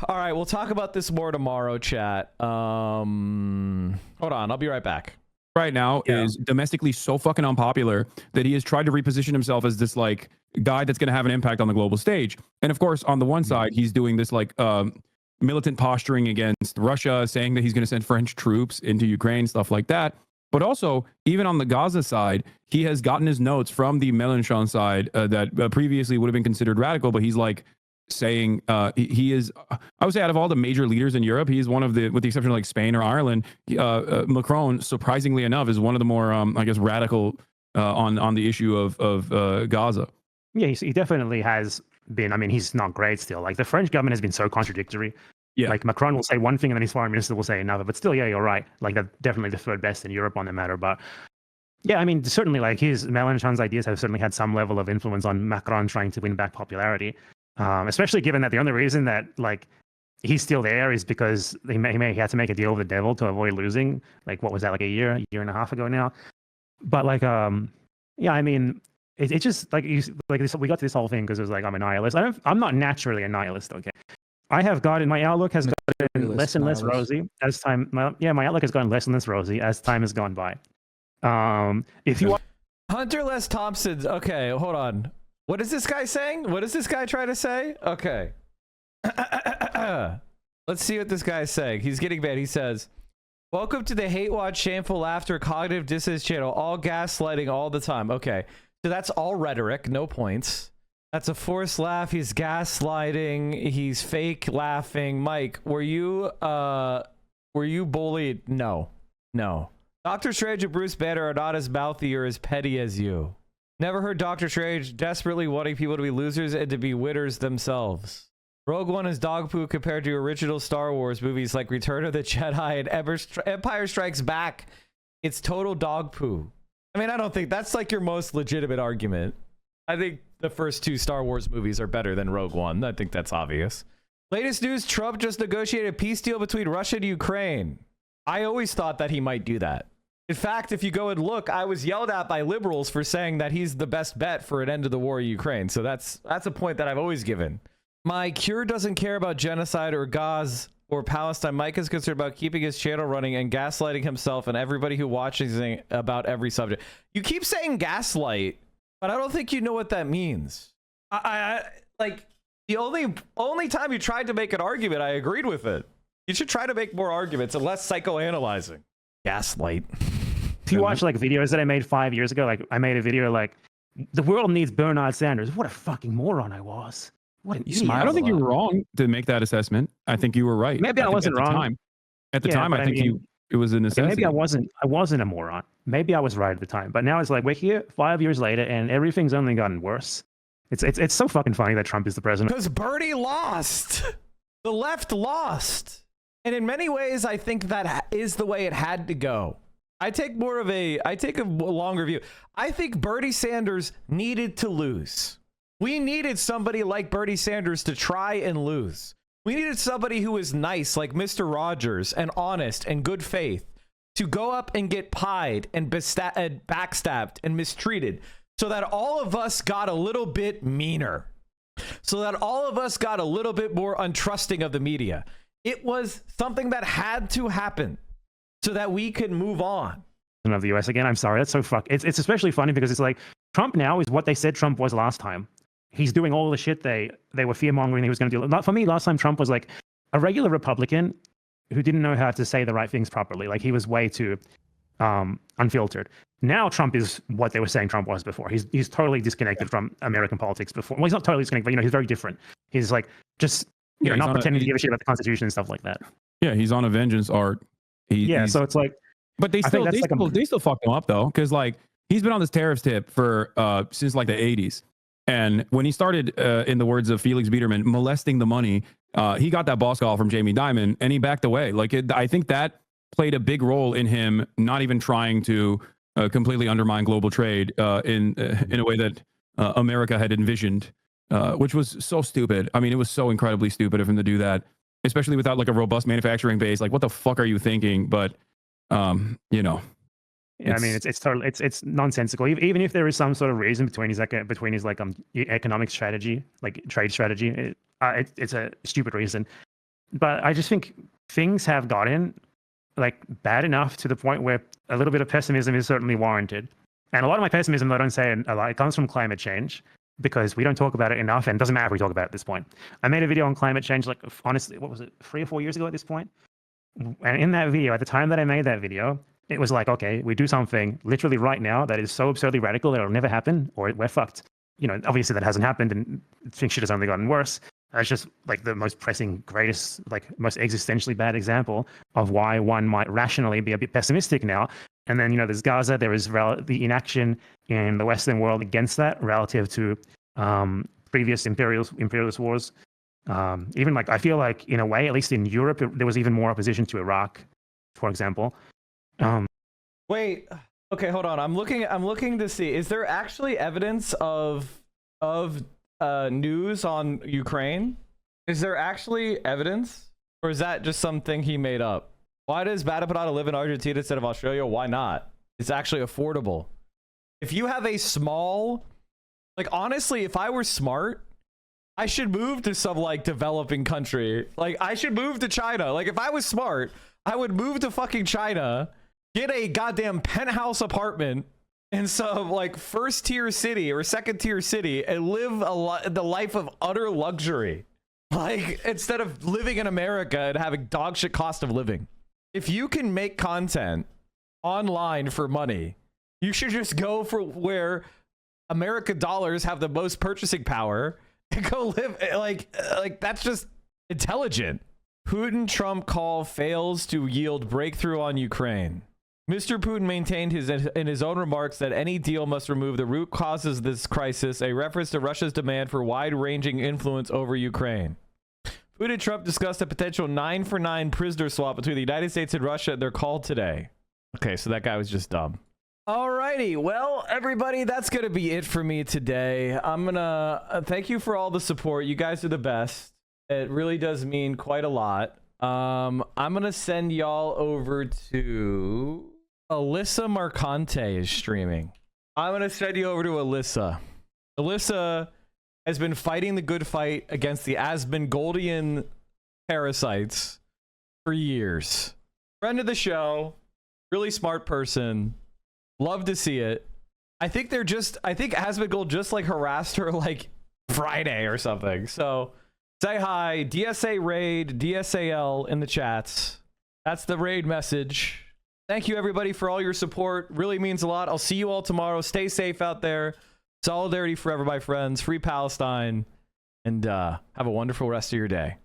All right, we'll talk about this more tomorrow, chat. Hold on, I'll be right back. Right now is domestically so fucking unpopular that he has tried to reposition himself as this like guy that's going to have an impact on the global stage. And of course, on the one side, he's doing this like militant posturing against Russia, saying that he's going to send French troops into Ukraine, stuff like that. But also, even on the Gaza side, he has gotten his notes from the Mélenchon side that previously would have been considered radical, but he's like, saying he is, I would say, out of all the major leaders in Europe, he's one of the, with the exception of like Spain or Ireland, Macron, surprisingly enough, is one of the more, I guess, radical on the issue of Gaza. Yeah, he definitely has been. I mean, he's not great still. Like the French government has been so contradictory. Yeah. Like Macron will say one thing and then his foreign minister will say another. But still, yeah, you're right. Like they're definitely the third best in Europe on the matter. But yeah, I mean, certainly like Mélenchon's ideas have certainly had some level of influence on Macron trying to win back popularity. Especially given that the only reason that like he's still there is because he had to make a deal with the devil to avoid losing. Like what was that, like a year and a half ago now? But like yeah, I mean, it's just like we got to this whole thing because it was like I'm a nihilist. I'm not naturally a nihilist. Okay, I have gotten, my outlook has gotten less and less rosy as time. My outlook has gotten less and less rosy as time has gone by. If you Hunter Les Thompson's, okay, hold on. What is this guy saying? What is this guy trying to say? Okay. Let's see what this guy's saying. He's getting bad. He says, welcome to the hate watch, shameful laughter, cognitive dissonance channel, all gaslighting all the time. Okay. So that's all rhetoric, no points. That's a forced laugh. He's gaslighting. He's fake laughing. Mike, were you bullied? No. Dr. Strange and Bruce Banner are not as mouthy or as petty as you. Never heard Dr. Strange desperately wanting people to be losers and to be winners themselves. Rogue One is dog poo compared to original Star Wars movies like Return of the Jedi and Empire Strikes Back. It's total dog poo. I mean, I don't think that's like your most legitimate argument. I think the first two Star Wars movies are better than Rogue One. I think that's obvious. Latest news, Trump just negotiated a peace deal between Russia and Ukraine. I always thought that he might do that. In fact, if you go and look, I was yelled at by liberals for saying that he's the best bet for an end to the war in Ukraine. So that's a point that I've always given. My cure doesn't care about genocide or Gaza or Palestine. Mike is concerned about keeping his channel running and gaslighting himself and everybody who watches him about every subject. You keep saying gaslight, but I don't think you know what that means. I like the only time you tried to make an argument, I agreed with it. You should try to make more arguments and less psychoanalyzing. Gaslight. If you watch like videos that I made 5 years ago, like I made a video like the world needs Bernard Sanders. What a fucking moron I was. What an idiot. I don't think you were wrong to make that assessment. I think you were right. Maybe I wasn't wrong. At the time, I think it was a necessity. Maybe I wasn't a moron. Maybe I was right at the time. But now it's like we're here 5 years later and everything's only gotten worse. It's so fucking funny that Trump is the president. Because Bernie lost. The left lost. And in many ways, I think that is the way it had to go. I take a longer view. I think Bernie Sanders needed to lose. We needed somebody like Bernie Sanders to try and lose. We needed somebody who was nice, like Mr. Rogers, and honest and good faith, to go up and get pied and backstabbed and mistreated so that all of us got a little bit meaner, so that all of us got a little bit more untrusting of the media. It was something that had to happen so that we could move on. Of the US again, I'm sorry, that's so it's especially funny because it's like Trump now is what they said Trump was last time. He's doing all the shit they were fear-mongering he was going to do. Not for me, last time Trump was like a regular Republican who didn't know how to say the right things properly. Like he was way too unfiltered. Now Trump is what they were saying Trump was before. He's totally disconnected from American politics before. Well, he's not totally disconnected, but he's very different. He's like just not pretending to give a shit about the Constitution and stuff like that. Yeah, he's on a vengeance arc. So it's like, but they still fucked him up though, because like he's been on this tariffs tip for since like the 80s. And when he started, in the words of Felix Biederman, molesting the money, he got that boss call from Jamie Dimon and he backed away. Like I think that played a big role in him not even trying to completely undermine global trade in a way that America had envisioned, which was so stupid. I mean, it was so incredibly stupid of him to do that, especially without like a robust manufacturing base. Like, what the fuck are you thinking? But yeah, I mean, it's nonsensical. Even if there is some sort of reason between his economic strategy, like trade strategy, it's a stupid reason. But I just think things have gotten like bad enough to the point where a little bit of pessimism is certainly warranted. And a lot of my pessimism, I don't say a lot, it comes from climate change because we don't talk about it enough, and it doesn't matter if we talk about it at this point. I made a video on climate change, like honestly, what was it, 3 or 4 years ago at this point? And in that video, at the time that I made that video, it was like, okay, we do something literally right now that is so absurdly radical that it'll never happen, or we're fucked. Obviously that hasn't happened, and things shit has only gotten worse. That's just like the most pressing, greatest, like most existentially bad example of why one might rationally be a bit pessimistic now. And then, there's Gaza. There is the inaction in the Western world against that relative to previous imperialist wars. Even like, I feel like in a way, at least in Europe, there was even more opposition to Iraq, for example. Wait, okay, hold on. I'm looking to see, is there actually evidence of news on Ukraine? Is there actually evidence, or is that just something he made up? Why does Bad Empanada live in Argentina instead of Australia? Why not? It's actually affordable. If you have a small, like, honestly, if I were smart, I should move to some like developing country. Like, I should move to China. Like, if I was smart, I would move to fucking China, get a goddamn penthouse apartment in some like first tier city or second tier city, and live the life of utter luxury. Like, instead of living in America and having dog shit cost of living. If you can make content online for money, you should just go for where American dollars have the most purchasing power and go live. Like that's just intelligent. Putin-Trump call fails to yield breakthrough on Ukraine. Mr. Putin maintained in his own remarks that any deal must remove the root causes of this crisis, a reference to Russia's demand for wide-ranging influence over Ukraine. Putin and Trump discussed a potential 9-for-9 prisoner swap between the United States and Russia at their call today. Okay, so that guy was just dumb. Alrighty, well, everybody, that's gonna be it for me today. I'm gonna thank you for all the support. You guys are the best. It really does mean quite a lot. I'm gonna send y'all over to Alyssa Marcante is streaming. I'm gonna send you over to Alyssa. Alyssa has been fighting the good fight against the Asmongold parasites for years. Friend of the show, really smart person. Love to see it. I think Asmongold just like harassed her like Friday or something. So say hi, DSA raid, DSAL in the chats. That's the raid message. Thank you everybody for all your support. Really means a lot. I'll see you all tomorrow. Stay safe out there. Solidarity forever, my friends. Free Palestine. And have a wonderful rest of your day.